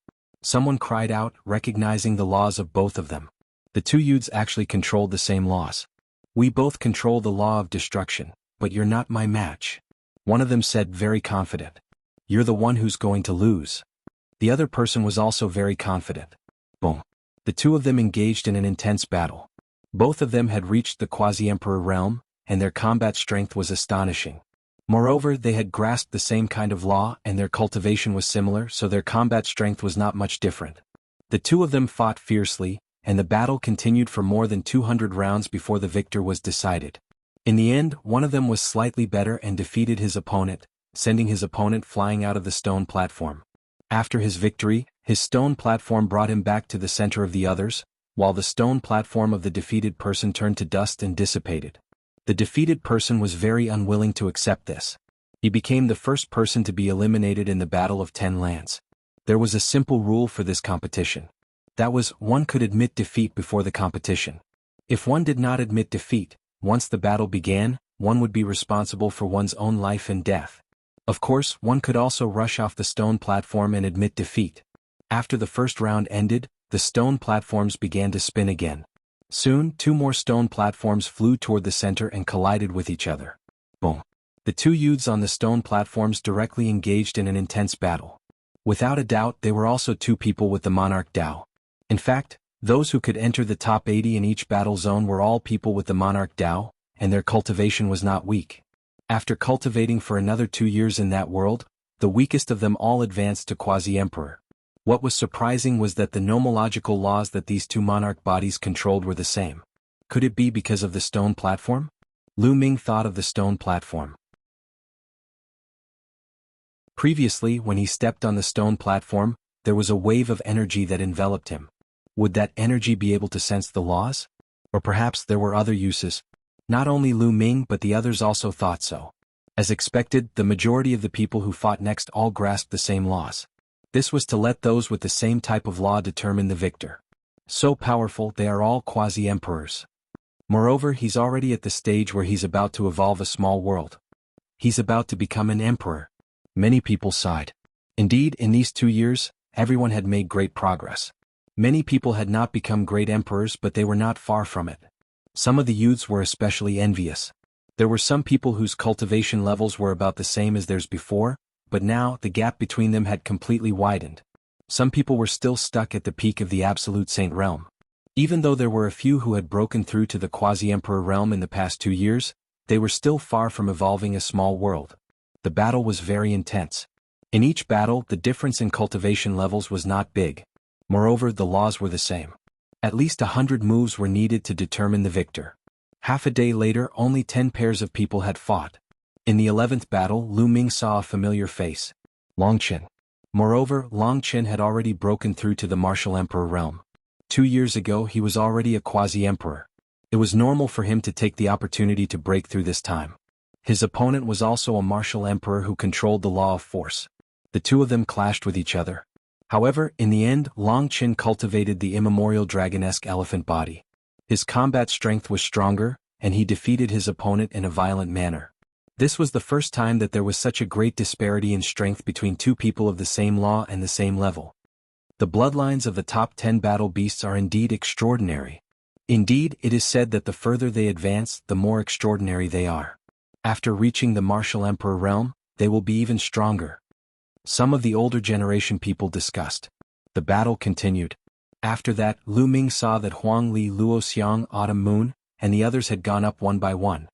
Someone cried out, recognizing the laws of both of them. The two youths actually controlled the same laws. We both control the law of destruction, but you're not my match. One of them said, very confident. You're the one who's going to lose. The other person was also very confident. Boom. The two of them engaged in an intense battle. Both of them had reached the quasi-emperor realm, and their combat strength was astonishing. Moreover, they had grasped the same kind of law and their cultivation was similar, so their combat strength was not much different. The two of them fought fiercely, and the battle continued for more than 200 rounds before the victor was decided. In the end, one of them was slightly better and defeated his opponent, sending his opponent flying out of the stone platform. After his victory, his stone platform brought him back to the center of the others, while the stone platform of the defeated person turned to dust and dissipated. The defeated person was very unwilling to accept this. He became the first person to be eliminated in the Battle of 10 Lands. There was a simple rule for this competition. That was, one could admit defeat before the competition. If one did not admit defeat, once the battle began, one would be responsible for one's own life and death. Of course, one could also rush off the stone platform and admit defeat. After the first round ended, the stone platforms began to spin again. Soon, two more stone platforms flew toward the center and collided with each other. Boom. The two youths on the stone platforms directly engaged in an intense battle. Without a doubt, they were also two people with the monarch Dao. In fact, those who could enter the top 80 in each battle zone were all people with the monarch Dao, and their cultivation was not weak. After cultivating for another 2 years in that world, the weakest of them all advanced to quasi-emperor. What was surprising was that the nomological laws that these two monarch bodies controlled were the same. Could it be because of the stone platform? Lu Ming thought of the stone platform. Previously, when he stepped on the stone platform, there was a wave of energy that enveloped him. Would that energy be able to sense the laws? Or perhaps there were other uses. Not only Lu Ming but the others also thought so. As expected, the majority of the people who fought next all grasped the same laws. This was to let those with the same type of law determine the victor. So powerful, they are all quasi-emperors. Moreover, he's already at the stage where he's about to evolve a small world. He's about to become an emperor. Many people sighed. Indeed, in these 2 years, everyone had made great progress. Many people had not become great emperors, but they were not far from it. Some of the youths were especially envious. There were some people whose cultivation levels were about the same as theirs before, but now the gap between them had completely widened. Some people were still stuck at the peak of the absolute saint realm. Even though there were a few who had broken through to the quasi-emperor realm in the past 2 years, they were still far from evolving a small world. The battle was very intense. In each battle, the difference in cultivation levels was not big. Moreover, the laws were the same. At least 100 moves were needed to determine the victor. Half a day later, only 10 pairs of people had fought. In the 11th battle, Lu Ming saw a familiar face. Longchen. Moreover, Long Qin had already broken through to the martial emperor realm. 2 years ago he was already a quasi-emperor. It was normal for him to take the opportunity to break through this time. His opponent was also a martial emperor who controlled the law of force. The two of them clashed with each other. However, in the end, Long Qin cultivated the immemorial dragonesque elephant body. His combat strength was stronger, and he defeated his opponent in a violent manner. This was the first time that there was such a great disparity in strength between two people of the same law and the same level. The bloodlines of the top 10 battle beasts are indeed extraordinary. Indeed, it is said that the further they advance, the more extraordinary they are. After reaching the martial emperor realm, they will be even stronger. Some of the older generation people discussed. The battle continued. After that, Lu Ming saw that Huang Li, Luo Xiang, Autumn Moon, and the others had gone up one by one.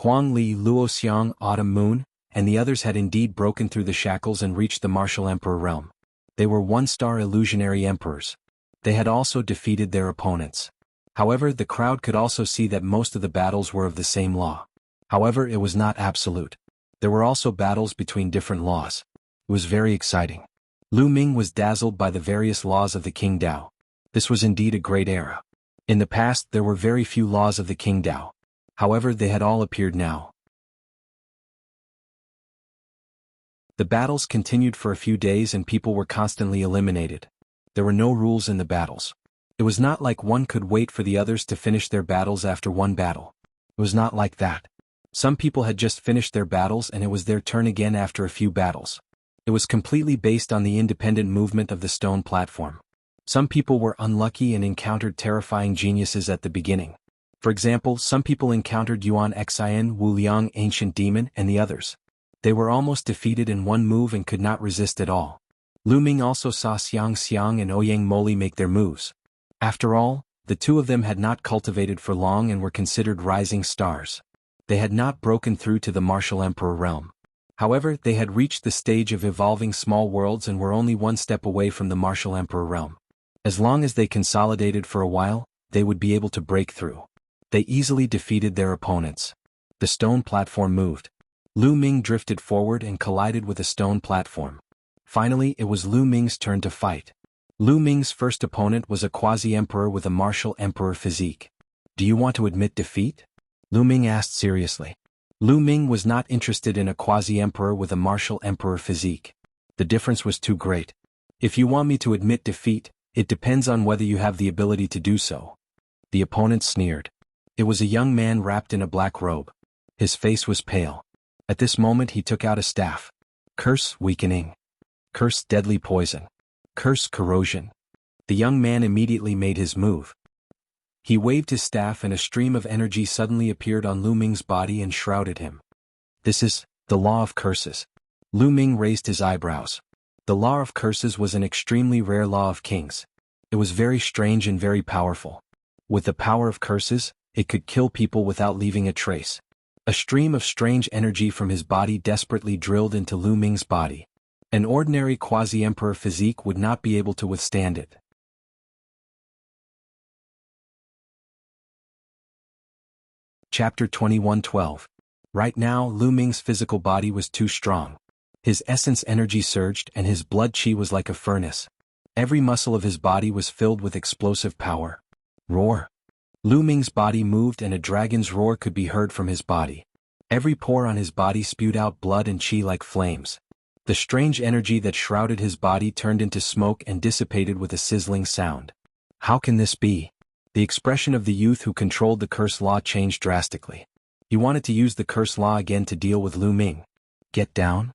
Huang Li, Luo Xiang, Autumn Moon, and the others had indeed broken through the shackles and reached the martial emperor realm. They were one-star illusionary emperors. They had also defeated their opponents. However, the crowd could also see that most of the battles were of the same law. However, it was not absolute. There were also battles between different laws. It was very exciting. Lu Ming was dazzled by the various laws of the King Dao. This was indeed a great era. In the past, there were very few laws of the King Dao. However, they had all appeared now. The battles continued for a few days and people were constantly eliminated. There were no rules in the battles. It was not like one could wait for the others to finish their battles after one battle. It was not like that. Some people had just finished their battles and it was their turn again after a few battles. It was completely based on the independent movement of the stone platform. Some people were unlucky and encountered terrifying geniuses at the beginning. For example, some people encountered Yuan Xian, Wu Liang, Ancient Demon, and the others. They were almost defeated in one move and could not resist at all. Lu Ming also saw Xiang Xiang and Ouyang Moli make their moves. After all, the two of them had not cultivated for long and were considered rising stars. They had not broken through to the martial emperor realm. However, they had reached the stage of evolving small worlds and were only one step away from the martial emperor realm. As long as they consolidated for a while, they would be able to break through. They easily defeated their opponents. The stone platform moved. Lu Ming drifted forward and collided with a stone platform. Finally, it was Lu Ming's turn to fight. Lu Ming's first opponent was a quasi-emperor with a martial emperor physique. "Do you want to admit defeat?" Lu Ming asked seriously. Lu Ming was not interested in a quasi-emperor with a martial emperor physique. The difference was too great. "If you want me to admit defeat, it depends on whether you have the ability to do so." The opponent sneered. It was a young man wrapped in a black robe. His face was pale. At this moment he took out a staff. "Curse, weakening. Curse, deadly poison. Curse, corrosion." The young man immediately made his move. He waved his staff and a stream of energy suddenly appeared on Lu Ming's body and shrouded him. "This is the law of curses." Lu Ming raised his eyebrows. The law of curses was an extremely rare law of kings. It was very strange and very powerful. With the power of curses, it could kill people without leaving a trace. A stream of strange energy from his body desperately drilled into Lu Ming's body. An ordinary quasi-emperor physique would not be able to withstand it. Chapter 21:12. Right now, Lu Ming's physical body was too strong. His essence energy surged and his blood qi was like a furnace. Every muscle of his body was filled with explosive power. Roar. Lu Ming's body moved and a dragon's roar could be heard from his body. Every pore on his body spewed out blood and qi like flames. The strange energy that shrouded his body turned into smoke and dissipated with a sizzling sound. How can this be? The expression of the youth who controlled the curse law changed drastically. He wanted to use the curse law again to deal with Lu Ming. "Get down,"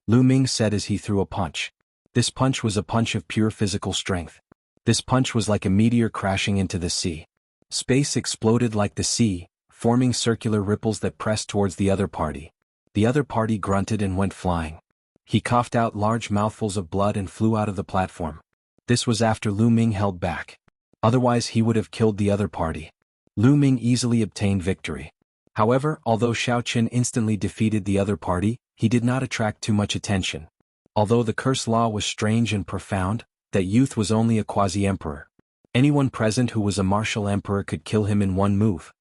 Lu Ming said as he threw a punch. This punch was a punch of pure physical strength. This punch was like a meteor crashing into the sea. Space exploded like the sea, forming circular ripples that pressed towards the other party. The other party grunted and went flying. He coughed out large mouthfuls of blood and flew out of the platform. This was after Lu Ming held back. Otherwise he would have killed the other party. Lu Ming easily obtained victory. However, although Xiao Qin instantly defeated the other party, he did not attract too much attention. Although the curse law was strange and profound, that youth was only a quasi-emperor. Anyone present who was a martial emperor could kill him in one move.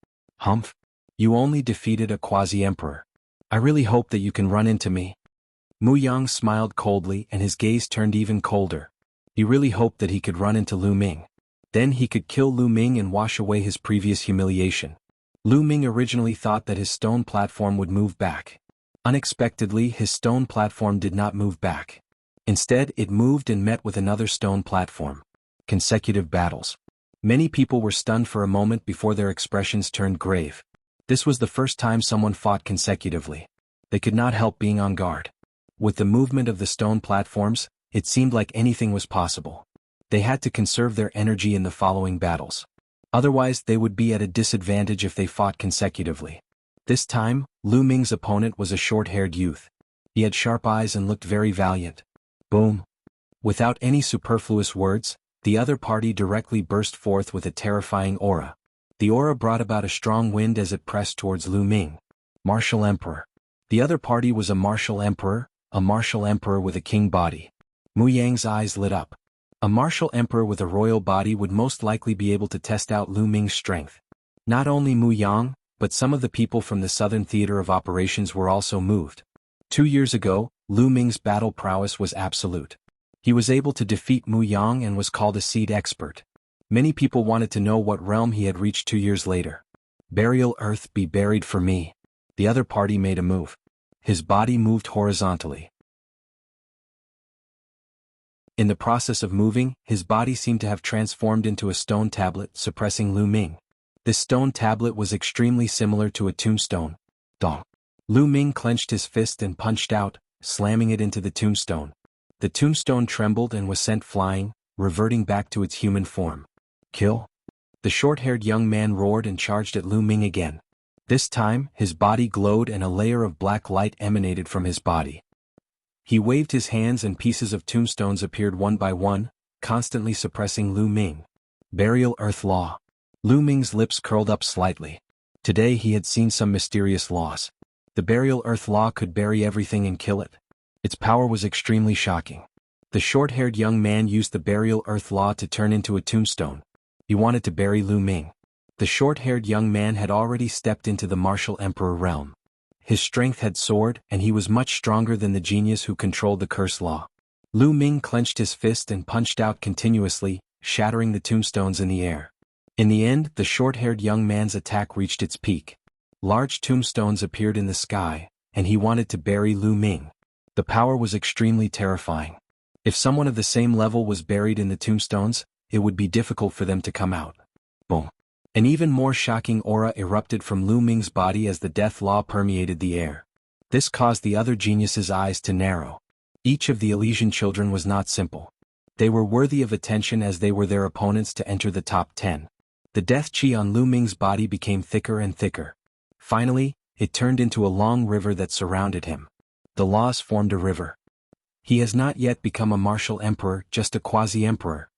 "Humph. You only defeated a quasi-emperor. I really hope that you can run into me." Mu Yang smiled coldly and his gaze turned even colder. He really hoped that he could run into Lu Ming. Then he could kill Lu Ming and wash away his previous humiliation. Lu Ming originally thought that his stone platform would move back. Unexpectedly, his stone platform did not move back. Instead, it moved and met with another stone platform. Consecutive battles. Many people were stunned for a moment before their expressions turned grave. This was the first time someone fought consecutively. They could not help being on guard. With the movement of the stone platforms, it seemed like anything was possible. They had to conserve their energy in the following battles. Otherwise, they would be at a disadvantage if they fought consecutively. This time, Lu Ming's opponent was a short-haired youth. He had sharp eyes and looked very valiant. Boom! Without any superfluous words, the other party directly burst forth with a terrifying aura. The aura brought about a strong wind as it pressed towards Lu Ming. Martial Emperor. The other party was a martial emperor with a king body. Mu Yang's eyes lit up. A martial emperor with a royal body would most likely be able to test out Lu Ming's strength. Not only Mu Yang, but some of the people from the Southern Theater of Operations were also moved. 2 years ago, Lu Ming's battle prowess was absolute. He was able to defeat Mu Yang and was called a seed expert. Many people wanted to know what realm he had reached 2 years later. Burial earth be buried for me. The other party made a move. His body moved horizontally. In the process of moving, his body seemed to have transformed into a stone tablet, suppressing Lu Ming. This stone tablet was extremely similar to a tombstone. Dong. Lu Ming clenched his fist and punched out, slamming it into the tombstone. The tombstone trembled and was sent flying, reverting back to its human form. Kill? The short-haired young man roared and charged at Lu Ming again. This time, his body glowed and a layer of black light emanated from his body. He waved his hands and pieces of tombstones appeared one by one, constantly suppressing Lu Ming. Burial Earth Law. Lu Ming's lips curled up slightly. Today he had seen some mysterious laws. The Burial Earth Law could bury everything and kill it. Its power was extremely shocking. The short-haired young man used the Burial Earth Law to turn into a tombstone. He wanted to bury Lu Ming. The short-haired young man had already stepped into the martial emperor realm. His strength had soared, and he was much stronger than the genius who controlled the curse law. Lu Ming clenched his fist and punched out continuously, shattering the tombstones in the air. In the end, the short-haired young man's attack reached its peak. Large tombstones appeared in the sky, and he wanted to bury Lu Ming. The power was extremely terrifying. If someone of the same level was buried in the tombstones, it would be difficult for them to come out. Boom. An even more shocking aura erupted from Lu Ming's body as the death law permeated the air. This caused the other geniuses' eyes to narrow. Each of the Elysian children was not simple. They were worthy of attention as they were their opponents to enter the top 10. The death chi on Lu Ming's body became thicker and thicker. Finally, it turned into a long river that surrounded him. The laws formed a river. He has not yet become a martial emperor, just a quasi-emperor.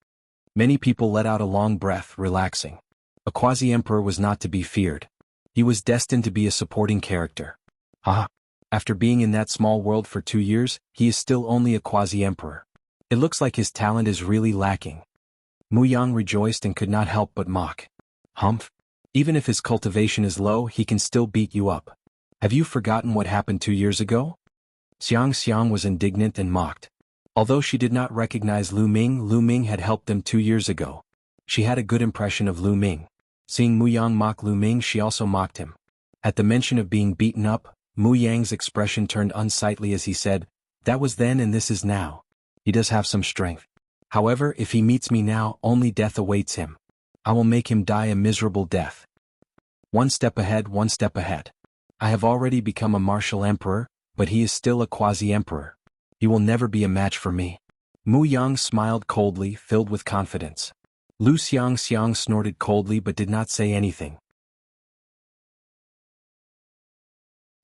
Many people let out a long breath, relaxing. A quasi-emperor was not to be feared. He was destined to be a supporting character. After being in that small world for 2 years, he is still only a quasi-emperor. It looks like his talent is really lacking. Mu Yang rejoiced and could not help but mock. Humph. Even if his cultivation is low, he can still beat you up. Have you forgotten what happened 2 years ago? Xiang was indignant and mocked. Although she did not recognize Lu Ming had helped them 2 years ago. She had a good impression of Lu Ming. Seeing Mu Yang mock Lu Ming, she also mocked him. At the mention of being beaten up, Mu Yang's expression turned unsightly as he said, "That was then and this is now. He does have some strength. However, if he meets me now, only death awaits him. I will make him die a miserable death. One step ahead, one step ahead. I have already become a martial emperor, but he is still a quasi-emperor. He will never be a match for me." Mu Yang smiled coldly, filled with confidence. Lu Xiang snorted coldly but did not say anything.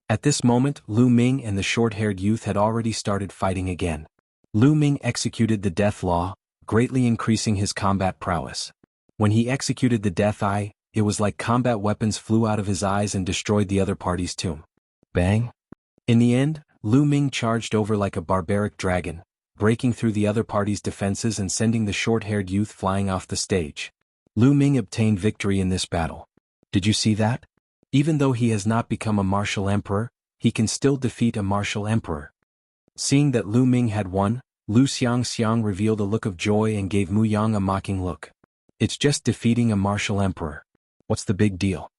At this moment, Lu Ming and the short-haired youth had already started fighting again. Lu Ming executed the death law, greatly increasing his combat prowess. When he executed the death eye, it was like combat weapons flew out of his eyes and destroyed the other party's tomb. Bang! In the end, Lu Ming charged over like a barbaric dragon, breaking through the other party's defenses and sending the short-haired youth flying off the stage. Lu Ming obtained victory in this battle. Did you see that? Even though he has not become a martial emperor, he can still defeat a martial emperor. Seeing that Lu Ming had won, Lu Xiang revealed a look of joy and gave Mu Yang a mocking look. It's just defeating a martial emperor. What's the big deal?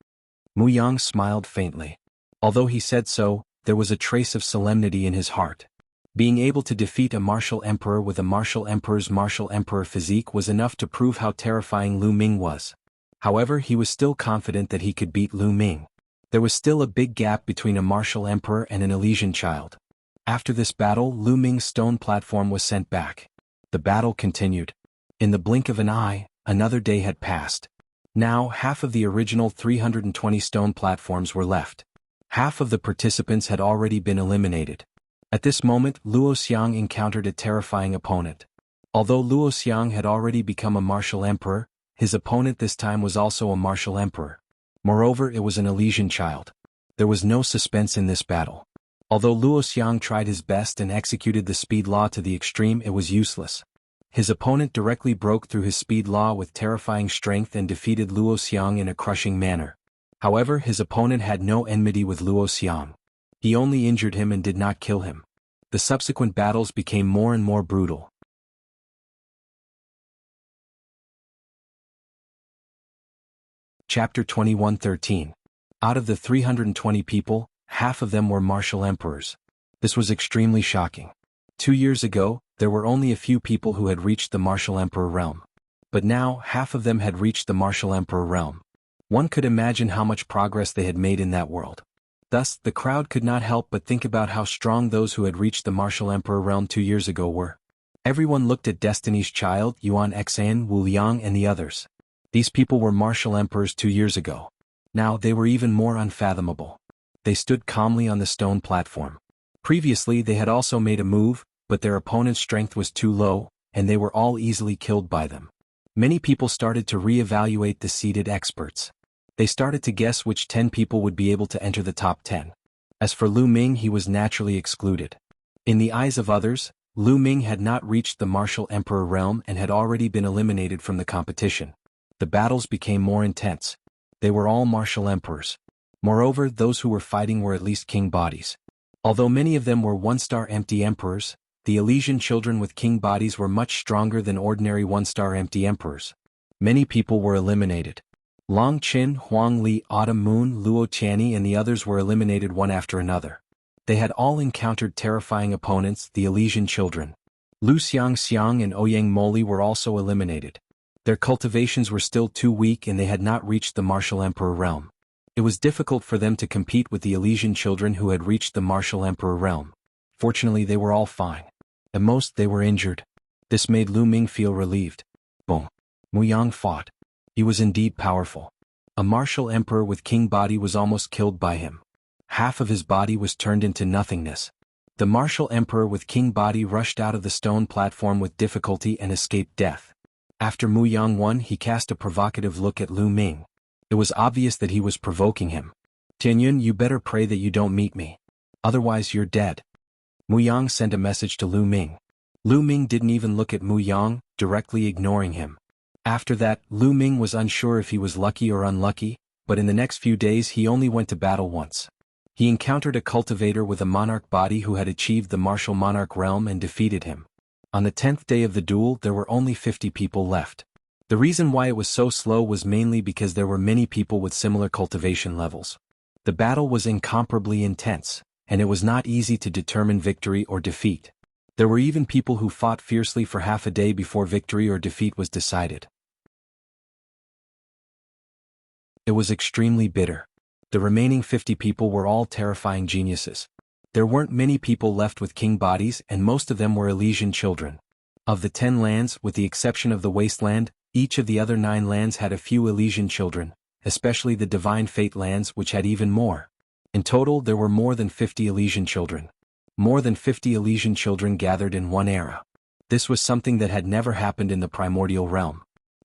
Mu Yang smiled faintly. Although he said so, there was a trace of solemnity in his heart. Being able to defeat a martial emperor with a martial emperor's martial emperor physique was enough to prove how terrifying Lu Ming was. However, he was still confident that he could beat Lu Ming. There was still a big gap between a martial emperor and an Elysian child. After this battle, Lu Ming's stone platform was sent back. The battle continued. In the blink of an eye, another day had passed. Now, half of the original 320 stone platforms were left. Half of the participants had already been eliminated. At this moment, Luo Xiang encountered a terrifying opponent. Although Luo Xiang had already become a martial emperor, his opponent this time was also a martial emperor. Moreover, it was an Elysian child. There was no suspense in this battle. Although Luo Xiang tried his best and executed the speed law to the extreme, it was useless. His opponent directly broke through his speed law with terrifying strength and defeated Luo Xiang in a crushing manner. However, his opponent had no enmity with Luo Xiang. He only injured him and did not kill him. The subsequent battles became more and more brutal. Chapter 21:13. Out of the 320 people, half of them were martial emperors. This was extremely shocking. 2 years ago, there were only a few people who had reached the martial emperor realm. But now, half of them had reached the martial emperor realm. One could imagine how much progress they had made in that world. Thus, the crowd could not help but think about how strong those who had reached the martial emperor realm 2 years ago were. Everyone looked at Destiny's Child, Yuan Xan, Wu Liang and the others. These people were martial emperors 2 years ago. Now they were even more unfathomable. They stood calmly on the stone platform. Previously they had also made a move, but their opponent's strength was too low, and they were all easily killed by them. Many people started to re-evaluate the seated experts. They started to guess which 10 people would be able to enter the top 10. As for Lu Ming, he was naturally excluded. In the eyes of others, Lu Ming had not reached the martial emperor realm and had already been eliminated from the competition. The battles became more intense. They were all martial emperors. Moreover, those who were fighting were at least king bodies. Although many of them were one-star empty emperors, the Elysian children with king bodies were much stronger than ordinary one-star empty emperors. Many people were eliminated. Long Qin, Huang Li, Autumn Moon, Luo Tianyi and the others were eliminated one after another. They had all encountered terrifying opponents, the Elysian children. Lu Xiang and Ouyang Moli were also eliminated. Their cultivations were still too weak and they had not reached the martial emperor realm. It was difficult for them to compete with the Elysian children who had reached the martial emperor realm. Fortunately, they were all fine. At most, they were injured. This made Lu Ming feel relieved. Boom. Mu Yang fought. He was indeed powerful. A martial emperor with king body was almost killed by him. Half of his body was turned into nothingness. The martial emperor with king body rushed out of the stone platform with difficulty and escaped death. After Mu Yang won, he cast a provocative look at Lu Ming. It was obvious that he was provoking him. Tianyun, you better pray that you don't meet me. Otherwise you're dead. Mu Yang sent a message to Lu Ming. Lu Ming didn't even look at Mu Yang, directly ignoring him. After that, Lu Ming was unsure if he was lucky or unlucky, but in the next few days he only went to battle once. He encountered a cultivator with a monarch body who had achieved the martial monarch realm and defeated him. On the 10th day of the duel there were only 50 people left. The reason why it was so slow was mainly because there were many people with similar cultivation levels. The battle was incomparably intense, and it was not easy to determine victory or defeat. There were even people who fought fiercely for half a day before victory or defeat was decided. It was extremely bitter. The remaining 50 people were all terrifying geniuses. There weren't many people left with king bodies and most of them were Elysian children. Of the 10 lands, with the exception of the Wasteland, each of the other 9 lands had a few Elysian children, especially the Divine Fate lands which had even more. In total there were more than 50 Elysian children. More than 50 Elysian children gathered in one era. This was something that had never happened in the primordial realm.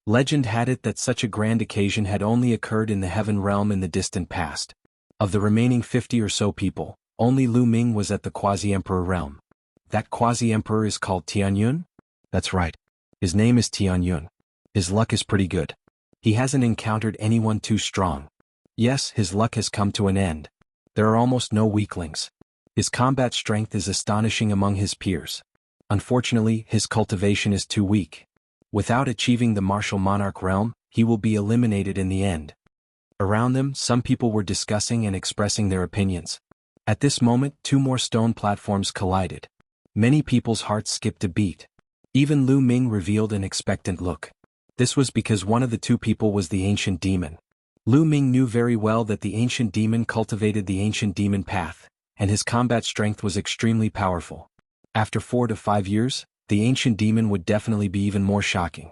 Legend had it that such a grand occasion had only occurred in the heaven realm in the distant past. Of the remaining 50 or so people, only Lu Ming was at the quasi-emperor realm. That quasi-emperor is called Tianyun? That's right. His name is Tianyun. His luck is pretty good. He hasn't encountered anyone too strong. Yes, his luck has come to an end. There are almost no weaklings. His combat strength is astonishing among his peers. Unfortunately, his cultivation is too weak. Without achieving the martial monarch realm, he will be eliminated in the end. Around them, some people were discussing and expressing their opinions. At this moment, two more stone platforms collided. Many people's hearts skipped a beat. Even Lu Ming revealed an expectant look. This was because one of the two people was the ancient demon. Lu Ming knew very well that the ancient demon cultivated the ancient demon path, and his combat strength was extremely powerful. After 4 to 5 years, the ancient demon would definitely be even more shocking.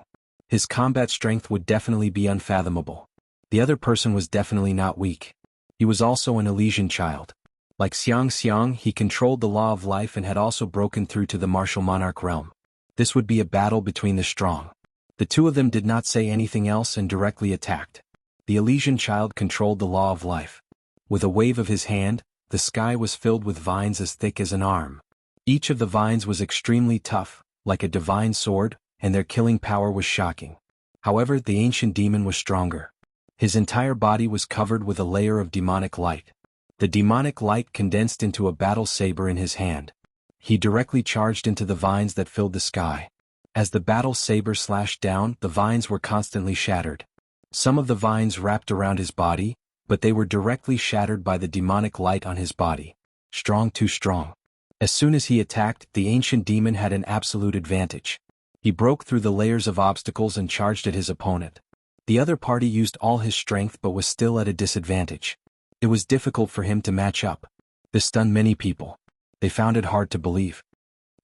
His combat strength would definitely be unfathomable. The other person was definitely not weak. He was also an Elysian child. Like Xiang, he controlled the law of life and had also broken through to the martial monarch realm. This would be a battle between the strong. The two of them did not say anything else and directly attacked. The Elysian child controlled the law of life. With a wave of his hand, the sky was filled with vines as thick as an arm. Each of the vines was extremely tough, like a divine sword, and their killing power was shocking. However, the ancient demon was stronger. His entire body was covered with a layer of demonic light. The demonic light condensed into a battle saber in his hand. He directly charged into the vines that filled the sky. As the battle saber slashed down, the vines were constantly shattered. Some of the vines wrapped around his body, but they were directly shattered by the demonic light on his body. Strong, too strong. As soon as he attacked, the ancient demon had an absolute advantage. He broke through the layers of obstacles and charged at his opponent. The other party used all his strength but was still at a disadvantage. It was difficult for him to match up. This stunned many people. They found it hard to believe.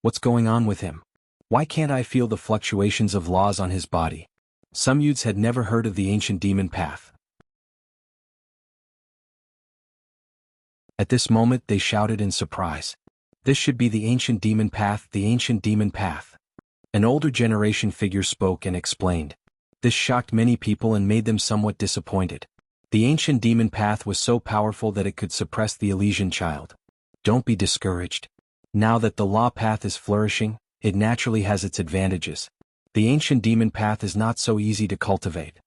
What's going on with him? Why can't I feel the fluctuations of laws on his body? Some youths had never heard of the ancient demon path. At this moment they shouted in surprise. This should be the ancient demon path, the ancient demon path. An older generation figure spoke and explained. This shocked many people and made them somewhat disappointed. The ancient demon path was so powerful that it could suppress the Elysian child. Don't be discouraged. Now that the law path is flourishing, it naturally has its advantages. The ancient demon path is not so easy to cultivate.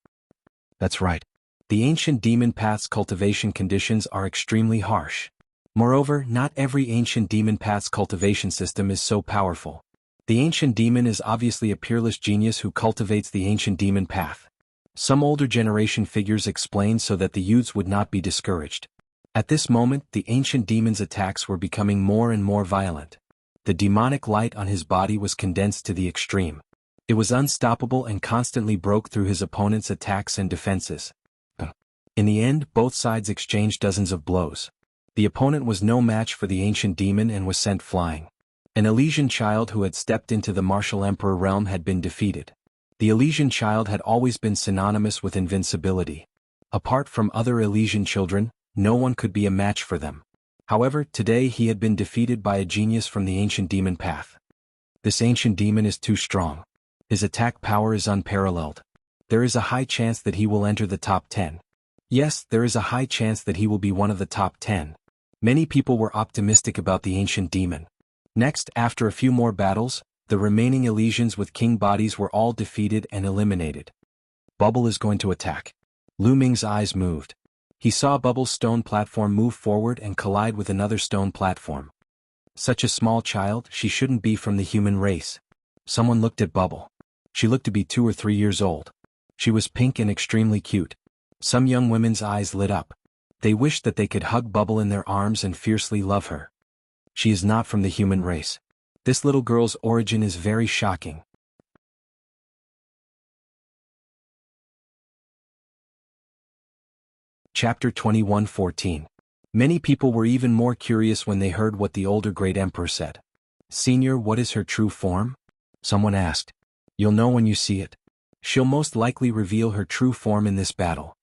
That's right. The ancient demon path's cultivation conditions are extremely harsh. Moreover, not every ancient demon path's cultivation system is so powerful. The ancient demon is obviously a peerless genius who cultivates the ancient demon path. Some older generation figures explained so that the youths would not be discouraged. At this moment, the ancient demon's attacks were becoming more and more violent. The demonic light on his body was condensed to the extreme. It was unstoppable and constantly broke through his opponent's attacks and defenses. In the end, both sides exchanged dozens of blows. The opponent was no match for the ancient demon and was sent flying. An Elysian child who had stepped into the martial emperor realm had been defeated. The Elysian child had always been synonymous with invincibility. Apart from other Elysian children, no one could be a match for them. However, today he had been defeated by a genius from the ancient demon path. This ancient demon is too strong. His attack power is unparalleled. There is a high chance that he will enter the top 10. Yes, there is a high chance that he will be one of the top 10. Many people were optimistic about the ancient demon. Next, after a few more battles, the remaining Elysians with king bodies were all defeated and eliminated. Bubble is going to attack. Lu Ming's eyes moved. He saw Bubble's stone platform move forward and collide with another stone platform. Such a small child, she shouldn't be from the human race. Someone looked at Bubble. She looked to be 2 or 3 years old. She was pink and extremely cute. Some young women's eyes lit up. They wished that they could hug Bubble in their arms and fiercely love her. She is not from the human race. This little girl's origin is very shocking. Chapter 21:14. Many people were even more curious when they heard what the older great emperor said. Senior, what is her true form? Someone asked. You'll know when you see it. She'll most likely reveal her true form in this battle.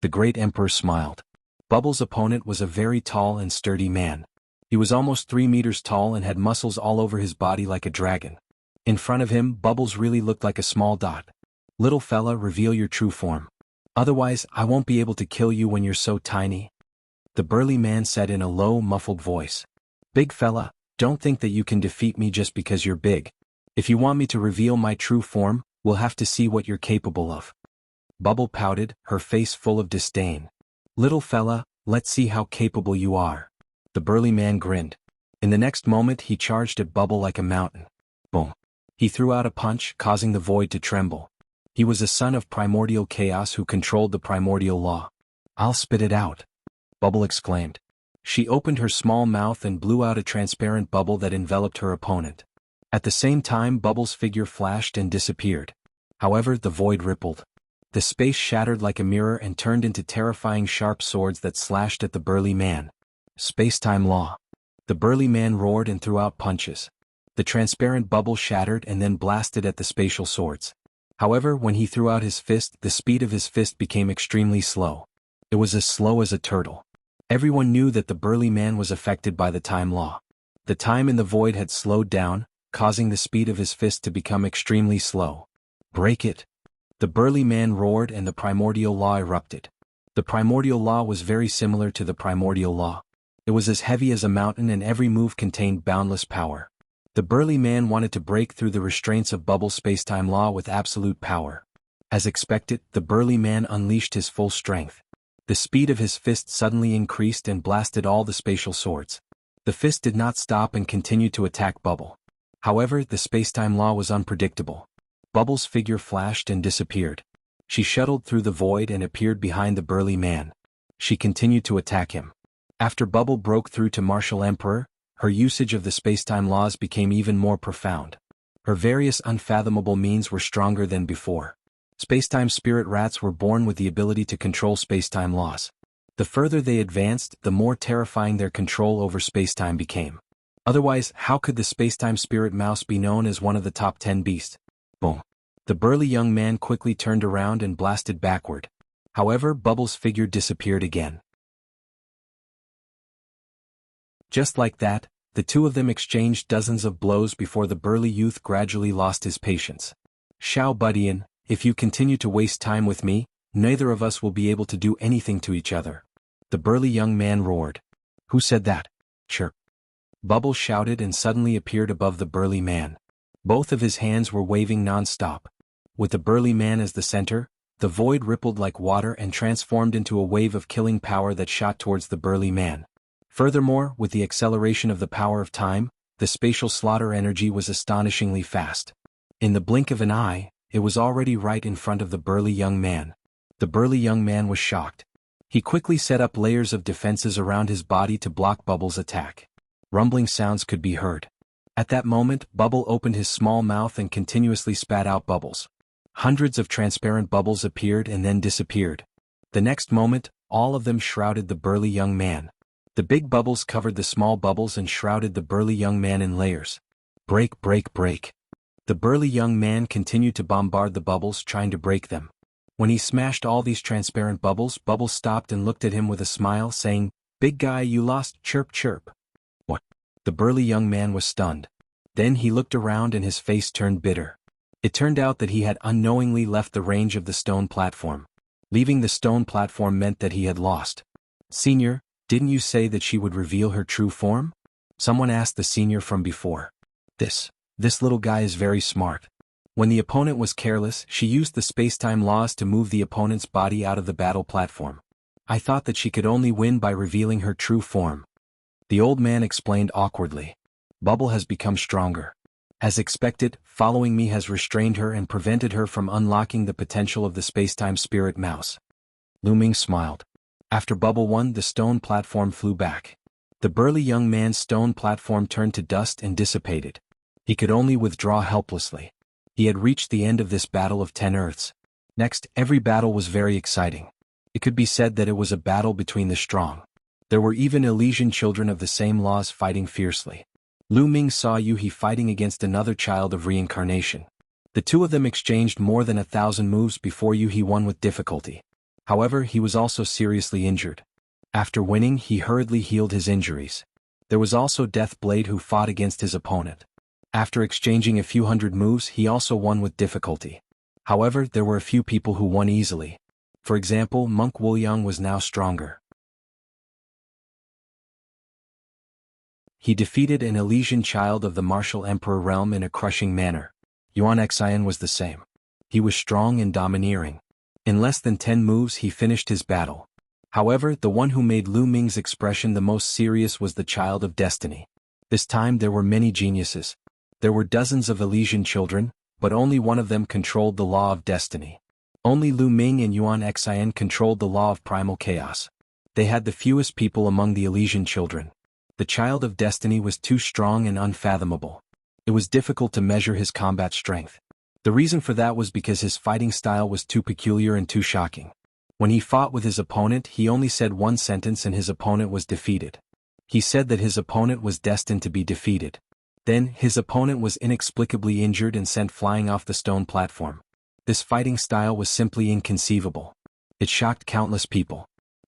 The great emperor smiled. Bubble's opponent was a very tall and sturdy man. He was almost 3 meters tall and had muscles all over his body like a dragon. In front of him, Bubbles really looked like a small dot. Little fella, reveal your true form. Otherwise, I won't be able to kill you when you're so tiny. The burly man said in a low, muffled voice. Big fella, don't think that you can defeat me just because you're big. If you want me to reveal my true form, we'll have to see what you're capable of. Bubble pouted, her face full of disdain. Little fella, let's see how capable you are. The The burly man grinned. In the next moment he charged at Bubble like a mountain. Boom. He threw out a punch, causing the void to tremble. He was a son of primordial chaos who controlled the primordial law. "I'll spit it out," Bubble exclaimed. She opened her small mouth and blew out a transparent bubble that enveloped her opponent. At the same time, Bubble's figure flashed and disappeared. However, the void rippled. The space shattered like a mirror and turned into terrifying sharp swords that slashed at the burly man. Space-time law. The burly man roared and threw out punches. The transparent bubble shattered and then blasted at the spatial swords. However, when he threw out his fist, the speed of his fist became extremely slow. It was as slow as a turtle. Everyone knew that the burly man was affected by the time law. The time in the void had slowed down, causing the speed of his fist to become extremely slow. "Break it!" The burly man roared and the primordial law erupted. The primordial law was very similar to the primordial law. It was as heavy as a mountain and every move contained boundless power. The burly man wanted to break through the restraints of Bubble's space-time law with absolute power. As expected, the burly man unleashed his full strength. The speed of his fist suddenly increased and blasted all the spatial swords. The fist did not stop and continued to attack Bubble. However, the space-time law was unpredictable. Bubble's figure flashed and disappeared. She shuttled through the void and appeared behind the burly man. She continued to attack him. After Bubble broke through to Martial Emperor, her usage of the space-time laws became even more profound. Her various unfathomable means were stronger than before. Space-time spirit rats were born with the ability to control space-time laws. The further they advanced, the more terrifying their control over space-time became. Otherwise, how could the space-time spirit mouse be known as one of the top 10 beasts? Boom. The burly young man quickly turned around and blasted backward. However, Bubble's figure disappeared again. Just like that, the two of them exchanged dozens of blows before the burly youth gradually lost his patience. "Xiao Budian, if you continue to waste time with me, neither of us will be able to do anything to each other," the burly young man roared. "Who said that?" "Chirp." Bubble shouted and suddenly appeared above the burly man. Both of his hands were waving non-stop. With the burly man as the center, the void rippled like water and transformed into a wave of killing power that shot towards the burly man. Furthermore, with the acceleration of the power of time, the spatial slaughter energy was astonishingly fast. In the blink of an eye, it was already right in front of the burly young man. The burly young man was shocked. He quickly set up layers of defenses around his body to block Bubble's attack. Rumbling sounds could be heard. At that moment, Bubble opened his small mouth and continuously spat out bubbles. Hundreds of transparent bubbles appeared and then disappeared. The next moment, all of them shrouded the burly young man. The big bubbles covered the small bubbles and shrouded the burly young man in layers. "Break, break, break." The burly young man continued to bombard the bubbles, trying to break them. When he smashed all these transparent bubbles, Bubble stopped and looked at him with a smile, saying, "Big guy, you lost, chirp chirp." "What?" The burly young man was stunned. Then he looked around and his face turned bitter. It turned out that he had unknowingly left the range of the stone platform. Leaving the stone platform meant that he had lost. "Senior, didn't you say that she would reveal her true form?" Someone asked the senior from before. This little guy is very smart. When the opponent was careless, she used the space-time laws to move the opponent's body out of the battle platform. I thought that she could only win by revealing her true form." The old man explained awkwardly. "Bubble has become stronger. As expected, following me has restrained her and prevented her from unlocking the potential of the space-time spirit mouse." Lu Ming smiled. After Bubble won, the stone platform flew back. The burly young man's stone platform turned to dust and dissipated. He could only withdraw helplessly. He had reached the end of this battle of 10 Earths. Next, every battle was very exciting. It could be said that it was a battle between the strong. There were even Elysian children of the same laws fighting fiercely. Lu Ming saw Yuhi fighting against another child of reincarnation. The two of them exchanged more than 1,000 moves before Yuhi won with difficulty. However, he was also seriously injured. After winning, he hurriedly healed his injuries. There was also Death Blade who fought against his opponent. After exchanging a few hundred moves, he also won with difficulty. However, there were a few people who won easily. For example, Monk Wuliang was now stronger. He defeated an Elysian child of the Martial Emperor realm in a crushing manner. Yuan Xian was the same. He was strong and domineering. In less than 10 moves he finished his battle. However, the one who made Lu Ming's expression the most serious was the Child of Destiny. This time there were many geniuses. There were dozens of Elysian children, but only one of them controlled the law of destiny. Only Lu Ming and Yuan Xian controlled the law of primal chaos. They had the fewest people among the Elysian children. The Child of Destiny was too strong and unfathomable. It was difficult to measure his combat strength. The reason for that was because his fighting style was too peculiar and too shocking. When he fought with his opponent, he only said one sentence and his opponent was defeated. He said that his opponent was destined to be defeated. Then, his opponent was inexplicably injured and sent flying off the stone platform. This fighting style was simply inconceivable. It shocked countless people.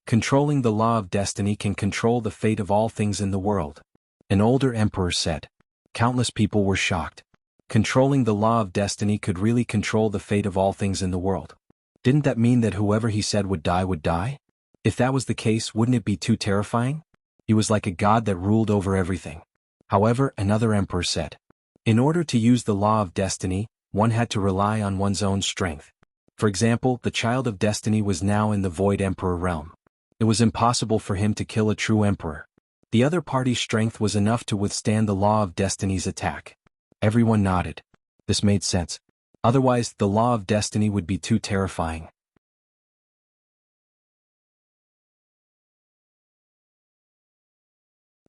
Controlling the law of destiny can control the fate of all things in the world. An older emperor said. Countless people were shocked. Controlling the law of destiny could really control the fate of all things in the world. Didn't that mean that whoever he said would die would die? If that was the case, wouldn't it be too terrifying? He was like a god that ruled over everything. However, another emperor said. In order to use the law of destiny, one had to rely on one's own strength. For example, the Child of Destiny was now in the Void Emperor realm. It was impossible for him to kill a true emperor. The other party's strength was enough to withstand the law of destiny's attack. Everyone nodded. This made sense. Otherwise, the law of destiny would be too terrifying.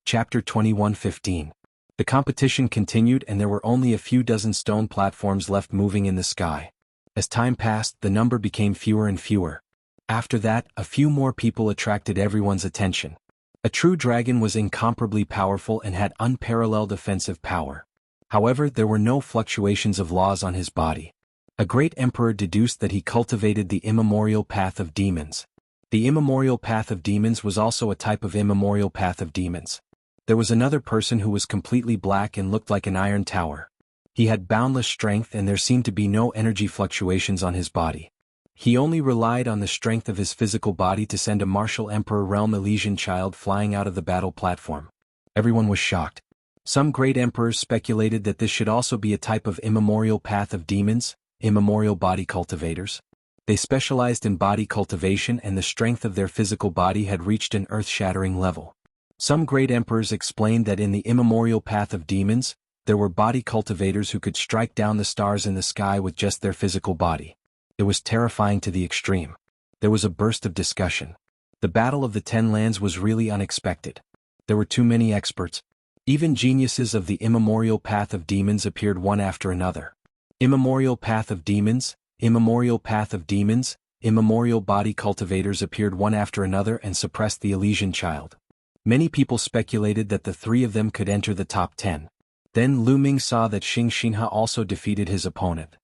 Chapter 21:15. The competition continued and there were only a few dozen stone platforms left moving in the sky. As time passed, the number became fewer and fewer. After that, a few more people attracted everyone's attention. A true dragon was incomparably powerful and had unparalleled offensive power. However, there were no fluctuations of laws on his body. A great emperor deduced that he cultivated the immemorial path of demons. The immemorial path of demons was also a type of immemorial path of demons. There was another person who was completely black and looked like an iron tower. He had boundless strength and there seemed to be no energy fluctuations on his body. He only relied on the strength of his physical body to send a martial emperor realm Elysian child flying out of the battle platform. Everyone was shocked. Some great emperors speculated that this should also be a type of immemorial path of demons, immemorial body cultivators. They specialized in body cultivation and the strength of their physical body had reached an earth-shattering level. Some great emperors explained that in the immemorial path of demons, there were body cultivators who could strike down the stars in the sky with just their physical body. It was terrifying to the extreme. There was a burst of discussion. The Battle of the Ten Lands was really unexpected. There were too many experts. Even geniuses of the immemorial path of demons appeared one after another. Immemorial path of demons, immemorial path of demons, immemorial body cultivators appeared one after another and suppressed the Elysian child. Many people speculated that the three of them could enter the top 10. Then Lu Ming saw that Xing Xinhe also defeated his opponent.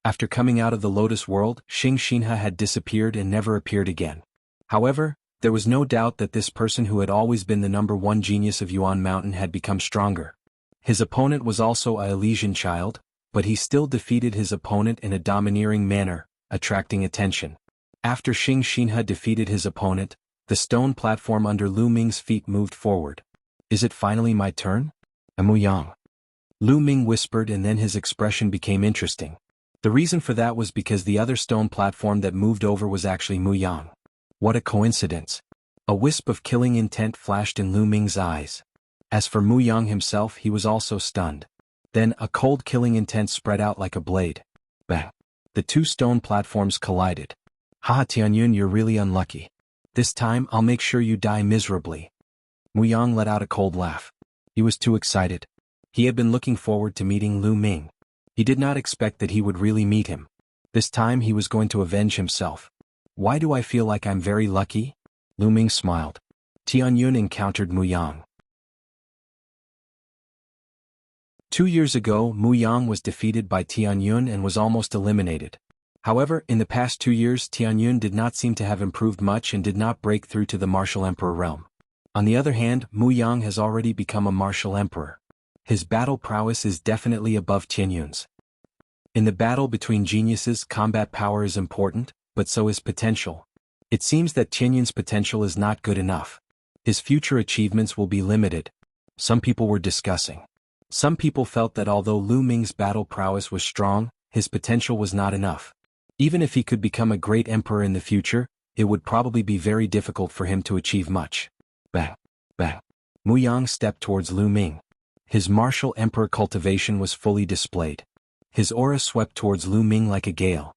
After coming out of the Lotus World, Xing Xinhe had disappeared and never appeared again. However, there was no doubt that this person who had always been the #1 genius of Yuan Mountain had become stronger. His opponent was also a Elysian child, but he still defeated his opponent in a domineering manner, attracting attention. After Xing Xinhe defeated his opponent, the stone platform under Lu Ming's feet moved forward. Is it finally my turn? Mu Yang. Lu Ming whispered and then his expression became interesting. The reason for that was because the other stone platform that moved over was actually Mu Yang. What a coincidence. A wisp of killing intent flashed in Lu Ming's eyes. As for Mu Yang himself, he was also stunned. Then a cold killing intent spread out like a blade. Bang. The two stone platforms collided. Haha Tianyun, you're really unlucky. This time I'll make sure you die miserably. Mu Yang let out a cold laugh. He was too excited. He had been looking forward to meeting Lu Ming. He did not expect that he would really meet him. This time he was going to avenge himself. Why do I feel like I'm very lucky? Lu Ming smiled. Tianyun encountered Mu Yang. 2 years ago, Mu Yang was defeated by Tianyun and was almost eliminated. However, in the past 2 years, Tianyun did not seem to have improved much and did not break through to the martial emperor realm. On the other hand, Mu Yang has already become a martial emperor. His battle prowess is definitely above Tianyun's. In the battle between geniuses, combat power is important, but so is potential. It seems that Tianyun's potential is not good enough. His future achievements will be limited. Some people were discussing. Some people felt that although Lu Ming's battle prowess was strong, his potential was not enough. Even if he could become a great emperor in the future, it would probably be very difficult for him to achieve much. Bang, bang. Mu Yang stepped towards Lu Ming. His martial emperor cultivation was fully displayed. His aura swept towards Lu Ming like a gale.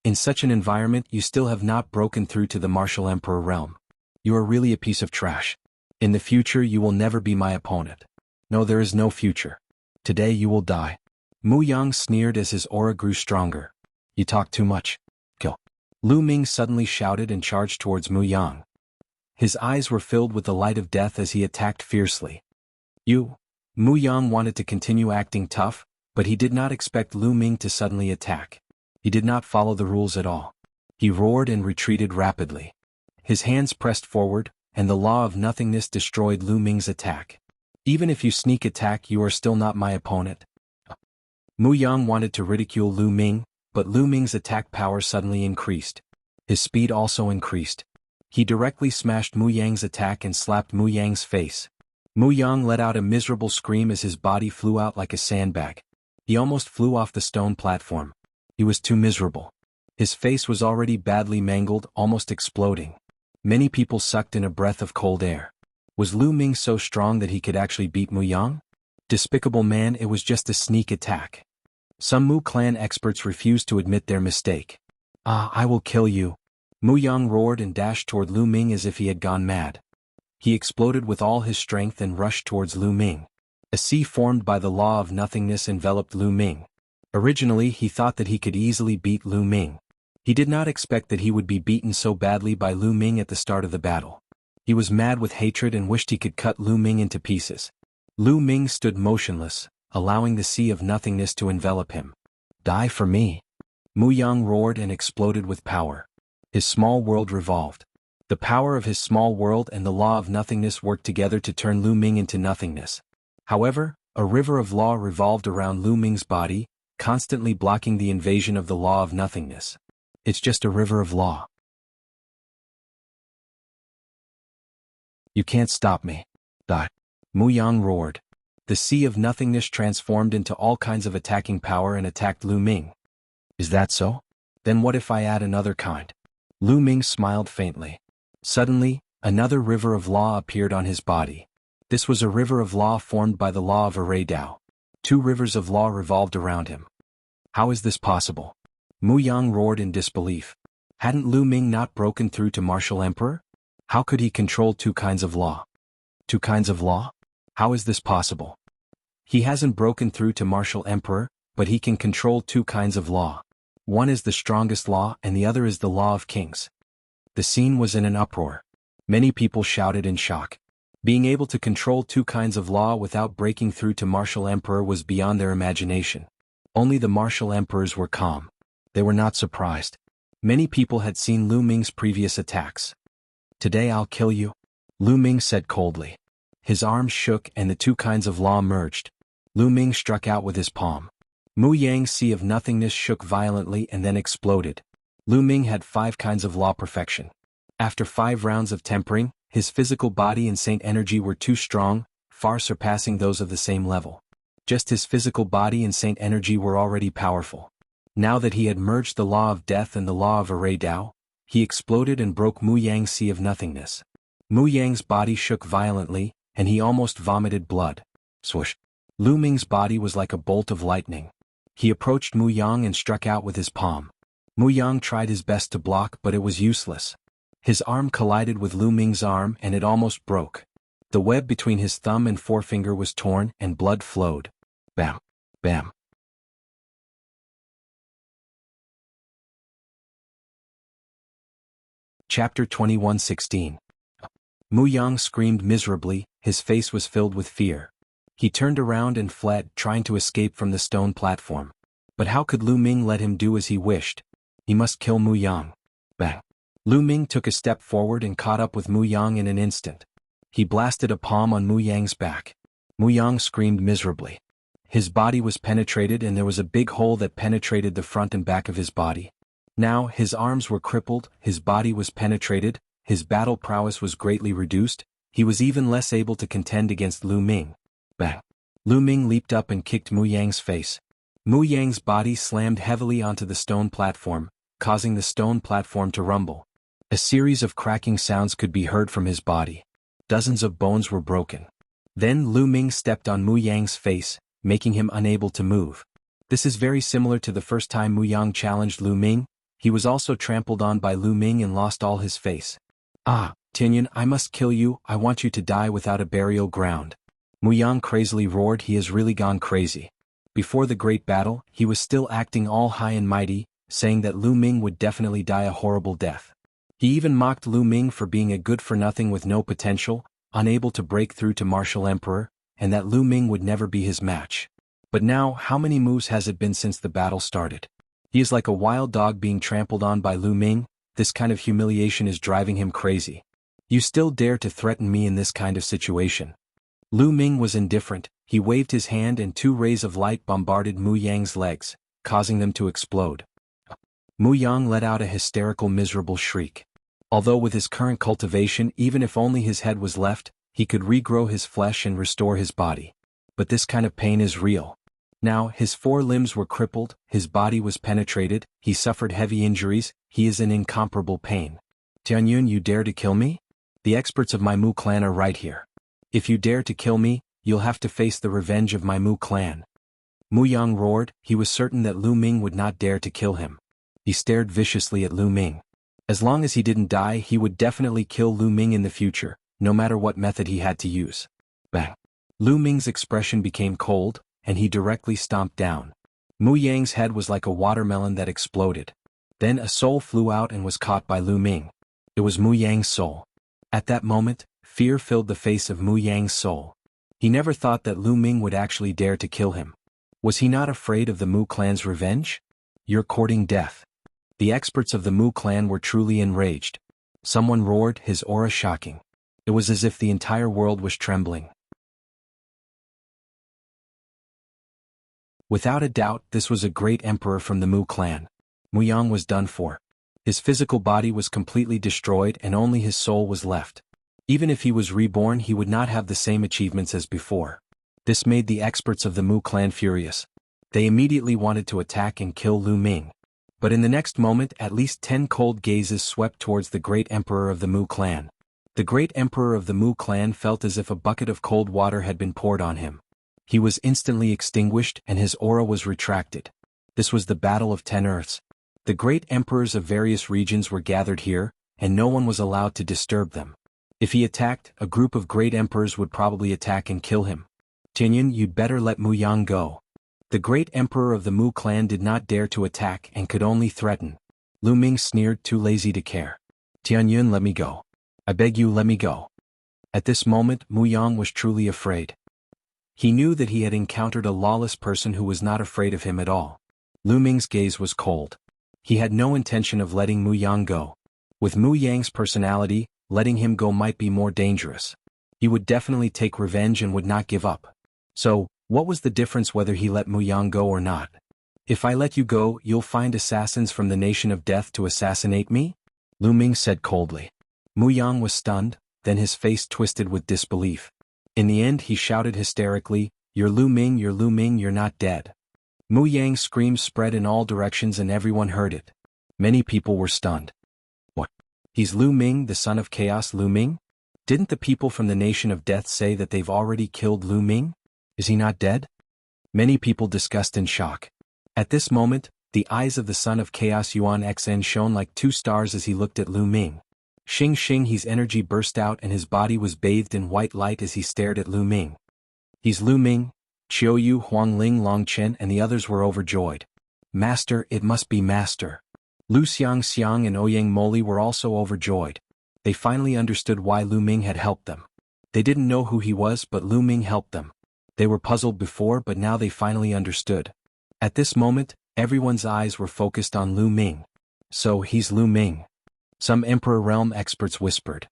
In such an environment, you still have not broken through to the martial emperor realm. You are really a piece of trash. In the future, you will never be my opponent. No, there is no future. Today you will die. Mu Yang sneered as his aura grew stronger. You talk too much. Kill. Lu Ming suddenly shouted and charged towards Mu Yang. His eyes were filled with the light of death as he attacked fiercely. Mu Yang wanted to continue acting tough, but he did not expect Lu Ming to suddenly attack. He did not follow the rules at all. He roared and retreated rapidly. His hands pressed forward, and the law of nothingness destroyed Lu Ming's attack. Even if you sneak attack, you are still not my opponent. Mu Yang wanted to ridicule Lu Ming, but Lu Ming's attack power suddenly increased. His speed also increased. He directly smashed Mu Yang's attack and slapped Mu Yang's face. Mu Yang let out a miserable scream as his body flew out like a sandbag. He almost flew off the stone platform. He was too miserable. His face was already badly mangled, almost exploding. Many people sucked in a breath of cold air. Was Lu Ming so strong that he could actually beat Mu Yang? Despicable man, it was just a sneak attack. Some Mu clan experts refused to admit their mistake. I will kill you. Mu Yang roared and dashed toward Lu Ming as if he had gone mad. He exploded with all his strength and rushed towards Lu Ming. A sea formed by the law of nothingness enveloped Lu Ming. Originally, he thought that he could easily beat Lu Ming. He did not expect that he would be beaten so badly by Lu Ming at the start of the battle. He was mad with hatred and wished he could cut Lu Ming into pieces. Lu Ming stood motionless, allowing the sea of nothingness to envelop him. Die for me. Mu Yang roared and exploded with power. His small world revolved. The power of his small world and the law of nothingness worked together to turn Lu Ming into nothingness. However, a river of law revolved around Lu Ming's body, constantly blocking the invasion of the law of nothingness. It's just a river of law. You can't stop me. Die. Mu Yang roared. The sea of nothingness transformed into all kinds of attacking power and attacked Lu Ming. Is that so? Then what if I add another kind? Lu Ming smiled faintly. Suddenly, another river of law appeared on his body. This was a river of law formed by the law of Array Dao. 2 rivers of law revolved around him. How is this possible? Mu Yang roared in disbelief. Hadn't Lu Ming not broken through to Martial Emperor? How could he control 2 kinds of law? 2 kinds of law? How is this possible? He hasn't broken through to Martial Emperor, but he can control 2 kinds of law. One is the strongest law and the other is the law of kings. The scene was in an uproar. Many people shouted in shock. Being able to control 2 kinds of law without breaking through to Martial Emperor was beyond their imagination. Only the Martial Emperors were calm. They were not surprised. Many people had seen Lu Ming's previous attacks. Today I'll kill you, Lu Ming said coldly. His arms shook and the 2 kinds of law merged. Lu Ming struck out with his palm. Mu Yang's sea of nothingness shook violently and then exploded. Lu Ming had 5 kinds of law perfection. After 5 rounds of tempering, his physical body and saint energy were too strong, far surpassing those of the same level. Just his physical body and saint energy were already powerful. Now that he had merged the law of death and the law of Array Dao, he exploded and broke Mu Yang's sea of nothingness. Mu Yang's body shook violently, and he almost vomited blood. Swoosh. Lu Ming's body was like a bolt of lightning. He approached Mu Yang and struck out with his palm. Mu Yang tried his best to block, but it was useless. His arm collided with Lu Ming's arm and it almost broke. The web between his thumb and forefinger was torn and blood flowed. Bam. Bam. Chapter 21:16. Mu Yang screamed miserably, his face was filled with fear. He turned around and fled, trying to escape from the stone platform. But how could Lu Ming let him do as he wished? He must kill Mu Yang. Bang. Lu Ming took a step forward and caught up with Mu Yang in an instant. He blasted a palm on Mu Yang's back. Mu Yang screamed miserably. His body was penetrated and there was a big hole that penetrated the front and back of his body. Now, his arms were crippled, his body was penetrated, his battle prowess was greatly reduced, he was even less able to contend against Lu Ming. Bang. Lu Ming leaped up and kicked Mu Yang's face. Mu Yang's body slammed heavily onto the stone platform, causing the stone platform to rumble. A series of cracking sounds could be heard from his body. Dozens of bones were broken. Then Lu Ming stepped on Mu Yang's face, making him unable to move. This is very similar to the first time Mu Yang challenged Lu Ming. He was also trampled on by Lu Ming and lost all his face. Ah, Tianyun, I must kill you, I want you to die without a burial ground. Mu Yang crazily roared. He has really gone crazy. Before the great battle, he was still acting all high and mighty, saying that Lu Ming would definitely die a horrible death. He even mocked Lu Ming for being a good-for-nothing with no potential, unable to break through to martial emperor, and that Lu Ming would never be his match. But now, how many moves has it been since the battle started? He is like a wild dog being trampled on by Lu Ming. This kind of humiliation is driving him crazy. You still dare to threaten me in this kind of situation? Lu Ming was indifferent. He waved his hand and 2 rays of light bombarded Mu Yang's legs, causing them to explode. Mu Yang let out a hysterical, miserable shriek. Although with his current cultivation, even if only his head was left, he could regrow his flesh and restore his body. But this kind of pain is real. Now, his 4 limbs were crippled, his body was penetrated, he suffered heavy injuries, he is in incomparable pain. Tianyun, you dare to kill me? The experts of my Mu clan are right here. If you dare to kill me, you'll have to face the revenge of my Mu clan. Mu Yang roared. He was certain that Lu Ming would not dare to kill him. He stared viciously at Lu Ming. As long as he didn't die, he would definitely kill Lu Ming in the future, no matter what method he had to use. Bang! Lu Ming's expression became cold, and he directly stomped down. Mu Yang's head was like a watermelon that exploded. Then a soul flew out and was caught by Lu Ming. It was Mu Yang's soul. At that moment, fear filled the face of Mu Yang's soul. He never thought that Lu Ming would actually dare to kill him. Was he not afraid of the Mu clan's revenge? You're courting death. The experts of the Mu clan were truly enraged. Someone roared, his aura shocking. It was as if the entire world was trembling. Without a doubt, this was a great emperor from the Mu clan. Mu Yang was done for. His physical body was completely destroyed and only his soul was left. Even if he was reborn, he would not have the same achievements as before. This made the experts of the Mu clan furious. They immediately wanted to attack and kill Lu Ming. But in the next moment, at least 10 cold gazes swept towards the great emperor of the Mu clan. The great emperor of the Mu clan felt as if a bucket of cold water had been poured on him. He was instantly extinguished and his aura was retracted. This was the Battle of 10 Earths. The great emperors of various regions were gathered here, and no one was allowed to disturb them. If he attacked, a group of great emperors would probably attack and kill him. Tianyun, you'd better let Mu Yang go. The great emperor of the Mu clan did not dare to attack and could only threaten. Lu Ming sneered, too lazy to care. Tianyun, let me go. I beg you, let me go. At this moment, Mu Yang was truly afraid. He knew that he had encountered a lawless person who was not afraid of him at all. Lu Ming's gaze was cold. He had no intention of letting Mu Yang go. With Mu Yang's personality, letting him go might be more dangerous. He would definitely take revenge and would not give up. So, what was the difference whether he let Mu Yang go or not? If I let you go, you'll find assassins from the nation of death to assassinate me? Lu Ming said coldly. Mu Yang was stunned, then his face twisted with disbelief. In the end, he shouted hysterically, you're Lu Ming, you're not dead. Mu Yang's screams spread in all directions and everyone heard it. Many people were stunned. What? He's Lu Ming, the son of chaos. Lu Ming? Didn't the people from the nation of death say that they've already killed Lu Ming? Is he not dead? Many people discussed in shock. At this moment, the eyes of the son of chaos Yuan Xn shone like 2 stars as he looked at Lu Ming. Xing Xing, his energy burst out and his body was bathed in white light as he stared at Lu Ming. He's Lu Ming. Qiu Yu, Huang Ling, Long Chen and the others were overjoyed. Master, it must be Master. Lu Xiang Xiang and Ouyang Moli were also overjoyed. They finally understood why Lu Ming had helped them. They didn't know who he was, but Lu Ming helped them. They were puzzled before, but now they finally understood. At this moment, everyone's eyes were focused on Lu Ming. So he's Lu Ming. Some Emperor Realm experts whispered.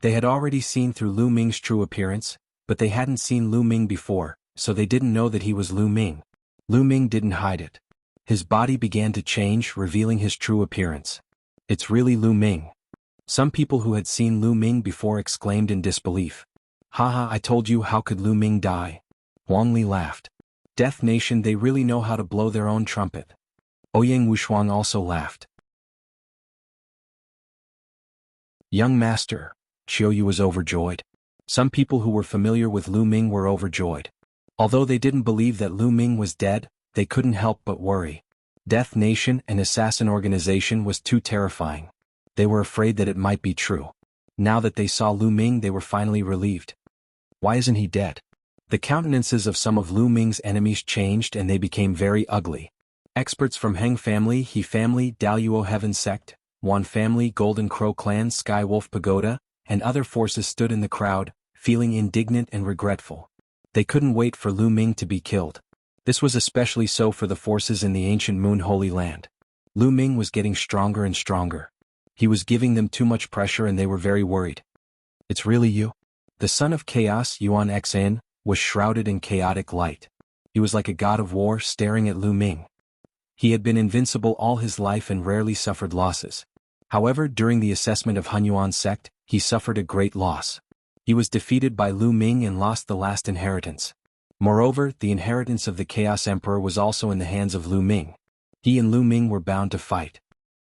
They had already seen through Lu Ming's true appearance, but they hadn't seen Lu Ming before, so they didn't know that he was Lu Ming. Lu Ming didn't hide it. His body began to change, revealing his true appearance. It's really Lu Ming. Some people who had seen Lu Ming before exclaimed in disbelief. Haha, I told you, how could Lu Ming die? Wang Li laughed. Death Nation, they really know how to blow their own trumpet. Ouyang Wushuang also laughed. Young master, Qiuyu was overjoyed. Some people who were familiar with Lu Ming were overjoyed. Although they didn't believe that Lu Ming was dead, they couldn't help but worry. Death Nation, an assassin organization, was too terrifying. They were afraid that it might be true. Now that they saw Lu Ming, they were finally relieved. Why isn't he dead? The countenances of some of Lu Ming's enemies changed and they became very ugly. Experts from Heng family, He family, Daluo Heaven sect, Wan family, Golden Crow clan, Sky Wolf Pagoda, and other forces stood in the crowd, feeling indignant and regretful. They couldn't wait for Lu Ming to be killed. This was especially so for the forces in the ancient Moon Holy Land. Lu Ming was getting stronger and stronger. He was giving them too much pressure and they were very worried. It's really you? The son of chaos, Yuan Xin, was shrouded in chaotic light. He was like a god of war staring at Lu Ming. He had been invincible all his life and rarely suffered losses. However, during the assessment of Hunyuan sect, he suffered a great loss. He was defeated by Lu Ming and lost the last inheritance. Moreover, the inheritance of the Chaos Emperor was also in the hands of Lu Ming. He and Lu Ming were bound to fight.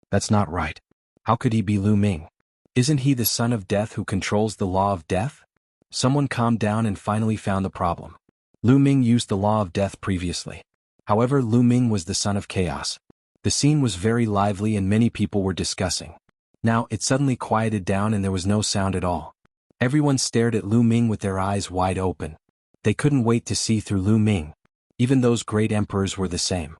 That's not right. How could he be Lu Ming? Isn't he the son of death who controls the law of death? Someone calmed down and finally found the problem. Lu Ming used the law of death previously. However, Lu Ming was the son of chaos. The scene was very lively and many people were discussing. Now, it suddenly quieted down and there was no sound at all. Everyone stared at Lu Ming with their eyes wide open. They couldn't wait to see through Lu Ming. Even those great emperors were the same.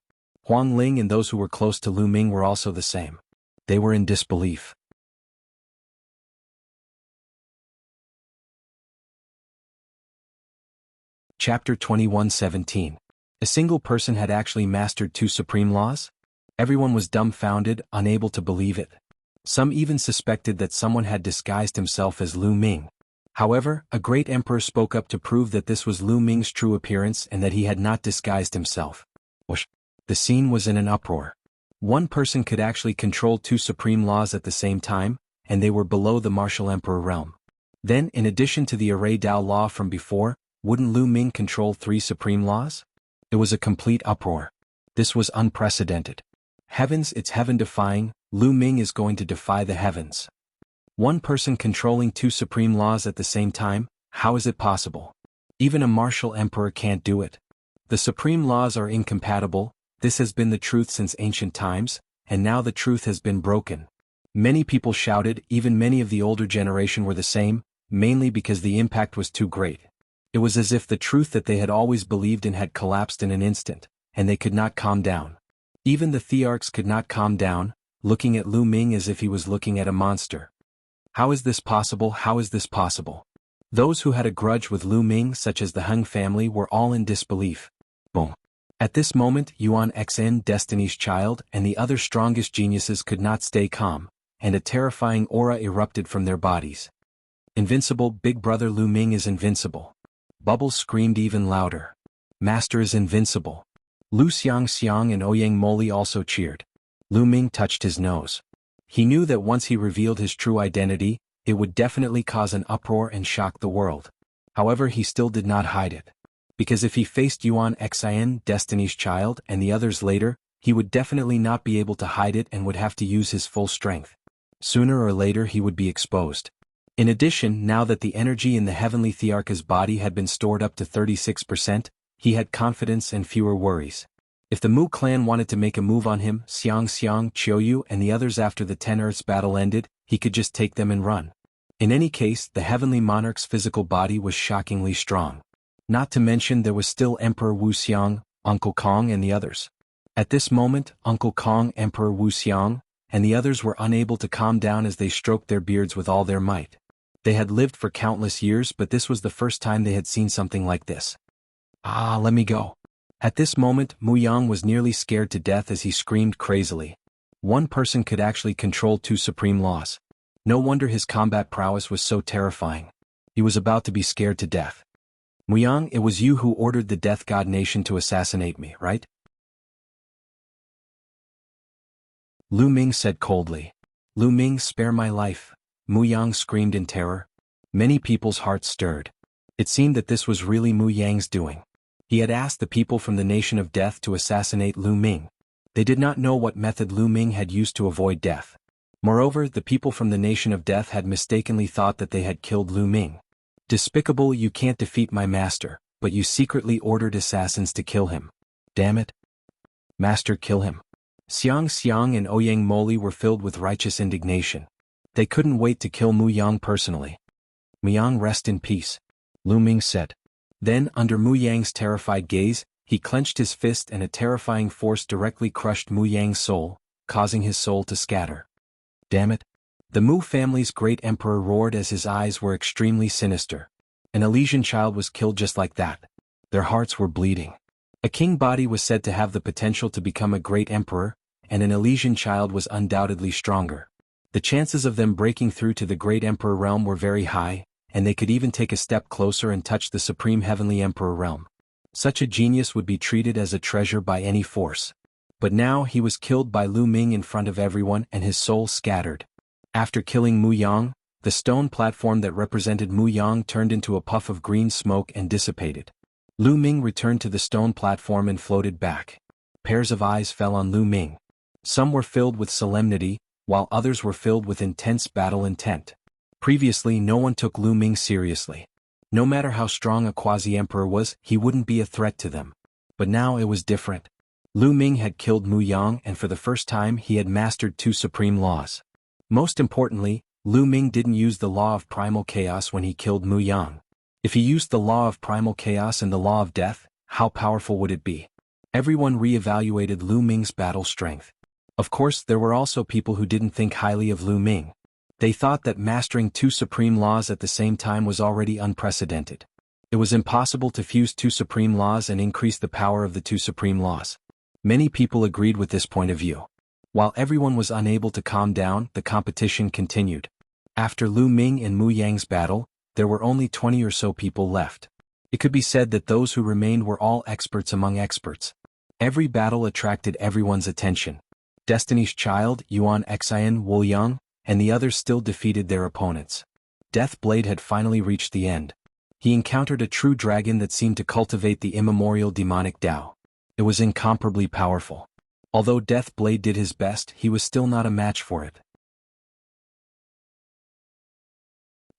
Huang Ling and those who were close to Lu Ming were also the same. They were in disbelief. Chapter 21:17. A single person had actually mastered 2 supreme laws? Everyone was dumbfounded, unable to believe it. Some even suspected that someone had disguised himself as Lu Ming. However, a great emperor spoke up to prove that this was Lu Ming's true appearance and that he had not disguised himself. Whoosh! The scene was in an uproar. One person could actually control 2 supreme laws at the same time, and they were below the martial emperor realm. Then, in addition to the array Dao law from before, wouldn't Lu Ming control 3 supreme laws? It was a complete uproar. This was unprecedented. Heavens, it's heaven-defying. Lu Ming is going to defy the heavens. One person controlling 2 supreme laws at the same time, how is it possible? Even a martial emperor can't do it. The supreme laws are incompatible. This has been the truth since ancient times, and now the truth has been broken. Many people shouted, even many of the older generation were the same, mainly because the impact was too great. It was as if the truth that they had always believed in had collapsed in an instant, and they could not calm down. Even the Thearchs could not calm down, looking at Lu Ming as if he was looking at a monster. How is this possible? How is this possible? Those who had a grudge with Lu Ming, such as the Heng family, were all in disbelief. Boom. At this moment, Yuan Xin, Destiny's Child, and the other strongest geniuses could not stay calm, and a terrifying aura erupted from their bodies. Invincible, Big Brother Lu Ming is invincible. Bubbles screamed even louder. Master is invincible. Lu Xiang and Ouyang Moli also cheered. Lu Ming touched his nose. He knew that once he revealed his true identity, it would definitely cause an uproar and shock the world. However, he still did not hide it. Because if he faced Yuan Xin, Destiny's Child, and the others later, he would definitely not be able to hide it and would have to use his full strength. Sooner or later he would be exposed. In addition, now that the energy in the heavenly Thearch's body had been stored up to 36%, he had confidence and fewer worries. If the Mu clan wanted to make a move on him, Xiang, Qiuyu, and the others after the 10 Earths battle ended, he could just take them and run. In any case, the heavenly monarch's physical body was shockingly strong. Not to mention there was still Emperor Wuxia, Uncle Kong and the others. At this moment, Uncle Kong, Emperor Wuxia, and the others were unable to calm down as they stroked their beards with all their might. They had lived for countless years, but this was the first time they had seen something like this. Ah, let me go. At this moment, Mu Yang was nearly scared to death as he screamed crazily. One person could actually control 2 supreme laws. No wonder his combat prowess was so terrifying. He was about to be scared to death. Mu Yang, it was you who ordered the Death God Nation to assassinate me, right? Lu Ming said coldly. Lu Ming, spare my life. Mu Yang screamed in terror. Many people's hearts stirred. It seemed that this was really Mu Yang's doing. He had asked the people from the Nation of Death to assassinate Lu Ming. They did not know what method Lu Ming had used to avoid death. Moreover, the people from the Nation of Death had mistakenly thought that they had killed Lu Ming. Despicable, you can't defeat my master, but you secretly ordered assassins to kill him. Damn it. Master, kill him. Xiang Xiang and Ouyang Moli were filled with righteous indignation. They couldn't wait to kill Mu Yang personally. Mu Yang, rest in peace, Lu Ming said. Then, under Mu Yang's terrified gaze, he clenched his fist and a terrifying force directly crushed Mu Yang's soul, causing his soul to scatter. Damn it. The Mu family's great emperor roared as his eyes were extremely sinister. An Elysian child was killed just like that. Their hearts were bleeding. A king body was said to have the potential to become a great emperor, and an Elysian child was undoubtedly stronger. The chances of them breaking through to the great emperor realm were very high, and they could even take a step closer and touch the supreme heavenly emperor realm. Such a genius would be treated as a treasure by any force. But now he was killed by Lu Ming in front of everyone and his soul scattered. After killing Mu Yang, the stone platform that represented Mu Yang turned into a puff of green smoke and dissipated. Lu Ming returned to the stone platform and floated back. Pairs of eyes fell on Lu Ming. Some were filled with solemnity, while others were filled with intense battle intent. Previously, no one took Lu Ming seriously. No matter how strong a quasi-emperor was, he wouldn't be a threat to them. But now it was different. Lu Ming had killed Mu Yang, and for the first time he had mastered two supreme laws. Most importantly, Lu Ming didn't use the law of primal chaos when he killed Mu Yang. If he used the law of primal chaos and the law of death, how powerful would it be? Everyone re-evaluated Lu Ming's battle strength. Of course, there were also people who didn't think highly of Lu Ming. They thought that mastering two supreme laws at the same time was already unprecedented. It was impossible to fuse two supreme laws and increase the power of the two supreme laws. Many people agreed with this point of view. While everyone was unable to calm down, the competition continued. After Lu Ming and Mu Yang's battle, there were only 20 or so people left. It could be said that those who remained were all experts among experts. Every battle attracted everyone's attention. Destiny's Child, Yuan Xian, Wu Yang, and the others still defeated their opponents. Deathblade had finally reached the end. He encountered a true dragon that seemed to cultivate the immemorial demonic Tao. It was incomparably powerful. Although Deathblade did his best, he was still not a match for it.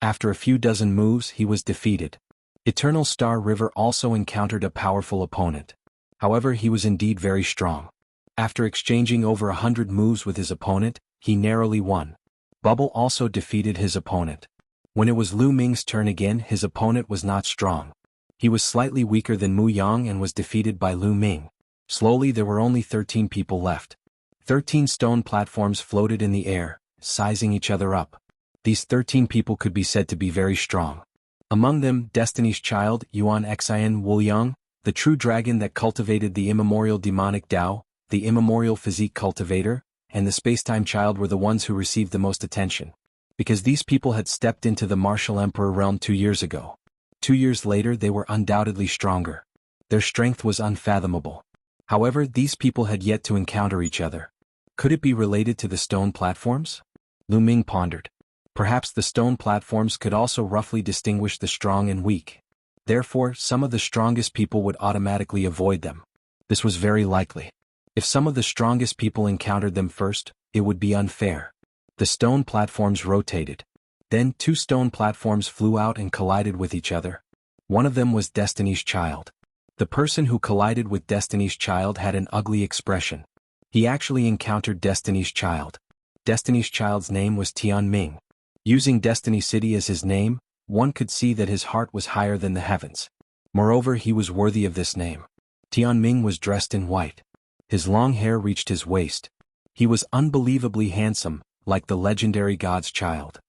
After a few dozen moves, he was defeated. Eternal Star River also encountered a powerful opponent. However, he was indeed very strong. After exchanging over 100 moves with his opponent, he narrowly won. Bubble also defeated his opponent. When it was Lu Ming's turn again, his opponent was not strong. He was slightly weaker than Mu Yang and was defeated by Lu Ming. Slowly there were only 13 people left. 13 stone platforms floated in the air, sizing each other up. These 13 people could be said to be very strong. Among them, Destiny's Child, Yuan Xian, Wu Yang, the true dragon that cultivated the immemorial demonic Tao, the immemorial physique cultivator, and the Spacetime Child were the ones who received the most attention. Because these people had stepped into the martial emperor realm 2 years ago. 2 years later they were undoubtedly stronger. Their strength was unfathomable. However, these people had yet to encounter each other. Could it be related to the stone platforms? Lu Ming pondered. Perhaps the stone platforms could also roughly distinguish the strong and weak. Therefore, some of the strongest people would automatically avoid them. This was very likely. If some of the strongest people encountered them first, it would be unfair. The stone platforms rotated. Then 2 stone platforms flew out and collided with each other. One of them was Destiny's Child. The person who collided with Destiny's Child had an ugly expression. He actually encountered Destiny's Child. Destiny's Child's name was Tianming. Using Destiny City as his name, one could see that his heart was higher than the heavens. Moreover, he was worthy of this name. Tianming was dressed in white. His long hair reached his waist. He was unbelievably handsome, like the legendary god's child.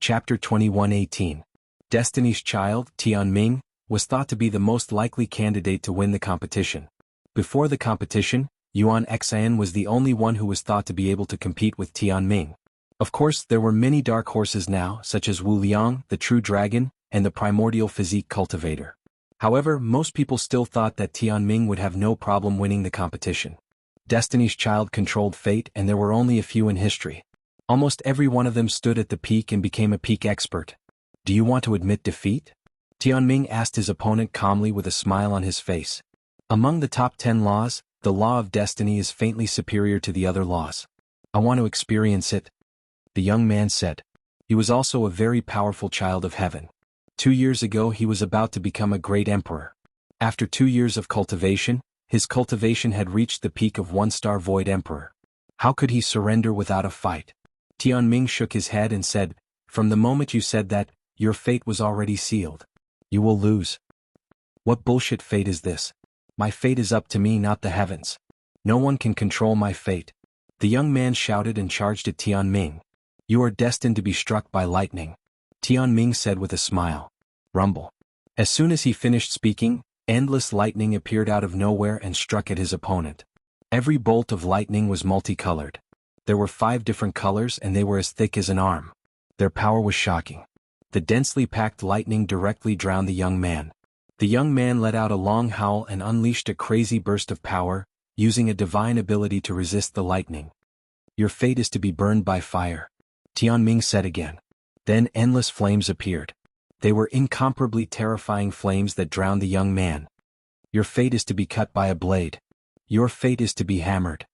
Chapter 21:18. Destiny's Child, Tianming, was thought to be the most likely candidate to win the competition. Before the competition, Yuan Xian was the only one who was thought to be able to compete with Tianming. Of course, there were many dark horses now, such as Wu Liang, the true dragon, and the primordial physique cultivator. However, most people still thought that Tianming would have no problem winning the competition. Destiny's Child controlled fate, and there were only a few in history. Almost every one of them stood at the peak and became a peak expert. Do you want to admit defeat? Tianming asked his opponent calmly with a smile on his face. Among the top 10 laws, the law of destiny is faintly superior to the other laws. I want to experience it, the young man said. He was also a very powerful child of heaven. 2 years ago he was about to become a great emperor. After 2 years of cultivation, his cultivation had reached the peak of 1-star void emperor. How could he surrender without a fight? Tianming shook his head and said, "From the moment you said that, your fate was already sealed. You will lose." What bullshit fate is this? My fate is up to me, not the heavens. No one can control my fate. The young man shouted and charged at Tianming. You are destined to be struck by lightning, Tianming said with a smile. Rumble. As soon as he finished speaking, endless lightning appeared out of nowhere and struck at his opponent. Every bolt of lightning was multicolored. There were 5 different colors and they were as thick as an arm. Their power was shocking. The densely packed lightning directly drowned the young man. The young man let out a long howl and unleashed a crazy burst of power, using a divine ability to resist the lightning. Your fate is to be burned by fire, Tianming said again. Then endless flames appeared. They were incomparably terrifying flames that drowned the young man. Your fate is to be cut by a blade. Your fate is to be hammered,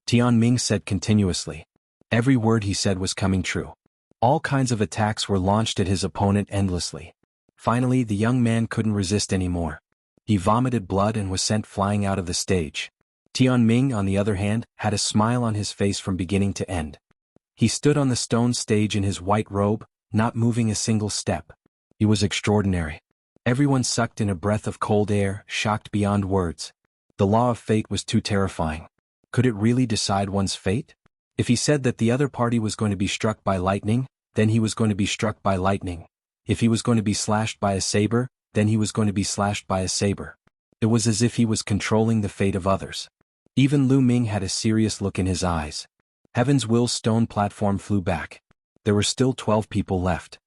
Tianming said continuously. Every word he said was coming true. All kinds of attacks were launched at his opponent endlessly. Finally, the young man couldn't resist anymore. He vomited blood and was sent flying out of the stage. Tianming, on the other hand, had a smile on his face from beginning to end. He stood on the stone stage in his white robe, not moving a single step. He was extraordinary. Everyone sucked in a breath of cold air, shocked beyond words. The law of fate was too terrifying. Could it really decide one's fate? If he said that the other party was going to be struck by lightning, then he was going to be struck by lightning. If he was going to be slashed by a saber, then he was going to be slashed by a saber. It was as if he was controlling the fate of others. Even Lu Ming had a serious look in his eyes. Heaven's Will's stone platform flew back. There were still 12 people left.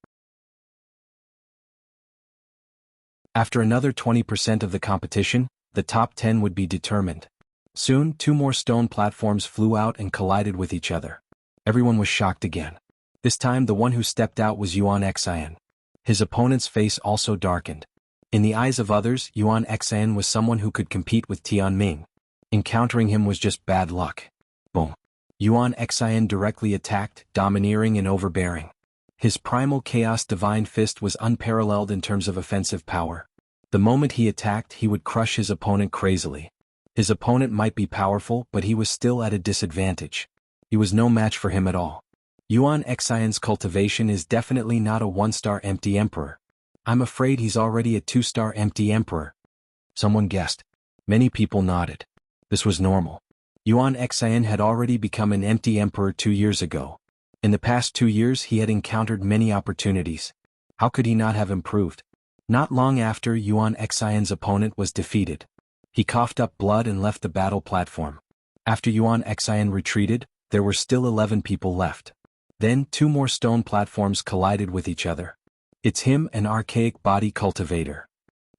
After another 20% of the competition, the top 10 would be determined. Soon, 2 more stone platforms flew out and collided with each other. Everyone was shocked again. This time the one who stepped out was Yuan Xian. His opponent's face also darkened. In the eyes of others, Yuan Xian was someone who could compete with Tianming. Encountering him was just bad luck. Boom. Yuan Xian directly attacked, domineering and overbearing. His primal chaos divine fist was unparalleled in terms of offensive power. The moment he attacked, he would crush his opponent crazily. His opponent might be powerful, but he was still at a disadvantage. He was no match for him at all. Yuan Xian's cultivation is definitely not a 1-star empty emperor. I'm afraid he's already a 2-star empty emperor. Someone guessed. Many people nodded. This was normal. Yuan Xian had already become an empty emperor 2 years ago. In the past 2 years he had encountered many opportunities. How could he not have improved? Not long after, Yuan Xian's opponent was defeated. He coughed up blood and left the battle platform. After Yuan Xian retreated, there were still 11 people left. Then 2 more stone platforms collided with each other. It's him, an archaic body cultivator.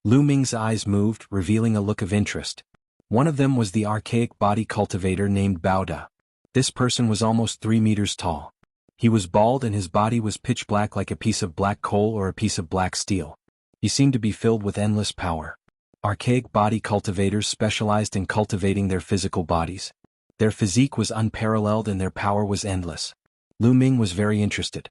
Lu Ming's eyes moved, revealing a look of interest. One of them was the archaic body cultivator named Baoda. This person was almost 3 meters tall. He was bald and his body was pitch black like a piece of black coal or a piece of black steel. He seemed to be filled with endless power. Archaic body cultivators specialized in cultivating their physical bodies. Their physique was unparalleled and their power was endless. Lu Ming was very interested.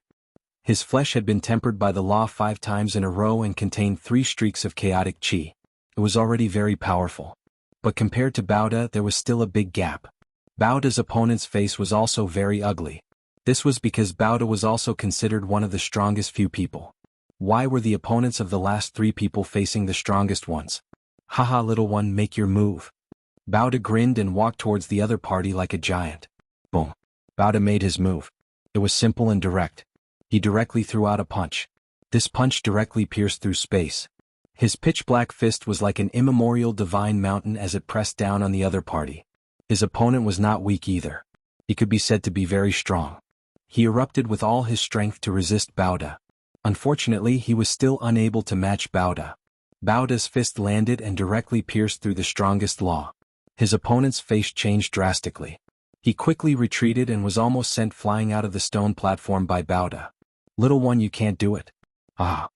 His flesh had been tempered by the law 5 times in a row and contained 3 streaks of chaotic qi. It was already very powerful. But compared to Baoda, there was still a big gap. Baoda's opponent's face was also very ugly. This was because Baoda was also considered one of the strongest few people. Why were the opponents of the last 3 people facing the strongest ones? Haha, little one, make your move. Baoda grinned and walked towards the other party like a giant. Boom. Baoda made his move. It was simple and direct. He directly threw out a punch. This punch directly pierced through space. His pitch-black fist was like an immemorial divine mountain as it pressed down on the other party. His opponent was not weak either. He could be said to be very strong. He erupted with all his strength to resist Baoda. Unfortunately, he was still unable to match Baoda. Baoda's fist landed and directly pierced through the strongest law. His opponent's face changed drastically. He quickly retreated and was almost sent flying out of the stone platform by Baoda. Little one, you can't do it. Ah.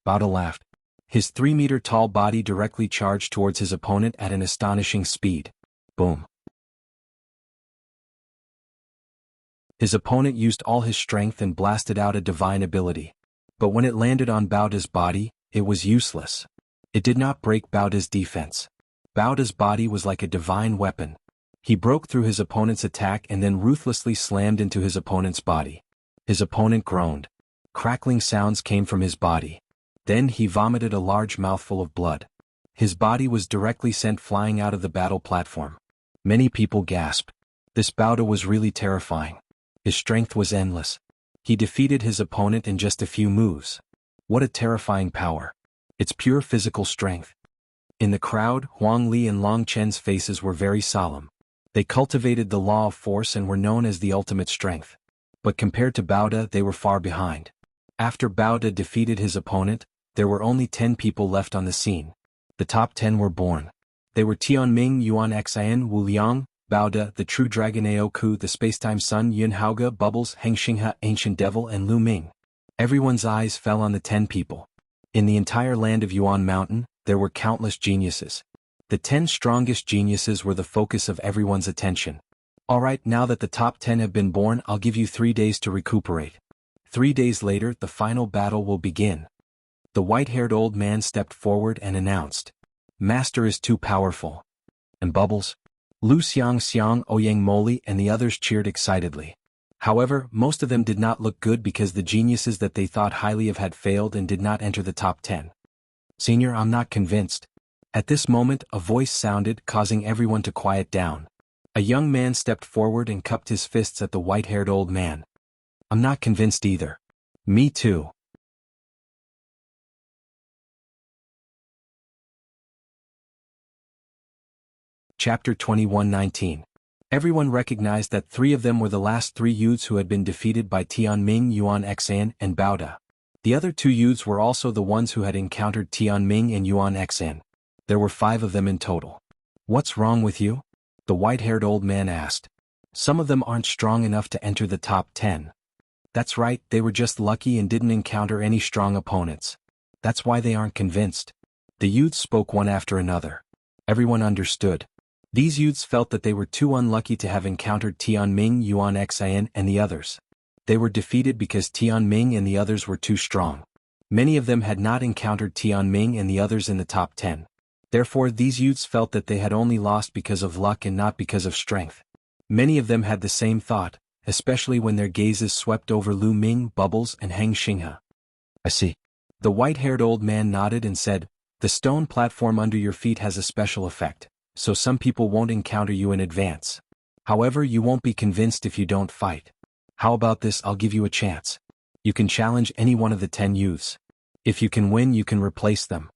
Baoda laughed. His 3-meter-tall body directly charged towards his opponent at an astonishing speed. Boom. His opponent used all his strength and blasted out a divine ability. But when it landed on Baoda's body, it was useless. It did not break Baoda's defense. Baoda's body was like a divine weapon. He broke through his opponent's attack and then ruthlessly slammed into his opponent's body. His opponent groaned. Crackling sounds came from his body. Then he vomited a large mouthful of blood. His body was directly sent flying out of the battle platform. Many people gasped. This Baoda was really terrifying. His strength was endless. He defeated his opponent in just a few moves. What a terrifying power. It's pure physical strength. In the crowd, Huang Li and Long Chen's faces were very solemn. They cultivated the law of force and were known as the ultimate strength. But compared to Baoda, they were far behind. After Baoda defeated his opponent, there were only 10 people left on the scene. The top 10 were born. They were Tianming, Yuan Xian, Wu Liang, Baoda, the True Dragon Aoku, the Spacetime Sun, Yun Haoge, Bubbles, Heng Xinghe, Ancient Devil, and Lu Ming. Everyone's eyes fell on the 10 people. In the entire land of Yuan Mountain, there were countless geniuses. The 10 strongest geniuses were the focus of everyone's attention. Alright, now that the top 10 have been born, I'll give you 3 days to recuperate. 3 days later, the final battle will begin. The white-haired old man stepped forward and announced, "Master is too powerful." And Bubbles, Lu Xiang, Ouyang Moli, and the others cheered excitedly. However, most of them did not look good because the geniuses that they thought highly of had failed and did not enter the top 10. "Senior, I'm not convinced." At this moment, a voice sounded, causing everyone to quiet down. A young man stepped forward and cupped his fists at the white-haired old man. "I'm not convinced either." "Me too." Chapter 21:19. Everyone recognized that 3 of them were the last 3 youths who had been defeated by Tianming, Yuan Xian, and Baoda. The other 2 youths were also the ones who had encountered Tianming and Yuan Xian. There were 5 of them in total. "What's wrong with you?" the white-haired old man asked. "Some of them aren't strong enough to enter the top 10. "That's right, they were just lucky and didn't encounter any strong opponents. That's why they aren't convinced." The youths spoke one after another. Everyone understood. These youths felt that they were too unlucky to have encountered Tianming, Yuan Xian, and the others. They were defeated because Tianming and the others were too strong. Many of them had not encountered Tianming and the others in the top 10. Therefore, these youths felt that they had only lost because of luck and not because of strength. Many of them had the same thought, especially when their gazes swept over Lu Ming, Bubbles, and Heng Xinghe. "I see." The white-haired old man nodded and said, "The stone platform under your feet has a special effect, so some people won't encounter you in advance. However, you won't be convinced if you don't fight. How about this? I'll give you a chance. You can challenge any one of the 10 youths. If you can win, you can replace them."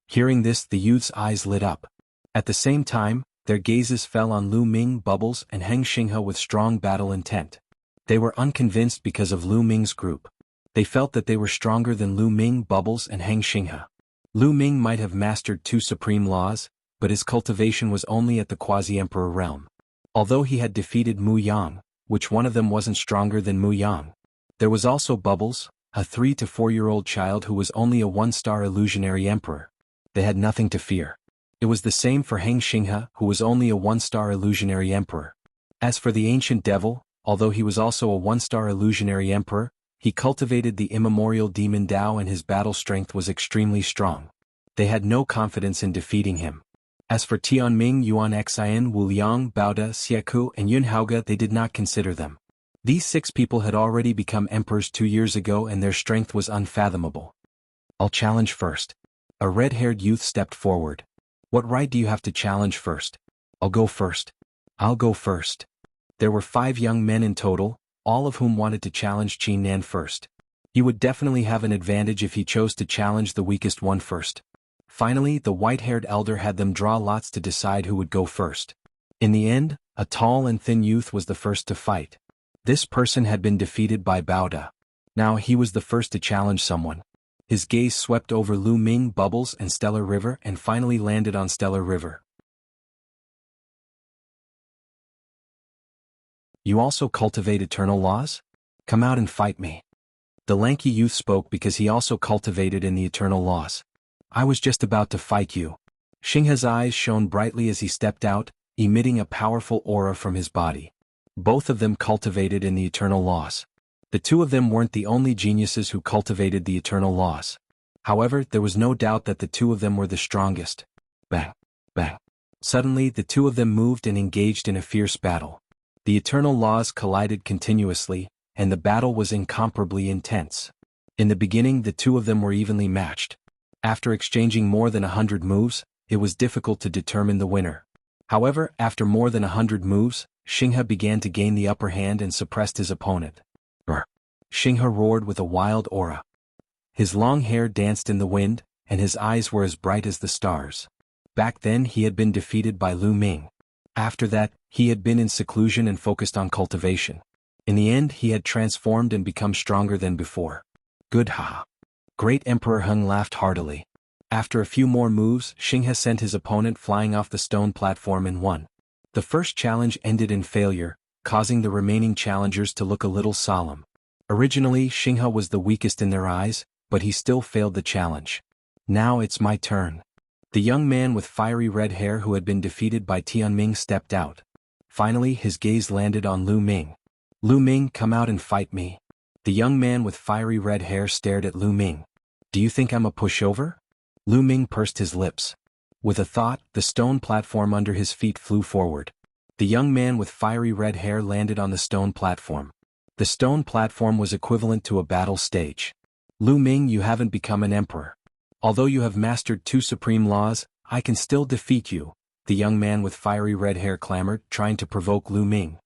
Hearing this, the youths' eyes lit up. At the same time, their gazes fell on Lu Ming, Bubbles, and Heng Xinghe with strong battle intent. They were unconvinced because of Lu Ming's group. They felt that they were stronger than Lu Ming, Bubbles, and Heng Xinghe. Lu Ming might have mastered 2 supreme laws, but his cultivation was only at the quasi-emperor realm. Although he had defeated Mu Yang, which one of them wasn't stronger than Mu Yang? There was also Bubbles, a 3 to 4-year-old child who was only a 1-star illusionary emperor. They had nothing to fear. It was the same for Heng Xinghe, who was only a 1-star illusionary emperor. As for the ancient devil, although he was also a 1-star illusionary emperor, he cultivated the immemorial demon Dao and his battle strength was extremely strong. They had no confidence in defeating him. As for Tianming, Yuan Xian, Wu Liang, Baoda, Xieku, and Yun Haoge, they did not consider them. These 6 people had already become emperors 2 years ago and their strength was unfathomable. "I'll challenge first." A red-haired youth stepped forward. "What right do you have to challenge first?" "I'll go first." "I'll go first." There were 5 young men in total, all of whom wanted to challenge Qin Nan first. He would definitely have an advantage if he chose to challenge the weakest one first. Finally, the white-haired elder had them draw lots to decide who would go first. In the end, a tall and thin youth was the first to fight. This person had been defeated by Baoda. Now he was the first to challenge someone. His gaze swept over Lu Ming, Bubbles, and Stellar River and finally landed on Stellar River. "You also cultivate eternal laws? Come out and fight me." The lanky youth spoke because he also cultivated in the eternal laws. I was just about to fight you. Xinghe's eyes shone brightly as he stepped out, emitting a powerful aura from his body. Both of them cultivated in the eternal laws. The two of them weren't the only geniuses who cultivated the eternal laws. However, there was no doubt that the two of them were the strongest. Bang! Bang! Suddenly, the two of them moved and engaged in a fierce battle. The eternal laws collided continuously, and the battle was incomparably intense. In the beginning, the two of them were evenly matched. After exchanging more than 100 moves, it was difficult to determine the winner. However, after more than 100 moves, Xinghe began to gain the upper hand and suppressed his opponent. Brr! Xinghe roared with a wild aura. His long hair danced in the wind, and his eyes were as bright as the stars. Back then he had been defeated by Lu Ming. After that, he had been in seclusion and focused on cultivation. In the end, he had transformed and become stronger than before. Good ha! Great Emperor Heng laughed heartily. After a few more moves, Xinghe sent his opponent flying off the stone platform and won. The first challenge ended in failure, causing the remaining challengers to look a little solemn. Originally, Xinghe was the weakest in their eyes, but he still failed the challenge. Now it's my turn. The young man with fiery red hair who had been defeated by Tianming stepped out. Finally, his gaze landed on Lu Ming. Lu Ming, come out and fight me. The young man with fiery red hair stared at Lu Ming. Do you think I'm a pushover? Lu Ming pursed his lips. With a thought, the stone platform under his feet flew forward. The young man with fiery red hair landed on the stone platform. The stone platform was equivalent to a battle stage. Lu Ming, you haven't become an emperor. Although you have mastered 2 supreme laws, I can still defeat you, the young man with fiery red hair clamored, trying to provoke Lu Ming.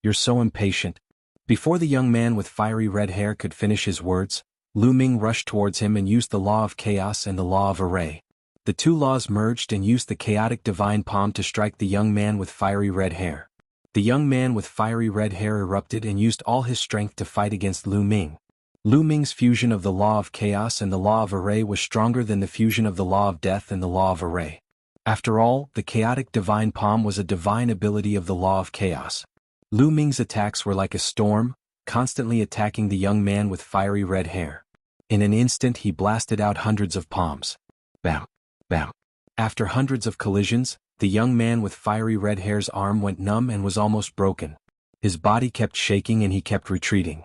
You're so impatient. Before the young man with fiery red hair could finish his words, Lu Ming rushed towards him and used the law of chaos and the law of array. The two laws merged and used the chaotic divine palm to strike the young man with fiery red hair. The young man with fiery red hair erupted and used all his strength to fight against Lu Ming. Lu Ming's fusion of the law of chaos and the law of array was stronger than the fusion of the law of death and the law of array. After all, the chaotic divine palm was a divine ability of the law of chaos. Lu Ming's attacks were like a storm, constantly attacking the young man with fiery red hair. In an instant he blasted out hundreds of palms. Bam! Bam! After hundreds of collisions, the young man with fiery red hair's arm went numb and was almost broken. His body kept shaking and he kept retreating.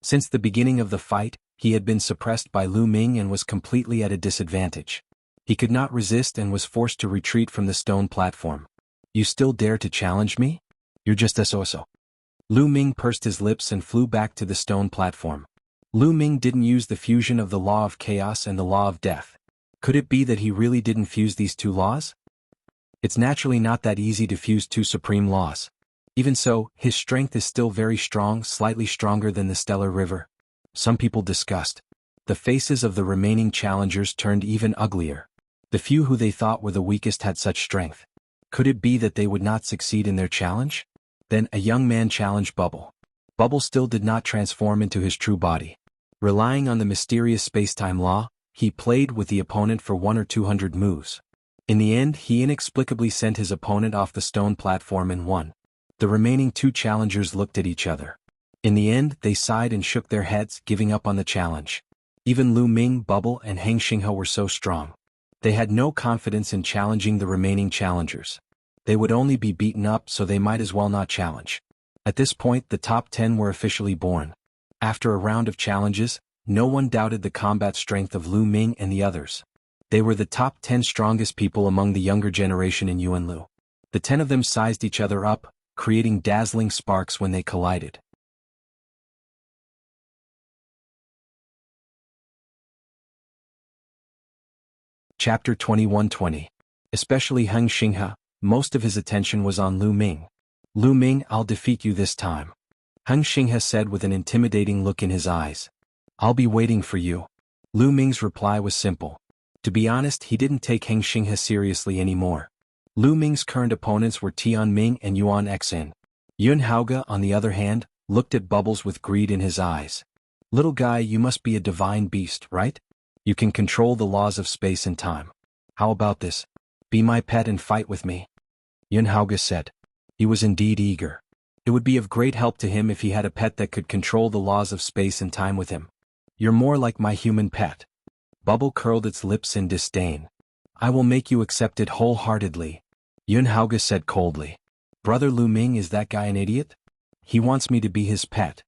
Since the beginning of the fight, he had been suppressed by Lu Ming and was completely at a disadvantage. He could not resist and was forced to retreat from the stone platform. You still dare to challenge me? You're just a so-so. Lu Ming pursed his lips and flew back to the stone platform. Lu Ming didn't use the fusion of the law of chaos and the law of death. Could it be that he really didn't fuse these 2 laws? It's naturally not that easy to fuse 2 supreme laws. Even so, his strength is still very strong, slightly stronger than the stellar river. Some people discussed. The faces of the remaining challengers turned even uglier. The few who they thought were the weakest had such strength. Could it be that they would not succeed in their challenge? Then a young man challenged Bubble. Bubble still did not transform into his true body. Relying on the mysterious space-time law, he played with the opponent for 100 or 200 moves. In the end, he inexplicably sent his opponent off the stone platform and won. The remaining 2 challengers looked at each other. In the end, they sighed and shook their heads, giving up on the challenge. Even Lu Ming, Bubble, and Heng Xinghe were so strong. They had no confidence in challenging the remaining challengers. They would only be beaten up, so they might as well not challenge. At this point, the top 10 were officially born. After a round of challenges, no one doubted the combat strength of Lu Ming and the others. They were the top 10 strongest people among the younger generation in Yuanlu. The 10 of them sized each other up, creating dazzling sparks when they collided. Chapter 21-20. Especially Heng Xinghe, most of his attention was on Lu Ming. Lu Ming, I'll defeat you this time. Heng Xinghe said with an intimidating look in his eyes. I'll be waiting for you. Lu Ming's reply was simple. To be honest, he didn't take Heng Xinghe seriously anymore. Lu Ming's current opponents were Tianming and Yuan Xin. Yun Haoge, on the other hand, looked at Bubbles with greed in his eyes. Little guy, you must be a divine beast, right? You can control the laws of space and time. How about this? Be my pet and fight with me. Yun Haoge said. He was indeed eager. It would be of great help to him if he had a pet that could control the laws of space and time with him. You're more like my human pet. Bubble curled its lips in disdain. I will make you accept it wholeheartedly, Yun Haoge said coldly. Brother Lu Ming, is that guy an idiot? He wants me to be his pet.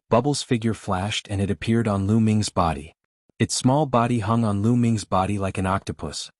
Bubble's figure flashed and it appeared on Lu Ming's body. Its small body hung on Lu Ming's body like an octopus.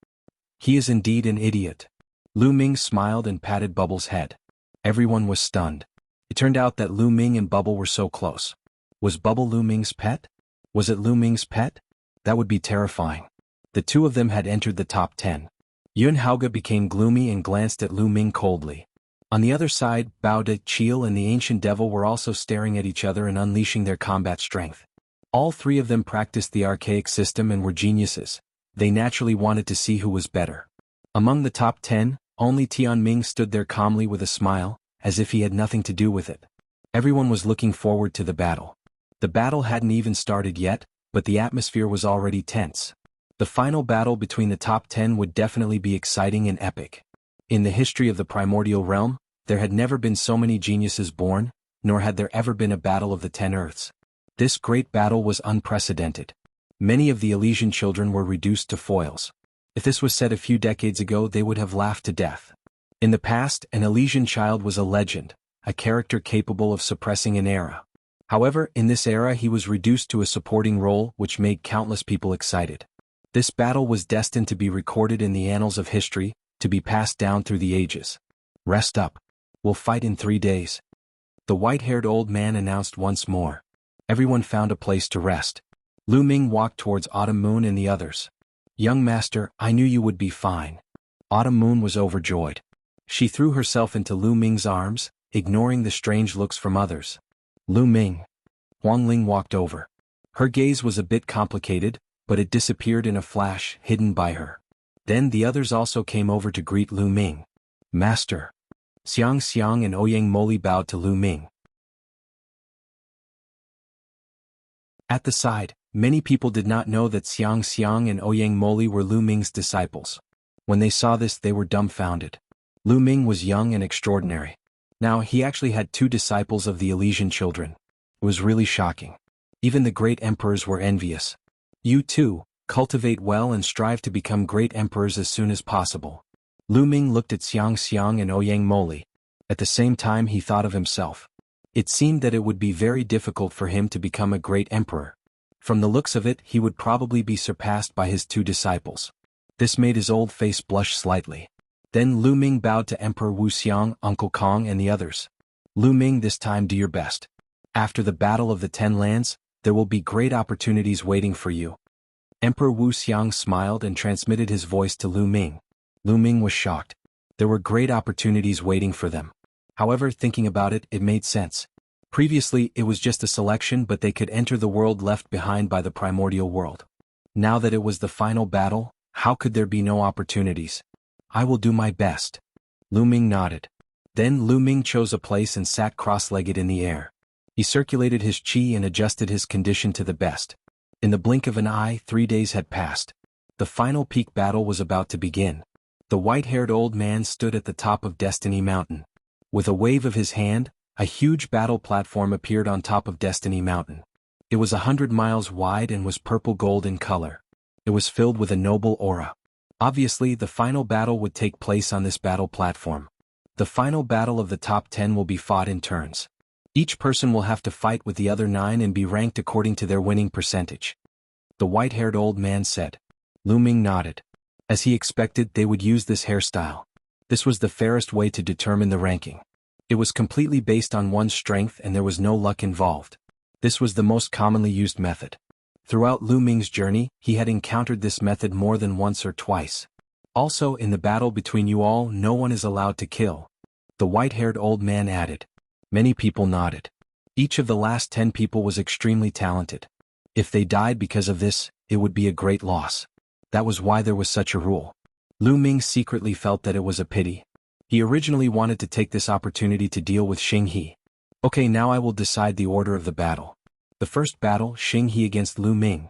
He is indeed an idiot. Lu Ming smiled and patted Bubble's head. Everyone was stunned. It turned out that Lu Ming and Bubble were so close. Was Bubble Lu Ming's pet? Was it Lu Ming's pet? That would be terrifying. The two of them had entered the top 10. Yun Haoge became gloomy and glanced at Lu Ming coldly. On the other side, Bao De, Chil and the Ancient Devil were also staring at each other and unleashing their combat strength. All three of them practiced the archaic system and were geniuses. They naturally wanted to see who was better. Among the top 10, only Tianming stood there calmly with a smile, as if he had nothing to do with it. Everyone was looking forward to the battle. The battle hadn't even started yet, but the atmosphere was already tense. The final battle between the top 10 would definitely be exciting and epic. In the history of the primordial realm, there had never been so many geniuses born, nor had there ever been a battle of the 10 Earths. This great battle was unprecedented. Many of the Elysian children were reduced to foils. If this was said a few decades ago, they would have laughed to death. In the past, an Elysian child was a legend, a character capable of suppressing an era. However, in this era he was reduced to a supporting role which made countless people excited. This battle was destined to be recorded in the annals of history, to be passed down through the ages. Rest up. We'll fight in 3 days. The white-haired old man announced once more. Everyone found a place to rest. Lu Ming walked towards Autumn Moon and the others. Young master, I knew you would be fine. Autumn Moon was overjoyed. She threw herself into Lu Ming's arms, ignoring the strange looks from others. Lu Ming. Huang Ling walked over. Her gaze was a bit complicated, but it disappeared in a flash, hidden by her. Then the others also came over to greet Lu Ming. Master. Xiang Xiang and Ouyang Moli bowed to Lu Ming. At the side, many people did not know that Xiang Xiang and Ouyang Moli were Lu Ming's disciples. When they saw this, they were dumbfounded. Lu Ming was young and extraordinary. Now, he actually had 2 disciples of the Elysian children. It was really shocking. Even the great emperors were envious. You too, cultivate well and strive to become great emperors as soon as possible. Lu Ming looked at Xiang Xiang and Ouyang Moli. At the same time he thought of himself. It seemed that it would be very difficult for him to become a great emperor. From the looks of it, he would probably be surpassed by his 2 disciples. This made his old face blush slightly. Then Lu Ming bowed to Emperor Wuxiang, Uncle Kong and the others. Lu Ming, this time do your best. After the Battle of the 10 Lands, there will be great opportunities waiting for you. Emperor Wuxiang smiled and transmitted his voice to Lu Ming. Lu Ming was shocked. There were great opportunities waiting for them. However, thinking about it, it made sense. Previously, it was just a selection, but they could enter the world left behind by the primordial world. Now that it was the final battle, how could there be no opportunities? I will do my best. Lu Ming nodded. Then Lu Ming chose a place and sat cross-legged in the air. He circulated his qi and adjusted his condition to the best. In the blink of an eye, 3 days had passed. The final peak battle was about to begin. The white-haired old man stood at the top of Destiny Mountain. With a wave of his hand, a huge battle platform appeared on top of Destiny Mountain. It was 100 miles wide and was purple-gold in color. It was filled with a noble aura. Obviously, the final battle would take place on this battle platform. The final battle of the top 10 will be fought in turns. Each person will have to fight with the other 9 and be ranked according to their winning percentage. The white-haired old man said. Lu Ming nodded. As he expected, they would use this hairstyle. This was the fairest way to determine the ranking. It was completely based on one's strength and there was no luck involved. This was the most commonly used method. Throughout Lu Ming's journey, he had encountered this method more than once or twice. Also, in the battle between you all, no one is allowed to kill. The white-haired old man added. Many people nodded. Each of the last 10 people was extremely talented. If they died because of this, it would be a great loss. That was why there was such a rule. Lu Ming secretly felt that it was a pity. He originally wanted to take this opportunity to deal with Xing He. Okay, now I will decide the order of the battle. The first battle, Xing He against Lu Ming.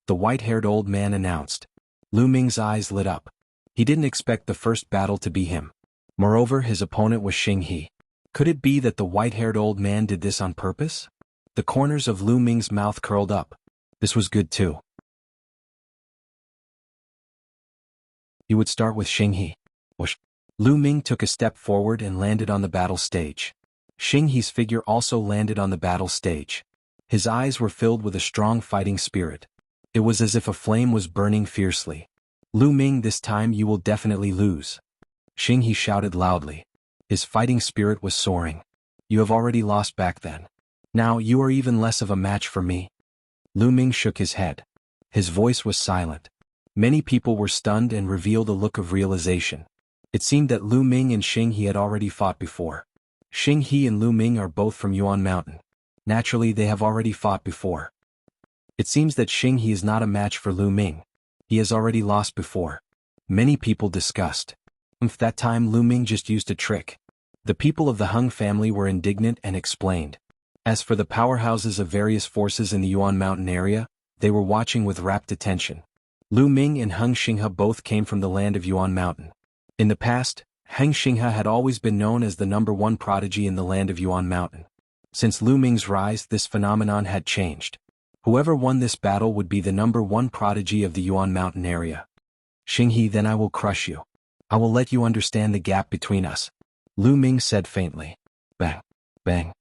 The white-haired old man announced. Lu Ming's eyes lit up. He didn't expect the first battle to be him. Moreover, his opponent was Xing He. Could it be that the white-haired old man did this on purpose? The corners of Lu Ming's mouth curled up. This was good too. You would start with Xinghe. Whoosh. Lu Ming took a step forward and landed on the battle stage. Xinghe's figure also landed on the battle stage. His eyes were filled with a strong fighting spirit. It was as if a flame was burning fiercely. Lu Ming, this time you will definitely lose. Xinghe shouted loudly. His fighting spirit was soaring. You have already lost back then. Now you are even less of a match for me. Lu Ming shook his head. His voice was silent. Many people were stunned and revealed a look of realization. It seemed that Lu Ming and Xinghe had already fought before. Xinghe and Lu Ming are both from Yuan Mountain. Naturally, they have already fought before. It seems that Xinghe is not a match for Lu Ming. He has already lost before. Many people discussed. That time Lu Ming just used a trick. The people of the Hung family were indignant and explained. As for the powerhouses of various forces in the Yuan Mountain area, they were watching with rapt attention. Lu Ming and Hung Xinghe both came from the land of Yuan Mountain. In the past, Hung Xinghe had always been known as the #1 prodigy in the land of Yuan Mountain. Since Lu Ming's rise, this phenomenon had changed. Whoever won this battle would be the #1 prodigy of the Yuan Mountain area. Xinghe, then I will crush you. I will let you understand the gap between us. Lu Ming said faintly. Bang. Bang.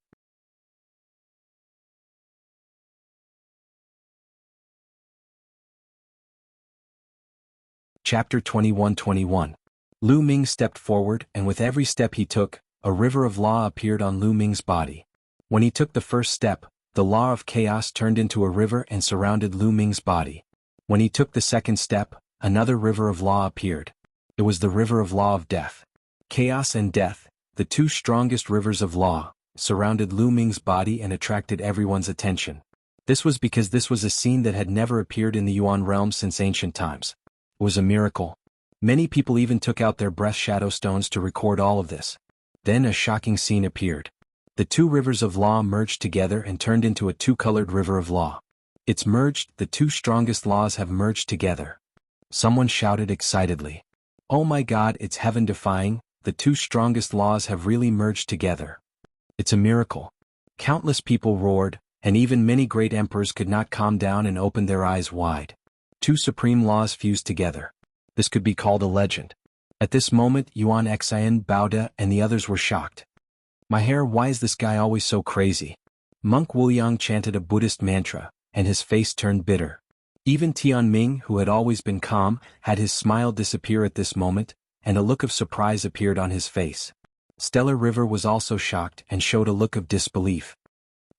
Chapter 21-21. Lu Ming stepped forward, and with every step he took, a river of law appeared on Lu Ming's body. When he took the first step, the law of chaos turned into a river and surrounded Lu Ming's body. When he took the second step, another river of law appeared. It was the river of law of death. Chaos and death, the two strongest rivers of law, surrounded Lu Ming's body and attracted everyone's attention. This was because this was a scene that had never appeared in the Yuan realm since ancient times. It was a miracle. Many people even took out their breath shadow stones to record all of this. Then a shocking scene appeared. The two rivers of law merged together and turned into a two-colored river of law. It's merged, the two strongest laws have merged together. Someone shouted excitedly. Oh my God, it's heaven-defying, the two strongest laws have really merged together. It's a miracle. Countless people roared, and even many great emperors could not calm down and open their eyes wide. Two supreme laws fused together. This could be called a legend. At this moment, Yuan Xian, Baoda, and the others were shocked. My hair, why is this guy always so crazy? Monk Wuliang chanted a Buddhist mantra, and his face turned bitter. Even Tianming, who had always been calm, had his smile disappear at this moment, and a look of surprise appeared on his face. Stellar River was also shocked and showed a look of disbelief.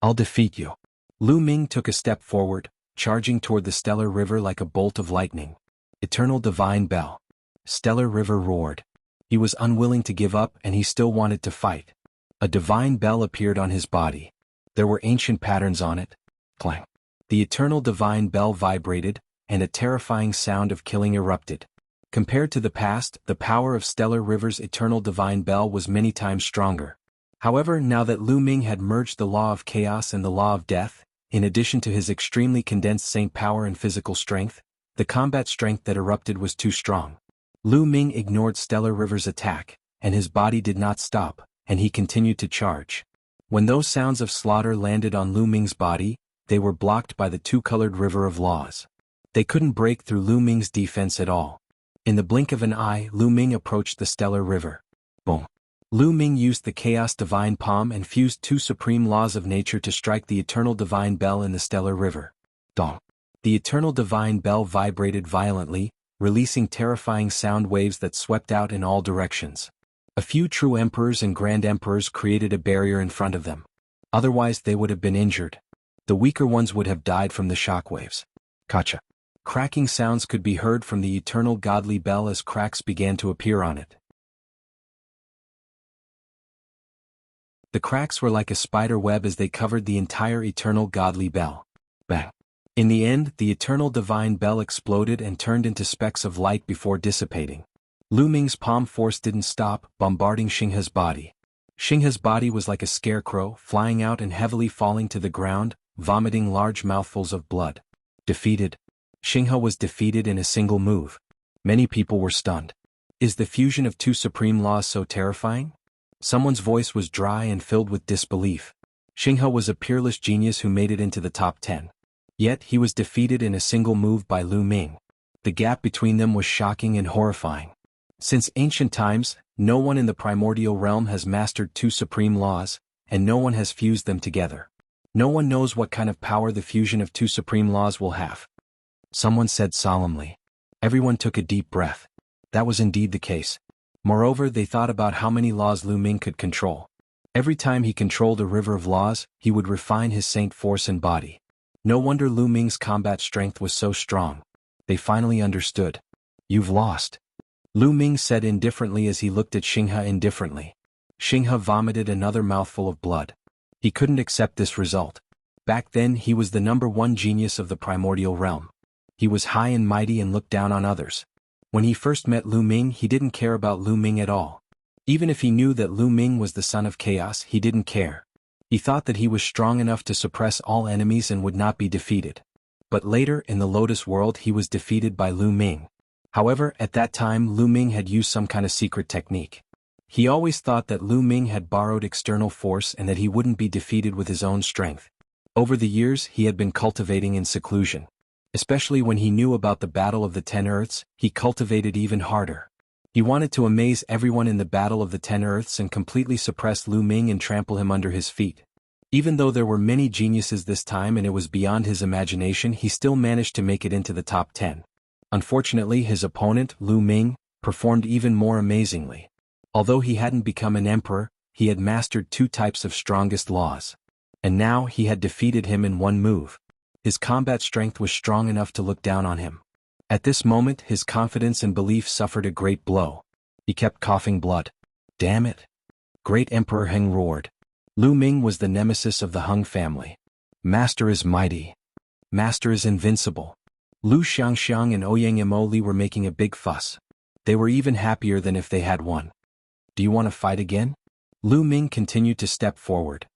I'll defeat you. Lu Ming took a step forward, charging toward the Stellar River like a bolt of lightning. Eternal Divine Bell. Stellar River roared. He was unwilling to give up and he still wanted to fight. A divine bell appeared on his body. There were ancient patterns on it. Clang. The eternal divine bell vibrated, and a terrifying sound of killing erupted. Compared to the past, the power of Stellar River's eternal divine bell was many times stronger. However, now that Lu Ming had merged the law of chaos and the law of death, in addition to his extremely condensed saint power and physical strength, the combat strength that erupted was too strong. Lu Ming ignored Stellar River's attack, and his body did not stop, and he continued to charge. When those sounds of slaughter landed on Lu Ming's body, they were blocked by the two-colored river of laws. They couldn't break through Lu Ming's defense at all. In the blink of an eye, Lu Ming approached the Stellar River. Boom. Lu Ming used the Chaos Divine Palm and fused two supreme laws of nature to strike the Eternal Divine Bell in the Stellar River. Dong. The Eternal Divine Bell vibrated violently, releasing terrifying sound waves that swept out in all directions. A few true emperors and grand emperors created a barrier in front of them. Otherwise they would have been injured. The weaker ones would have died from the shockwaves. Kacha. Cracking sounds could be heard from the eternal godly bell as cracks began to appear on it. The cracks were like a spider web as they covered the entire eternal godly bell. Bang. In the end, the eternal divine bell exploded and turned into specks of light before dissipating. Lu Ming's palm force didn't stop, bombarding Xinghe's body. Xinghe's body was like a scarecrow, flying out and heavily falling to the ground, vomiting large mouthfuls of blood. Defeated. Xinghe was defeated in a single move. Many people were stunned. Is the fusion of two supreme laws so terrifying? Someone's voice was dry and filled with disbelief. Xinghe was a peerless genius who made it into the top 10. Yet he was defeated in a single move by Lu Ming. The gap between them was shocking and horrifying. Since ancient times, no one in the primordial realm has mastered two supreme laws, and no one has fused them together. No one knows what kind of power the fusion of two supreme laws will have. Someone said solemnly. Everyone took a deep breath. That was indeed the case. Moreover, they thought about how many laws Lu Ming could control. Every time he controlled a river of laws, he would refine his saint force and body. No wonder Lu Ming's combat strength was so strong. They finally understood. You've lost. Lu Ming said indifferently as he looked at Xinghe indifferently. Xinghe vomited another mouthful of blood. He couldn't accept this result. Back then he was the #1 genius of the primordial realm. He was high and mighty and looked down on others. When he first met Lu Ming, he didn't care about Lu Ming at all. Even if he knew that Lu Ming was the son of chaos, he didn't care. He thought that he was strong enough to suppress all enemies and would not be defeated. But later, in the Lotus World, he was defeated by Lu Ming. However, at that time Lu Ming had used some kind of secret technique. He always thought that Lu Ming had borrowed external force and that he wouldn't be defeated with his own strength. Over the years, he had been cultivating in seclusion. Especially when he knew about the Battle of the 10 Earths, he cultivated even harder. He wanted to amaze everyone in the Battle of the 10 Earths and completely suppress Lu Ming and trample him under his feet. Even though there were many geniuses this time and it was beyond his imagination, he still managed to make it into the top 10. Unfortunately, his opponent, Lu Ming, performed even more amazingly. Although he hadn't become an emperor, he had mastered two types of strongest laws. And now he had defeated him in one move. His combat strength was strong enough to look down on him. At this moment, his confidence and belief suffered a great blow. He kept coughing blood. Damn it! Great Emperor Heng roared. Lu Ming was the nemesis of the Heng family. Master is mighty. Master is invincible. Lu Xiangxiang and Ouyang Imoli were making a big fuss. They were even happier than if they had won. Do you want to fight again? Lu Ming continued to step forward.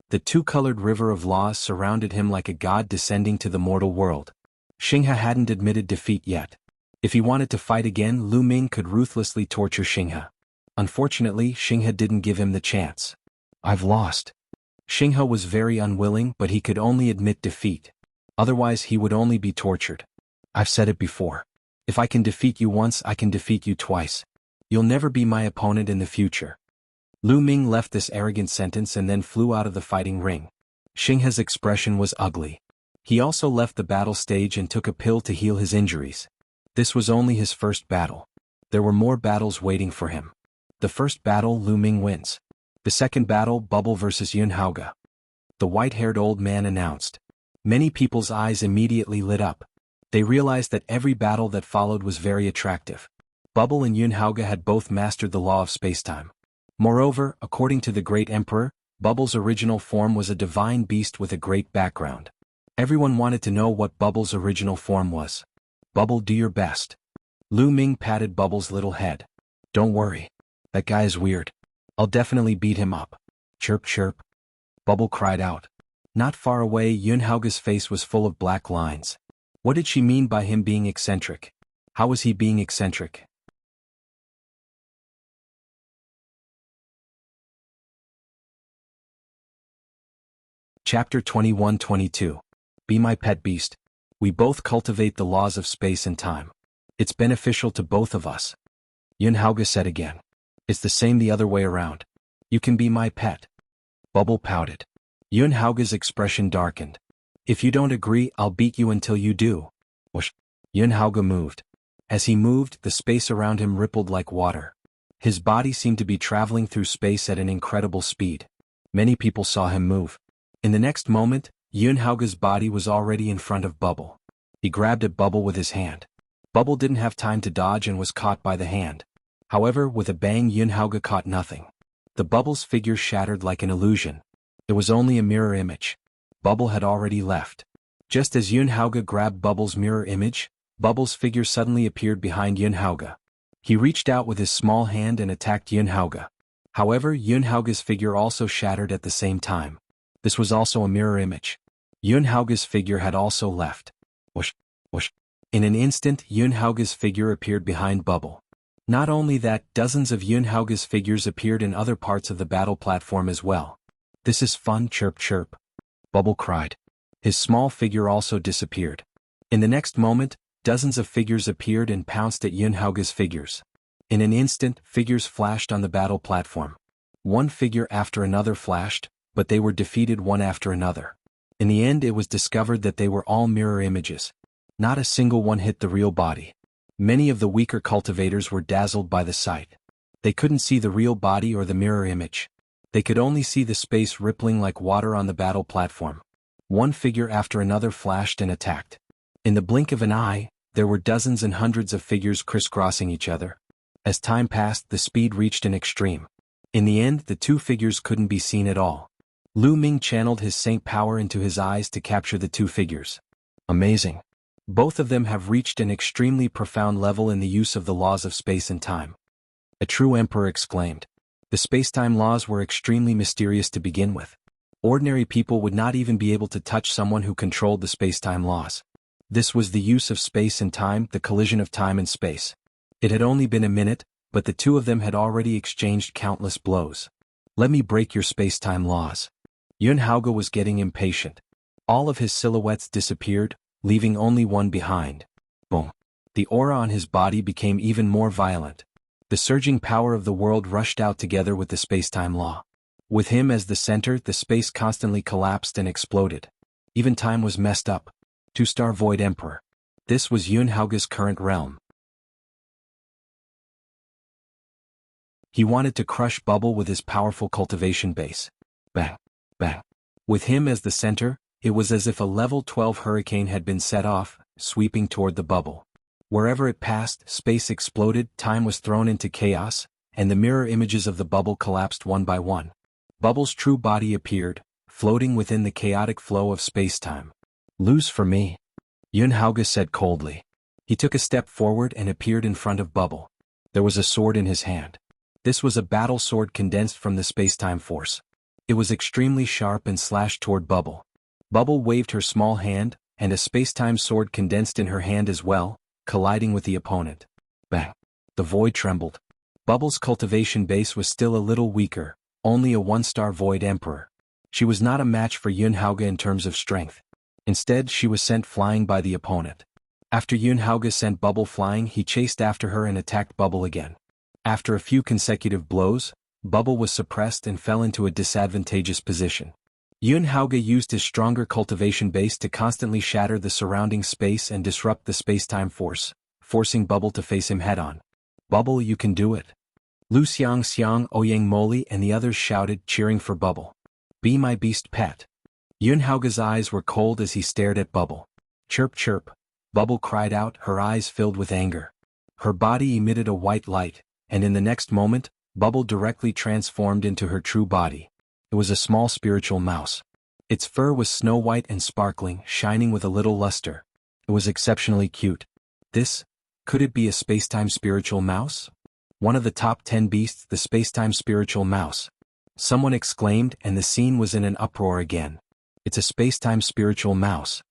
The two-colored river of laws surrounded him like a god descending to the mortal world. Xinghe hadn't admitted defeat yet. If he wanted to fight again, Lu Ming could ruthlessly torture Xinghe. Unfortunately, Xinghe didn't give him the chance. I've lost. Xinghe was very unwilling, but he could only admit defeat. Otherwise he would only be tortured. I've said it before. If I can defeat you once, I can defeat you twice. You'll never be my opponent in the future. Lu Ming left this arrogant sentence and then flew out of the fighting ring. Xinghe's expression was ugly. He also left the battle stage and took a pill to heal his injuries. This was only his first battle. There were more battles waiting for him. The first battle, Lu Ming wins. The second battle, Bubble versus Jianghu. The white-haired old man announced. Many people's eyes immediately lit up. They realized that every battle that followed was very attractive. Bubble and Jianghu had both mastered the law of spacetime. Moreover, according to the great emperor, Bubble's original form was a divine beast with a great background. Everyone wanted to know what Bubble's original form was. Bubble, do your best. Lu Ming patted Bubble's little head. Don't worry. That guy is weird. I'll definitely beat him up. Chirp chirp. Bubble cried out. Not far away, Jianghu's face was full of black lines. What did she mean by him being eccentric? How was he being eccentric? Chapter 21-22. Be my pet beast. We both cultivate the laws of space and time. It's beneficial to both of us. Jianghu said again. It's the same the other way around. You can be my pet. Bubble pouted. Jianghu's expression darkened. If you don't agree, I'll beat you until you do. Whoosh. Jianghu moved. As he moved, the space around him rippled like water. His body seemed to be traveling through space at an incredible speed. Many people saw him move. In the next moment, Jianghu's body was already in front of Bubble. He grabbed at Bubble with his hand. Bubble didn't have time to dodge and was caught by the hand. However, with a bang, Jianghu caught nothing. The Bubble's figure shattered like an illusion. It was only a mirror image. Bubble had already left. Just as Jianghu grabbed Bubble's mirror image, Bubble's figure suddenly appeared behind Jianghu. He reached out with his small hand and attacked Jianghu. However, Jianghu's figure also shattered at the same time. This was also a mirror image. Jianghu's figure had also left. Whoosh, whoosh. In an instant, Jianghu's figure appeared behind Bubble. Not only that, dozens of Jianghu's figures appeared in other parts of the battle platform as well. This is fun, chirp chirp. Bubble cried. His small figure also disappeared. In the next moment, dozens of figures appeared and pounced at Yunhauge's figures. In an instant, figures flashed on the battle platform. One figure after another flashed, but they were defeated one after another. In the end, it was discovered that they were all mirror images. Not a single one hit the real body. Many of the weaker cultivators were dazzled by the sight. They couldn't see the real body or the mirror image. They could only see the space rippling like water on the battle platform. One figure after another flashed and attacked. In the blink of an eye, there were dozens and hundreds of figures crisscrossing each other. As time passed, the speed reached an extreme. In the end, the two figures couldn't be seen at all. Lu Ming channeled his saint power into his eyes to capture the two figures. Amazing. Both of them have reached an extremely profound level in the use of the laws of space and time. A true emperor exclaimed. The space-time laws were extremely mysterious to begin with. Ordinary people would not even be able to touch someone who controlled the space-time laws. This was the use of space and time, the collision of time and space. It had only been a minute, but the two of them had already exchanged countless blows. Let me break your space-time laws. Yunhauge was getting impatient. All of his silhouettes disappeared, leaving only one behind. Boom. The aura on his body became even more violent. The surging power of the world rushed out together with the space-time law. With him as the center, the space constantly collapsed and exploded. Even time was messed up. Two-star Void Emperor. This was Yunhauge's current realm. He wanted to crush Bubble with his powerful cultivation base. Bang. Bang. With him as the center, it was as if a level 12 hurricane had been set off, sweeping toward the bubble. Wherever it passed, space exploded, time was thrown into chaos, and the mirror images of the bubble collapsed one by one. Bubble's true body appeared, floating within the chaotic flow of space-time. Lose for me, Yunhauge said coldly. He took a step forward and appeared in front of Bubble. There was a sword in his hand. This was a battle sword condensed from the space-time force. It was extremely sharp and slashed toward Bubble. Bubble waved her small hand, and a space-time sword condensed in her hand as well, colliding with the opponent. Bang! The void trembled. Bubble's cultivation base was still a little weaker, only a one-star Void Emperor. She was not a match for Yunhauge in terms of strength. Instead, she was sent flying by the opponent. After Yunhauge sent Bubble flying, he chased after her and attacked Bubble again. After a few consecutive blows, Bubble was suppressed and fell into a disadvantageous position. Yunhauge used his stronger cultivation base to constantly shatter the surrounding space and disrupt the space-time force, forcing Bubble to face him head-on. Bubble, you can do it. Lu Xiang Xiang, Ouyang Moli and the others shouted, cheering for Bubble. Be my beast pet. Yunhauge's eyes were cold as he stared at Bubble. Chirp chirp, Bubble cried out, her eyes filled with anger. Her body emitted a white light, and in the next moment, Bubble directly transformed into her true body. It was a small spiritual mouse. Its fur was snow-white and sparkling, shining with a little luster. It was exceptionally cute. Could it be a space-time spiritual mouse? One of the top 10 beasts, the space-time spiritual mouse. Someone exclaimed, and the scene was in an uproar again. It's a space-time spiritual mouse.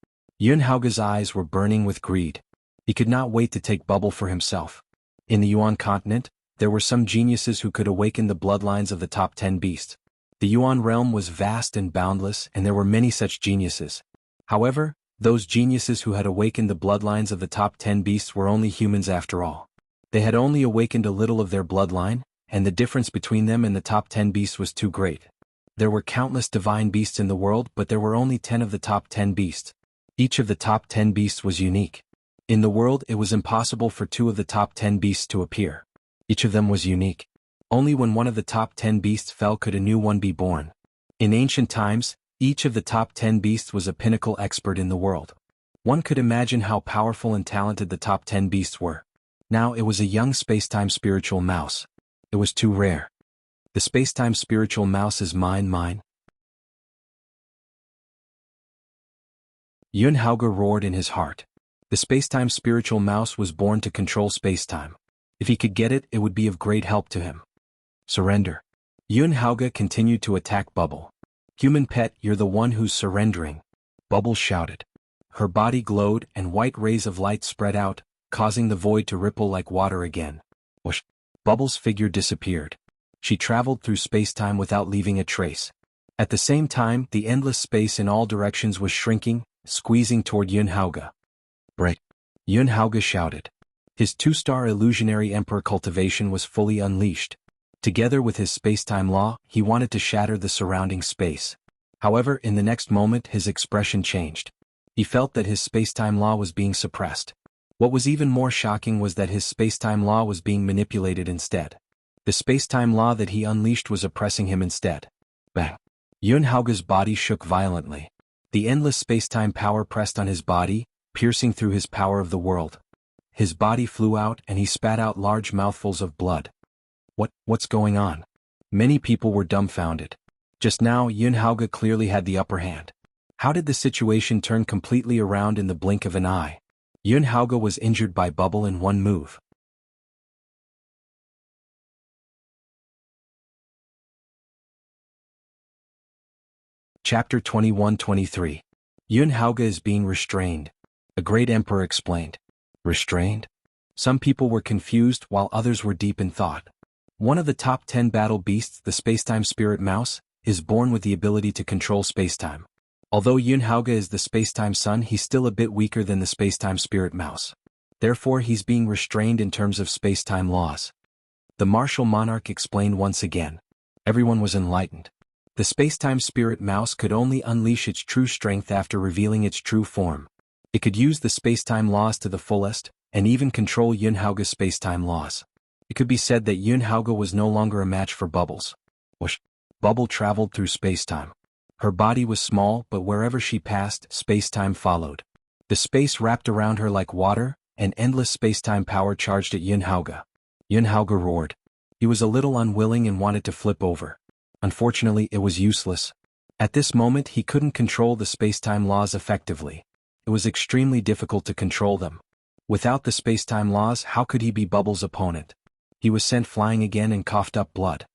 Yunhauge's eyes were burning with greed. He could not wait to take Bubble for himself. In the Yuan continent, there were some geniuses who could awaken the bloodlines of the top 10 beasts. The Yuan realm was vast and boundless, and there were many such geniuses. However, those geniuses who had awakened the bloodlines of the top 10 beasts were only humans after all. They had only awakened a little of their bloodline, and the difference between them and the top 10 beasts was too great. There were countless divine beasts in the world, but there were only 10 of the top 10 beasts. Each of the top 10 beasts was unique. In the world, it was impossible for 2 of the top 10 beasts to appear. Each of them was unique. Only when one of the top 10 beasts fell could a new one be born. In ancient times, each of the top 10 beasts was a pinnacle expert in the world. One could imagine how powerful and talented the top 10 beasts were. Now it was a young space-time spiritual mouse. It was too rare. The space-time spiritual mouse is mine. Yunhauge roared in his heart. The space-time spiritual mouse was born to control space-time. If he could get it, it would be of great help to him. Surrender. Yunhauge continued to attack Bubble. Human pet, you're the one who's surrendering. Bubble shouted. Her body glowed and white rays of light spread out, causing the void to ripple like water again. Whoosh. Bubble's figure disappeared. She traveled through space-time without leaving a trace. At the same time, the endless space in all directions was shrinking, squeezing toward Jianghu. Break! Jianghu shouted. His two-star illusionary emperor cultivation was fully unleashed. Together with his space-time law, he wanted to shatter the surrounding space. However, in the next moment his expression changed. He felt that his space-time law was being suppressed. What was even more shocking was that his space-time law was being manipulated instead. The space-time law that he unleashed was oppressing him instead. Bang! Jianghu's body shook violently. The endless space-time power pressed on his body, piercing through his power of the world. His body flew out and he spat out large mouthfuls of blood. What's going on? Many people were dumbfounded. Just now, Jianghu clearly had the upper hand. How did the situation turn completely around in the blink of an eye? Jianghu was injured by Bubble in one move. Chapter 21-23. Jianghu is being restrained. A great emperor explained. Restrained? Some people were confused while others were deep in thought. One of the top 10 battle beasts, the Spacetime Spirit Mouse, is born with the ability to control spacetime. Although Jianghu is the Spacetime Sun, he's still a bit weaker than the Spacetime Spirit Mouse. Therefore he's being restrained in terms of spacetime laws. The martial monarch explained once again. Everyone was enlightened. The Spacetime Spirit Mouse could only unleash its true strength after revealing its true form. It could use the spacetime laws to the fullest, and even control Jianghu's spacetime laws. It could be said that Jianghu was no longer a match for Bubbles. Whoosh! Bubble traveled through spacetime. Her body was small, but wherever she passed, spacetime followed. The space wrapped around her like water, and endless spacetime power charged at Jianghu. Jianghu roared. He was a little unwilling and wanted to flip over. Unfortunately, it was useless. At this moment he couldn't control the spacetime laws effectively. It was extremely difficult to control them. Without the spacetime laws, how could he be Bubbles' opponent? He was sent flying again and coughed up blood.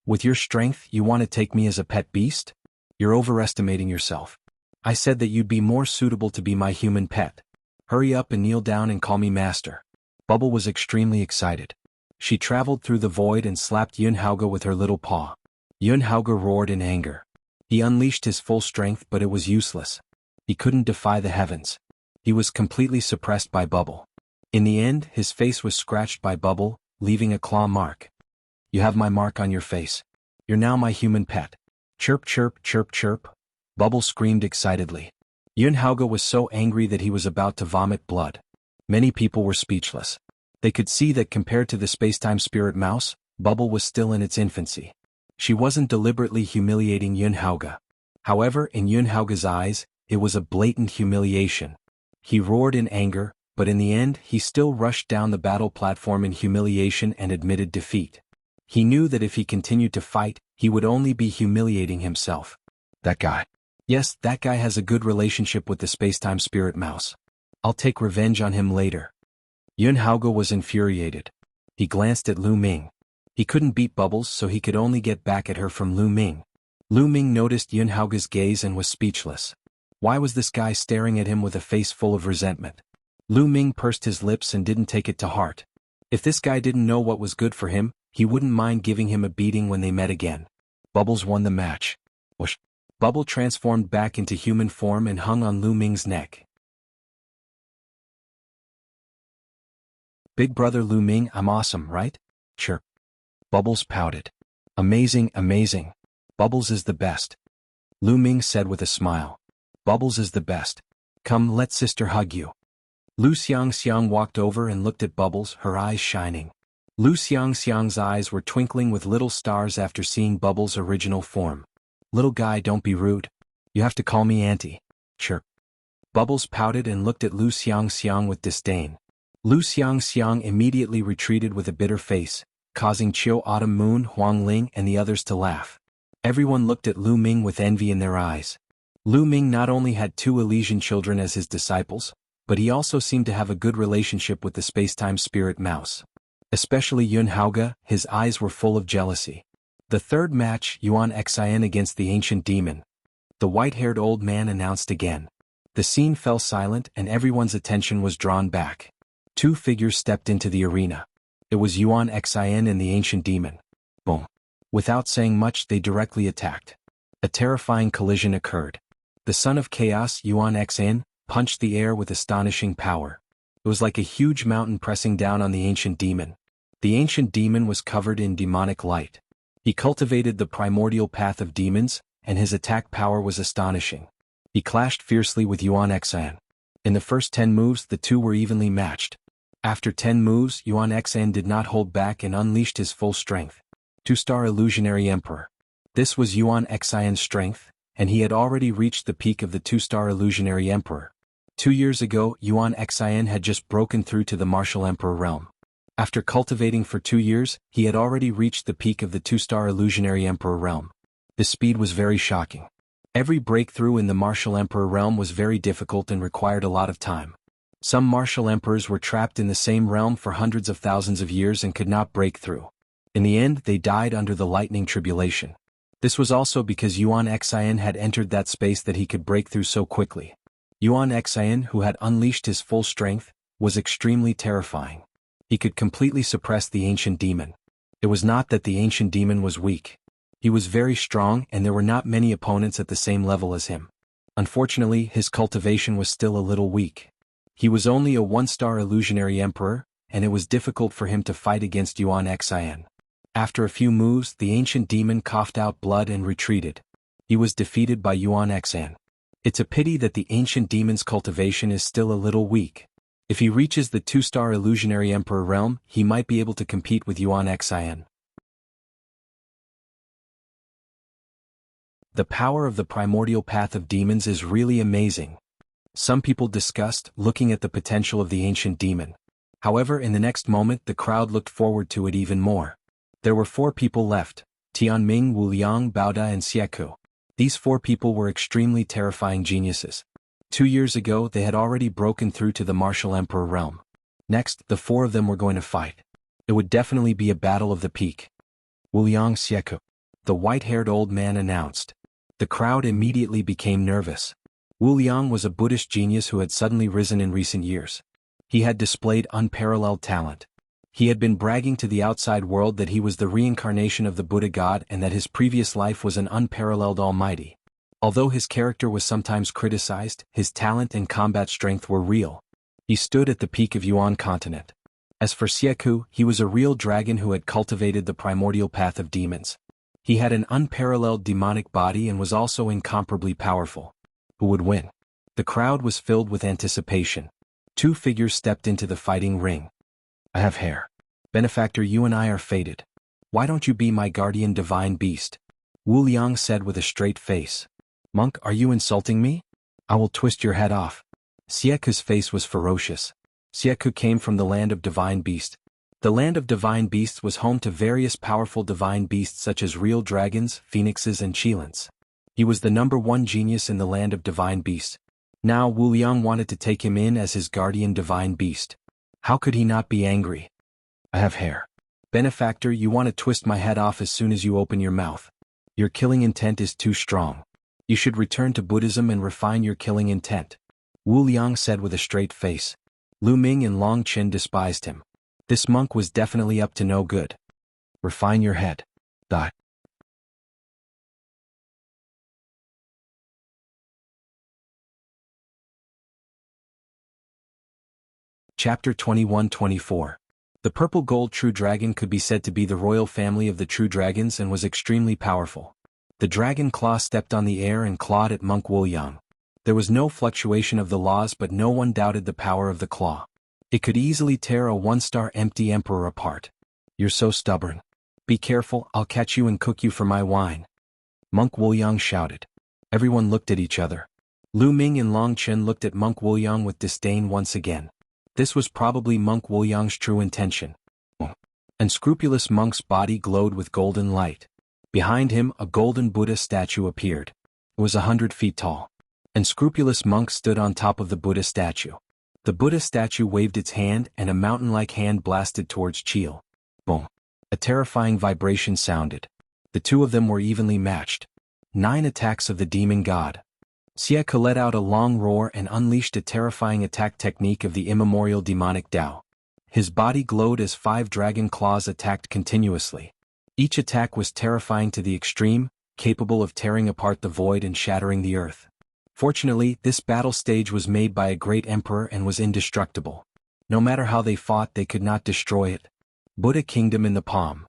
With your strength, you want to take me as a pet beast? You're overestimating yourself. I said that you'd be more suitable to be my human pet. Hurry up and kneel down and call me master. Bubble was extremely excited. She traveled through the void and slapped Jianghu with her little paw. Jianghu roared in anger. He unleashed his full strength, but it was useless. He couldn't defy the heavens. He was completely suppressed by Bubble. In the end, his face was scratched by Bubble, leaving a claw mark. You have my mark on your face. You're now my human pet. Chirp chirp chirp chirp. Bubble screamed excitedly. Jianghu was so angry that he was about to vomit blood. Many people were speechless. They could see that compared to the Spacetime Spirit Mouse, Bubble was still in its infancy. She wasn't deliberately humiliating Jianghu. However, in Jianghu's eyes, it was a blatant humiliation. He roared in anger, but in the end he still rushed down the battle platform in humiliation and admitted defeat. He knew that if he continued to fight, he would only be humiliating himself. That guy. Yes, that guy has a good relationship with the Spacetime Spirit Mouse. I'll take revenge on him later. Jianghu was infuriated. He glanced at Lu Ming. He couldn't beat Bubbles, so he could only get back at her from Lu Ming. Lu Ming noticed Jianghu's gaze and was speechless. Why was this guy staring at him with a face full of resentment? Lu Ming pursed his lips and didn't take it to heart. If this guy didn't know what was good for him, he wouldn't mind giving him a beating when they met again. Bubbles won the match. Whoosh! Bubble transformed back into human form and hung on Lu Ming's neck. Big brother Lu Ming, I'm awesome, right? Chirp. Bubbles pouted. Amazing, amazing. Bubbles is the best. Lu Ming said with a smile. Bubbles is the best. Come, let sister hug you. Lu Xiangxiang walked over and looked at Bubbles, her eyes shining. Lu Xiangxiang's eyes were twinkling with little stars after seeing Bubbles' original form. Little guy, don't be rude. You have to call me auntie. Chirp. Bubbles pouted and looked at Lu Xiangxiang with disdain. Lu Xiangxiang immediately retreated with a bitter face, causing Chiu Autumn Moon, Huang Ling and the others to laugh. Everyone looked at Lu Ming with envy in their eyes. Lu Ming not only had 2 Elysian children as his disciples, but he also seemed to have a good relationship with the Spacetime Spirit Mouse. Especially Jianghu, his eyes were full of jealousy. The third match, Yuan Xin against the Ancient Demon. The white-haired old man announced again. The scene fell silent and everyone's attention was drawn back. 2 figures stepped into the arena. It was Yuan Xin and the Ancient Demon. Boom. Without saying much, they directly attacked. A terrifying collision occurred. The son of chaos, Yuan Xan, punched the air with astonishing power. It was like a huge mountain pressing down on the ancient demon. The ancient demon was covered in demonic light. He cultivated the primordial path of demons, and his attack power was astonishing. He clashed fiercely with Yuan Xan. In the first 10 moves, the two were evenly matched. After 10 moves, Yuan Xan did not hold back and unleashed his full strength. 2-star Illusionary Emperor. This was Yuan Xan's strength, and he had already reached the peak of the 2-star Illusionary Emperor. 2 years ago, Yuan Xan had just broken through to the Martial Emperor realm. After cultivating for 2 years, he had already reached the peak of the 2-star Illusionary Emperor realm. The speed was very shocking. Every breakthrough in the Martial Emperor realm was very difficult and required a lot of time. Some Martial Emperors were trapped in the same realm for hundreds of thousands of years and could not break through. In the end, they died under the lightning tribulation. This was also because Yuan Xan had entered that space that he could break through so quickly. Yuan Xan, who had unleashed his full strength, was extremely terrifying. He could completely suppress the ancient demon. It was not that the ancient demon was weak. He was very strong and there were not many opponents at the same level as him. Unfortunately, his cultivation was still a little weak. He was only a 1-star Illusionary Emperor, and it was difficult for him to fight against Yuan Xan. After a few moves, the ancient demon coughed out blood and retreated. He was defeated by Yuan Xan. It's a pity that the ancient demon's cultivation is still a little weak. If he reaches the 2-star Illusionary Emperor realm, he might be able to compete with Yuan Xan. The power of the primordial path of demons is really amazing. Some people discussed looking at the potential of the ancient demon. However, in the next moment the crowd looked forward to it even more. There were 4 people left: Tianming, Wu Liang, Baoda and Xieku. These 4 people were extremely terrifying geniuses. 2 years ago they had already broken through to the Martial Emperor realm. Next, the 4 of them were going to fight. It would definitely be a battle of the peak. Wu Liang, Xieku, the white-haired old man announced. The crowd immediately became nervous. Wu Liang was a Buddhist genius who had suddenly risen in recent years. He had displayed unparalleled talent. He had been bragging to the outside world that he was the reincarnation of the Buddha God and that his previous life was an unparalleled almighty. Although his character was sometimes criticized, his talent and combat strength were real. He stood at the peak of Yuan continent. As for Xieku, he was a real dragon who had cultivated the primordial path of demons. He had an unparalleled demonic body and was also incomparably powerful. Who would win? The crowd was filled with anticipation. 2 figures stepped into the fighting ring. I have hair. Benefactor, you and I are fated. Why don't you be my guardian divine beast? Wu Liang said with a straight face. Monk, are you insulting me? I will twist your head off. Xieku's face was ferocious. Xieku came from the land of divine beast. The land of divine beasts was home to various powerful divine beasts such as real dragons, phoenixes and cheelants. He was the #1 genius in the land of divine beasts. Now Wu Liang wanted to take him in as his guardian divine beast. How could he not be angry? I have hair. Benefactor, you want to twist my head off as soon as you open your mouth. Your killing intent is too strong. You should return to Buddhism and refine your killing intent. Wu Liang said with a straight face. Lu Ming and Long Qin despised him. This monk was definitely up to no good. Refine your head. Dot. Chapter 21-24. The purple gold true dragon could be said to be the royal family of the true dragons and was extremely powerful. The dragon claw stepped on the air and clawed at Monk Wu Liang. There was no fluctuation of the laws, but no one doubted the power of the claw. It could easily tear a 1-star empty emperor apart. You're so stubborn. Be careful, I'll catch you and cook you for my wine. Monk Wu Liang shouted. Everyone looked at each other. Lu Ming and Long Qin looked at Monk Wu Liang with disdain once again. This was probably Monk Wu Liang's true intention. Unscrupulous monk's body glowed with golden light. Behind him, a golden Buddha statue appeared. It was 100 feet tall. Unscrupulous monk stood on top of the Buddha statue. The Buddha statue waved its hand and a mountain-like hand blasted towards Chil. Boom. A terrifying vibration sounded. The 2 of them were evenly matched. 9 attacks of the demon god. Xieku let out a long roar and unleashed a terrifying attack technique of the immemorial demonic Tao. His body glowed as 5 dragon claws attacked continuously. Each attack was terrifying to the extreme, capable of tearing apart the void and shattering the earth. Fortunately, this battle stage was made by a great emperor and was indestructible. No matter how they fought, they could not destroy it. Buddha Kingdom in the palm.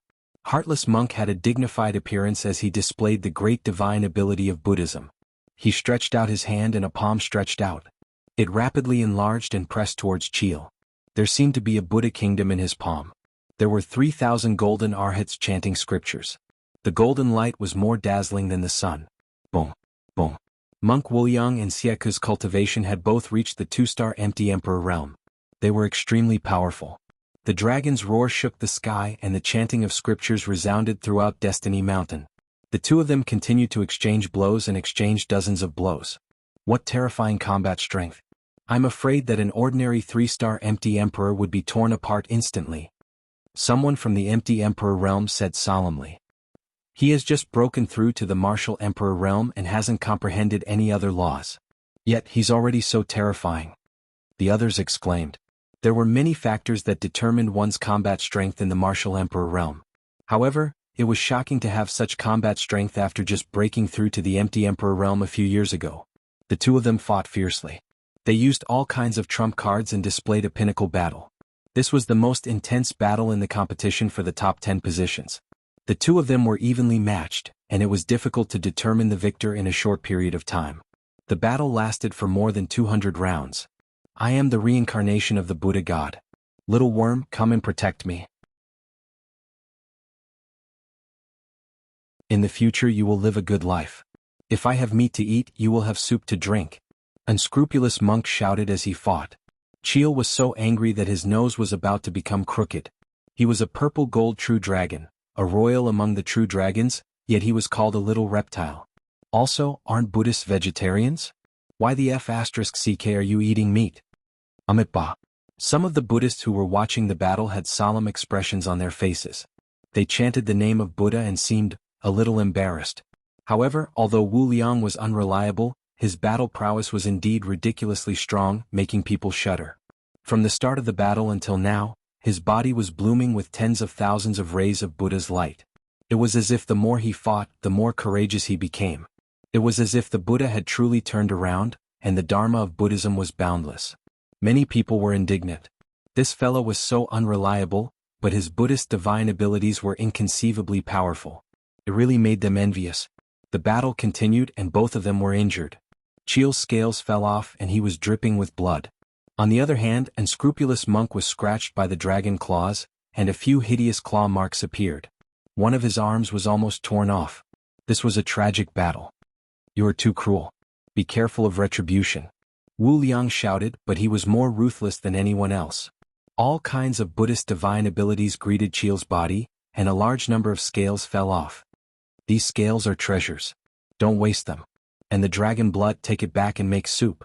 Heartless Monk had a dignified appearance as he displayed the great divine ability of Buddhism. He stretched out his hand and a palm stretched out. It rapidly enlarged and pressed towards Chil. There seemed to be a Buddha kingdom in his palm. There were 3,000 golden arhats chanting scriptures. The golden light was more dazzling than the sun. Boom, boom. Monk Wuliang and Sieku's cultivation had both reached the 2-star empty emperor realm. They were extremely powerful. The dragon's roar shook the sky and the chanting of scriptures resounded throughout Destiny Mountain. The two of them continued to exchange blows and exchanged dozens of blows. What terrifying combat strength! I'm afraid that an ordinary 3-star empty emperor would be torn apart instantly. Someone from the empty emperor realm said solemnly. He has just broken through to the martial emperor realm and hasn't comprehended any other laws. Yet he's already so terrifying. The others exclaimed. There were many factors that determined one's combat strength in the martial emperor realm. However, it was shocking to have such combat strength after just breaking through to the empty emperor realm a few years ago. The two of them fought fiercely. They used all kinds of trump cards and displayed a pinnacle battle. This was the most intense battle in the competition for the top 10 positions. The two of them were evenly matched, and it was difficult to determine the victor in a short period of time. The battle lasted for more than 200 rounds. I am the reincarnation of the Buddha God. Little worm, come and protect me. In the future you will live a good life. If I have meat to eat, you will have soup to drink. Unscrupulous Monk shouted as he fought. Chil was so angry that his nose was about to become crooked. He was a purple gold true dragon, a royal among the true dragons, yet he was called a little reptile. Also, aren't Buddhists vegetarians? Why the F***ck are you eating meat? Amitba. Some of the Buddhists who were watching the battle had solemn expressions on their faces. They chanted the name of Buddha and seemed a little embarrassed. However, although Wu Liang was unreliable, his battle prowess was indeed ridiculously strong, making people shudder. From the start of the battle until now, his body was blooming with tens of thousands of rays of Buddha's light. It was as if the more he fought, the more courageous he became. It was as if the Buddha had truly turned around, and the Dharma of Buddhism was boundless. Many people were indignant. This fellow was so unreliable, but his Buddhist divine abilities were inconceivably powerful. It really made them envious. The battle continued and both of them were injured. Chil's scales fell off and he was dripping with blood. On the other hand, Unscrupulous Monk was scratched by the dragon claws, and a few hideous claw marks appeared. One of his arms was almost torn off. This was a tragic battle. You are too cruel. Be careful of retribution. Wu Liang shouted, but he was more ruthless than anyone else. All kinds of Buddhist divine abilities greeted Chil's body, and a large number of scales fell off. These scales are treasures. Don't waste them. And the dragon blood, take it back and make soup.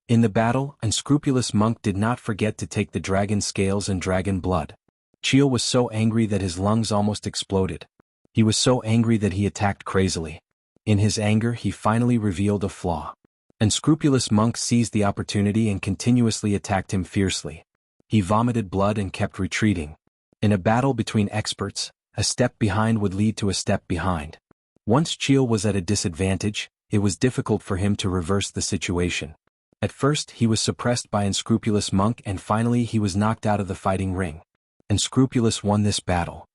In the battle, Unscrupulous Monk did not forget to take the dragon scales and dragon blood. Chil was so angry that his lungs almost exploded. He was so angry that he attacked crazily. In his anger, he finally revealed a flaw. Unscrupulous Monk seized the opportunity and continuously attacked him fiercely. He vomited blood and kept retreating. In a battle between experts, a step behind would lead to a step behind. Once Chil was at a disadvantage, it was difficult for him to reverse the situation. At first he was suppressed by Unscrupulous Monk and finally he was knocked out of the fighting ring. Unscrupulous won this battle.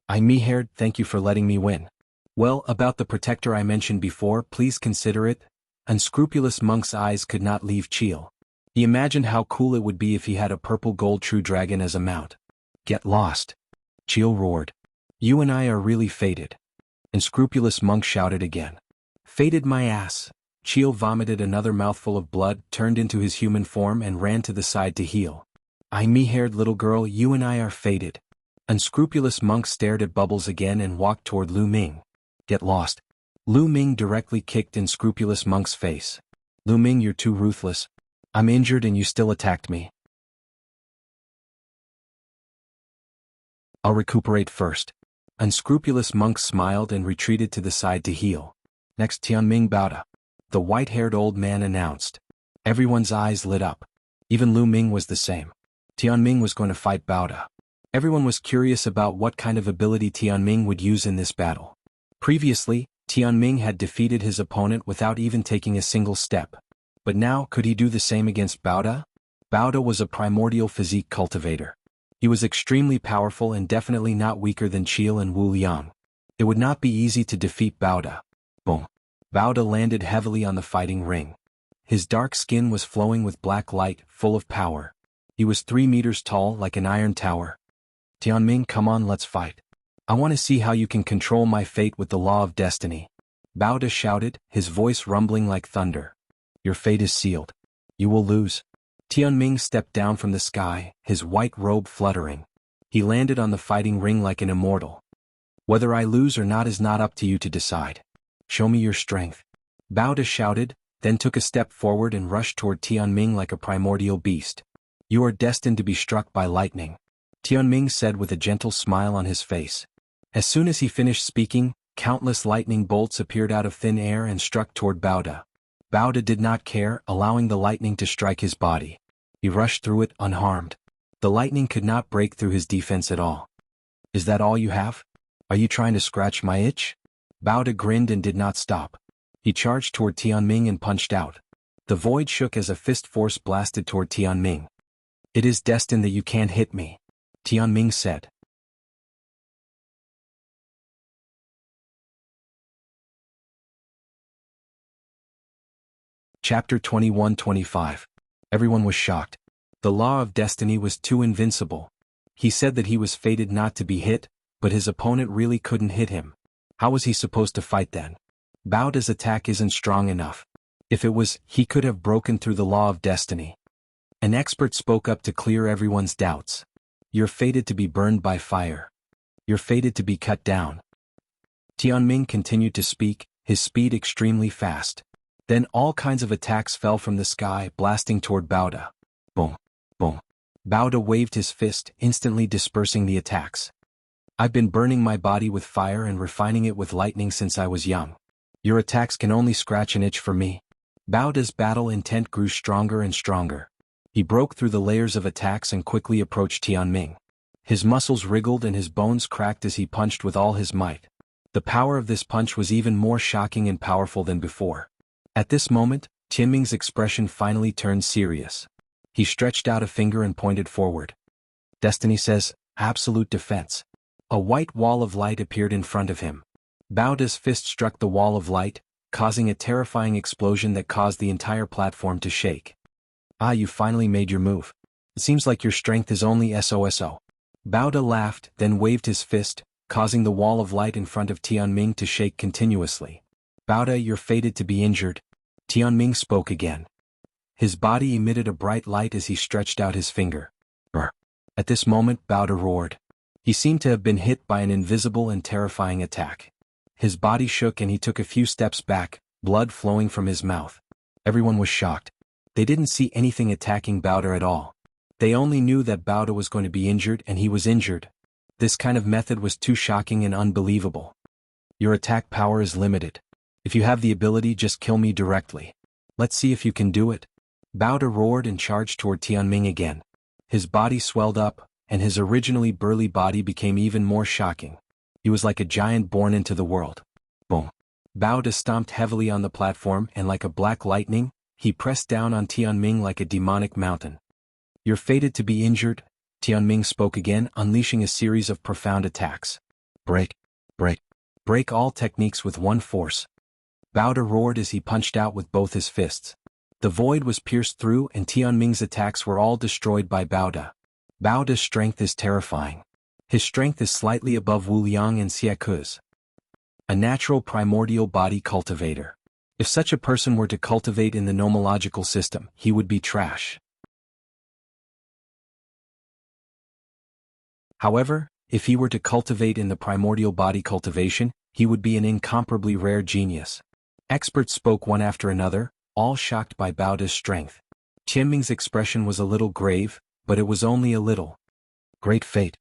I Mihaired, thank you for letting me win. Well, about the protector I mentioned before, please consider it. Unscrupulous Monk's eyes could not leave Chil. He imagined how cool it would be if he had a purple gold true dragon as a mount. Get lost. Chil roared. You and I are really fated. Unscrupulous Monk shouted again. Fated my ass. Chil vomited another mouthful of blood, turned into his human form and ran to the side to heal. I me-haired little girl, you and I are fated. Unscrupulous Monk stared at Bubbles again and walked toward Lu Ming. Get lost. Lu Ming directly kicked Unscrupulous Monk's face. Lu Ming, you're too ruthless. I'm injured and you still attacked me. I'll recuperate first. Unscrupulous Monk smiled and retreated to the side to heal. Next, Tianming Baoda. The white-haired old man announced. Everyone's eyes lit up. Even Lu Ming was the same. Tianming was going to fight Baoda. Everyone was curious about what kind of ability Tianming would use in this battle. Previously, Tianming had defeated his opponent without even taking a single step. But now, could he do the same against Baoda? Baoda was a primordial physique cultivator. He was extremely powerful and definitely not weaker than Qil and Wu Liang. It would not be easy to defeat Baoda. Boom. Baoda landed heavily on the fighting ring. His dark skin was flowing with black light, full of power. He was 3 meters tall like an iron tower. Tianming, come on, let's fight. I want to see how you can control my fate with the law of destiny. Baoda shouted, his voice rumbling like thunder. Your fate is sealed. You will lose. Tianming stepped down from the sky, his white robe fluttering. He landed on the fighting ring like an immortal. Whether I lose or not is not up to you to decide. Show me your strength. Baoda shouted, then took a step forward and rushed toward Tianming like a primordial beast. You are destined to be struck by lightning, Tianming said with a gentle smile on his face. As soon as he finished speaking, countless lightning bolts appeared out of thin air and struck toward Baoda. Baoda did not care, allowing the lightning to strike his body. He rushed through it unharmed. The lightning could not break through his defense at all. Is that all you have? Are you trying to scratch my itch? Baoda grinned and did not stop. He charged toward Tianming and punched out. The void shook as a fist force blasted toward Tianming. It is destined that you can't hit me, Tianming said. Chapter 21-25. Everyone was shocked. The law of destiny was too invincible. He said that he was fated not to be hit, but his opponent really couldn't hit him. How was he supposed to fight then? Baoda's attack isn't strong enough. If it was, he could have broken through the law of destiny. An expert spoke up to clear everyone's doubts. You're fated to be burned by fire. You're fated to be cut down. Tianming continued to speak, his speed extremely fast. Then all kinds of attacks fell from the sky, blasting toward Baoda. Boom, boom. Baoda waved his fist, instantly dispersing the attacks. I've been burning my body with fire and refining it with lightning since I was young. Your attacks can only scratch an itch for me. Baoda's battle intent grew stronger and stronger. He broke through the layers of attacks and quickly approached Tianming. His muscles wriggled and his bones cracked as he punched with all his might. The power of this punch was even more shocking and powerful than before. At this moment, Tianming's expression finally turned serious. He stretched out a finger and pointed forward. Destiny says, absolute defense. A white wall of light appeared in front of him. Baoda's fist struck the wall of light, causing a terrifying explosion that caused the entire platform to shake. Ah, you finally made your move. It seems like your strength is only SOSO. Baoda laughed, then waved his fist, causing the wall of light in front of Tianming to shake continuously. Baoda, you're fated to be injured. Tianming spoke again. His body emitted a bright light as he stretched out his finger. Brr. At this moment, Baoda roared. He seemed to have been hit by an invisible and terrifying attack. His body shook and he took a few steps back, blood flowing from his mouth. Everyone was shocked. They didn't see anything attacking Baoda at all. They only knew that Baoda was going to be injured and he was injured. This kind of method was too shocking and unbelievable. Your attack power is limited. If you have the ability, just kill me directly. Let's see if you can do it. Baoda roared and charged toward Tianming again. His body swelled up, and his originally burly body became even more shocking. He was like a giant born into the world. Boom. Baoda stomped heavily on the platform and like a black lightning, he pressed down on Tianming like a demonic mountain. You're fated to be injured, Tianming spoke again, unleashing a series of profound attacks. Break, break, break all techniques with one force. Baoda roared as he punched out with both his fists. The void was pierced through and Tianming's attacks were all destroyed by Baoda. Baoda's strength is terrifying. His strength is slightly above Wu Liang and Xieku's. A natural primordial body cultivator. If such a person were to cultivate in the nomological system, he would be trash. However, if he were to cultivate in the primordial body cultivation, he would be an incomparably rare genius. Experts spoke one after another, all shocked by Baoda's strength. Tianming's expression was a little grave, but it was only a little. Great fate.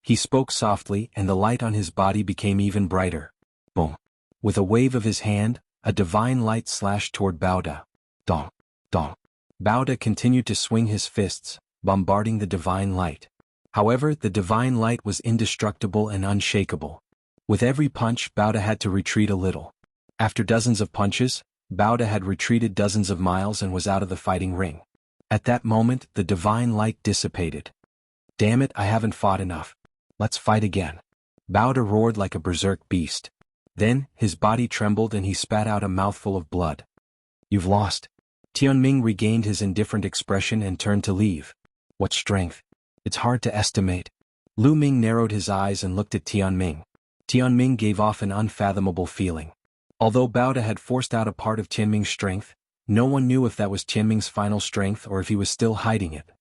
He spoke softly and the light on his body became even brighter. Boom. With a wave of his hand, a divine light slashed toward Baoda. Dong, dong. Baoda continued to swing his fists, bombarding the divine light. However, the divine light was indestructible and unshakable. With every punch, Baoda had to retreat a little. After dozens of punches, Baoda had retreated dozens of miles and was out of the fighting ring. At that moment, the divine light dissipated. Damn it, I haven't fought enough. Let's fight again. Baoda roared like a berserk beast. Then, his body trembled and he spat out a mouthful of blood. You've lost. Tianming regained his indifferent expression and turned to leave. What strength? It's hard to estimate. Lu Ming narrowed his eyes and looked at Tianming. Tianming gave off an unfathomable feeling. Although Baoda had forced out a part of Tianming's strength, no one knew if that was Tianming's final strength or if he was still hiding it.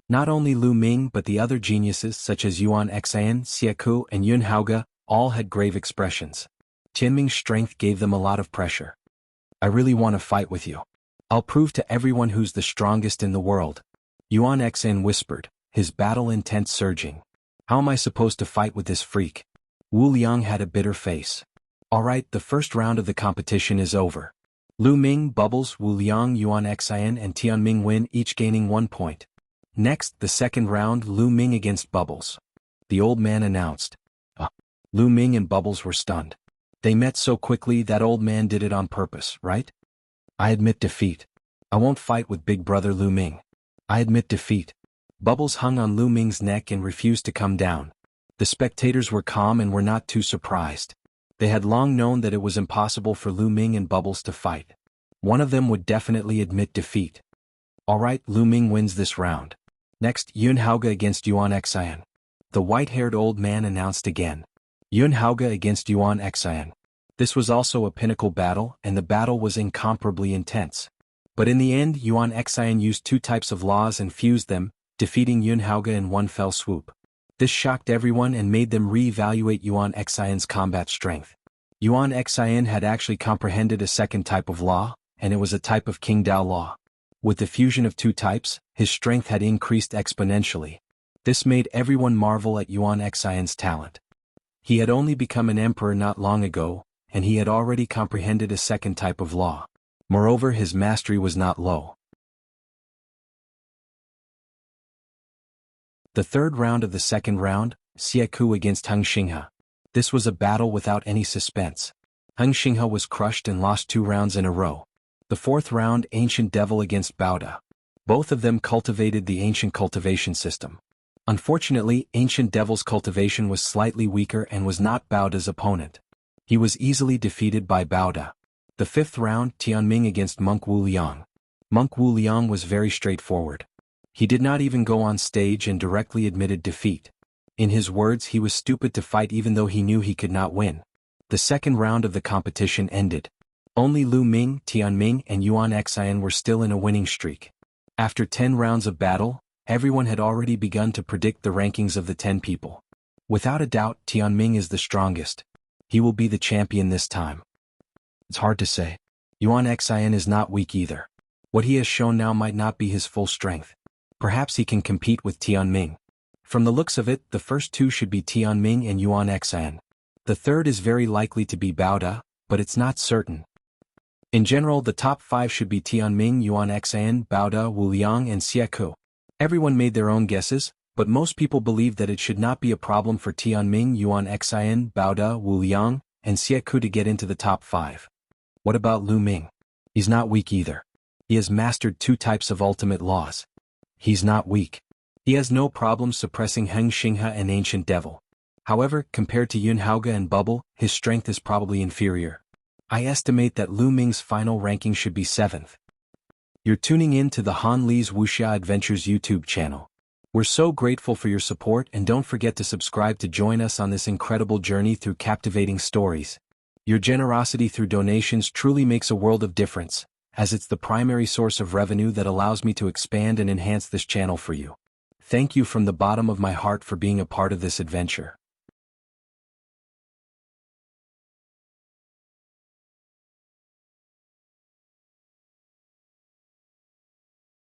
Not only Lu Ming but the other geniuses such as Yuan Xian, Xie and Yun Haoge, all had grave expressions. Tianming's strength gave them a lot of pressure. I really want to fight with you. I'll prove to everyone who's the strongest in the world. Yuan Xian whispered, his battle intent surging. How am I supposed to fight with this freak? Wu Liang had a bitter face. Alright, the first round of the competition is over. Lu Ming, Bubbles, Wu Liang, Yuan Xian and Tianming win, each gaining 1 point. Next, the second round, Lu Ming against Bubbles. The old man announced. Lu Ming and Bubbles were stunned. They met so quickly that old man did it on purpose, right? I admit defeat. I won't fight with big brother Lu Ming. I admit defeat. Bubbles hung on Lu Ming's neck and refused to come down. The spectators were calm and were not too surprised. They had long known that it was impossible for Lu Ming and Bubbles to fight. One of them would definitely admit defeat. Alright, Lu Ming wins this round. Next, Yun Haoge against Yuan Xian. The white-haired old man announced again. Yun Haoge against Yuan Xian. This was also a pinnacle battle, and the battle was incomparably intense. But in the end, Yuan Xian used 2 types of laws and fused them, defeating Yun Haoge in one fell swoop. This shocked everyone and made them re-evaluate Yuan Xian's combat strength. Yuan Xian had actually comprehended a second type of law, and it was a type of Qingdao law. With the fusion of 2 types, his strength had increased exponentially. This made everyone marvel at Yuan Xian's talent. He had only become an emperor not long ago, and he had already comprehended a second type of law. Moreover, his mastery was not low. The third round of the second round, Xie against Heng Xinghe. This was a battle without any suspense. Heng Xinghe was crushed and lost 2 rounds in a row. The fourth round, Ancient Devil against Baoda. Both of them cultivated the ancient cultivation system. Unfortunately, Ancient Devil's cultivation was slightly weaker and was not Baoda's opponent. He was easily defeated by Baoda. The fifth round, Tianming against Monk Wu Liang. Monk Wu Liang was very straightforward. He did not even go on stage and directly admitted defeat. In his words, he was stupid to fight even though he knew he could not win. The second round of the competition ended. Only Lu Ming, Tianming and Yuan Xian were still in a winning streak. After 10 rounds of battle, everyone had already begun to predict the rankings of the 10 people. Without a doubt, Tianming is the strongest. He will be the champion this time. It's hard to say. Yuan Xian is not weak either. What he has shown now might not be his full strength. Perhaps he can compete with Tianming. From the looks of it, the first 2 should be Tianming and Yuan Xian. The third is very likely to be Baoda, but it's not certain. In general, the top 5 should be Tianming, Yuan Xian, Baoda, Wu Liang and Xie. Everyone made their own guesses, but most people believe that it should not be a problem for Tianming, Yuan Xian, Baoda, Wu Liang, and Xie to get into the top 5. What about Lu Ming? He's not weak either. He has mastered 2 types of ultimate laws. He's not weak. He has no problem suppressing Heng Xinghe and Ancient Devil. However, compared to Yun Haoge and Bubble, his strength is probably inferior. I estimate that Lu Ming's final ranking should be 7th. You're tuning in to the Han Li's Wuxia Adventures YouTube channel. We're so grateful for your support and don't forget to subscribe to join us on this incredible journey through captivating stories. Your generosity through donations truly makes a world of difference, as it's the primary source of revenue that allows me to expand and enhance this channel for you. Thank you from the bottom of my heart for being a part of this adventure.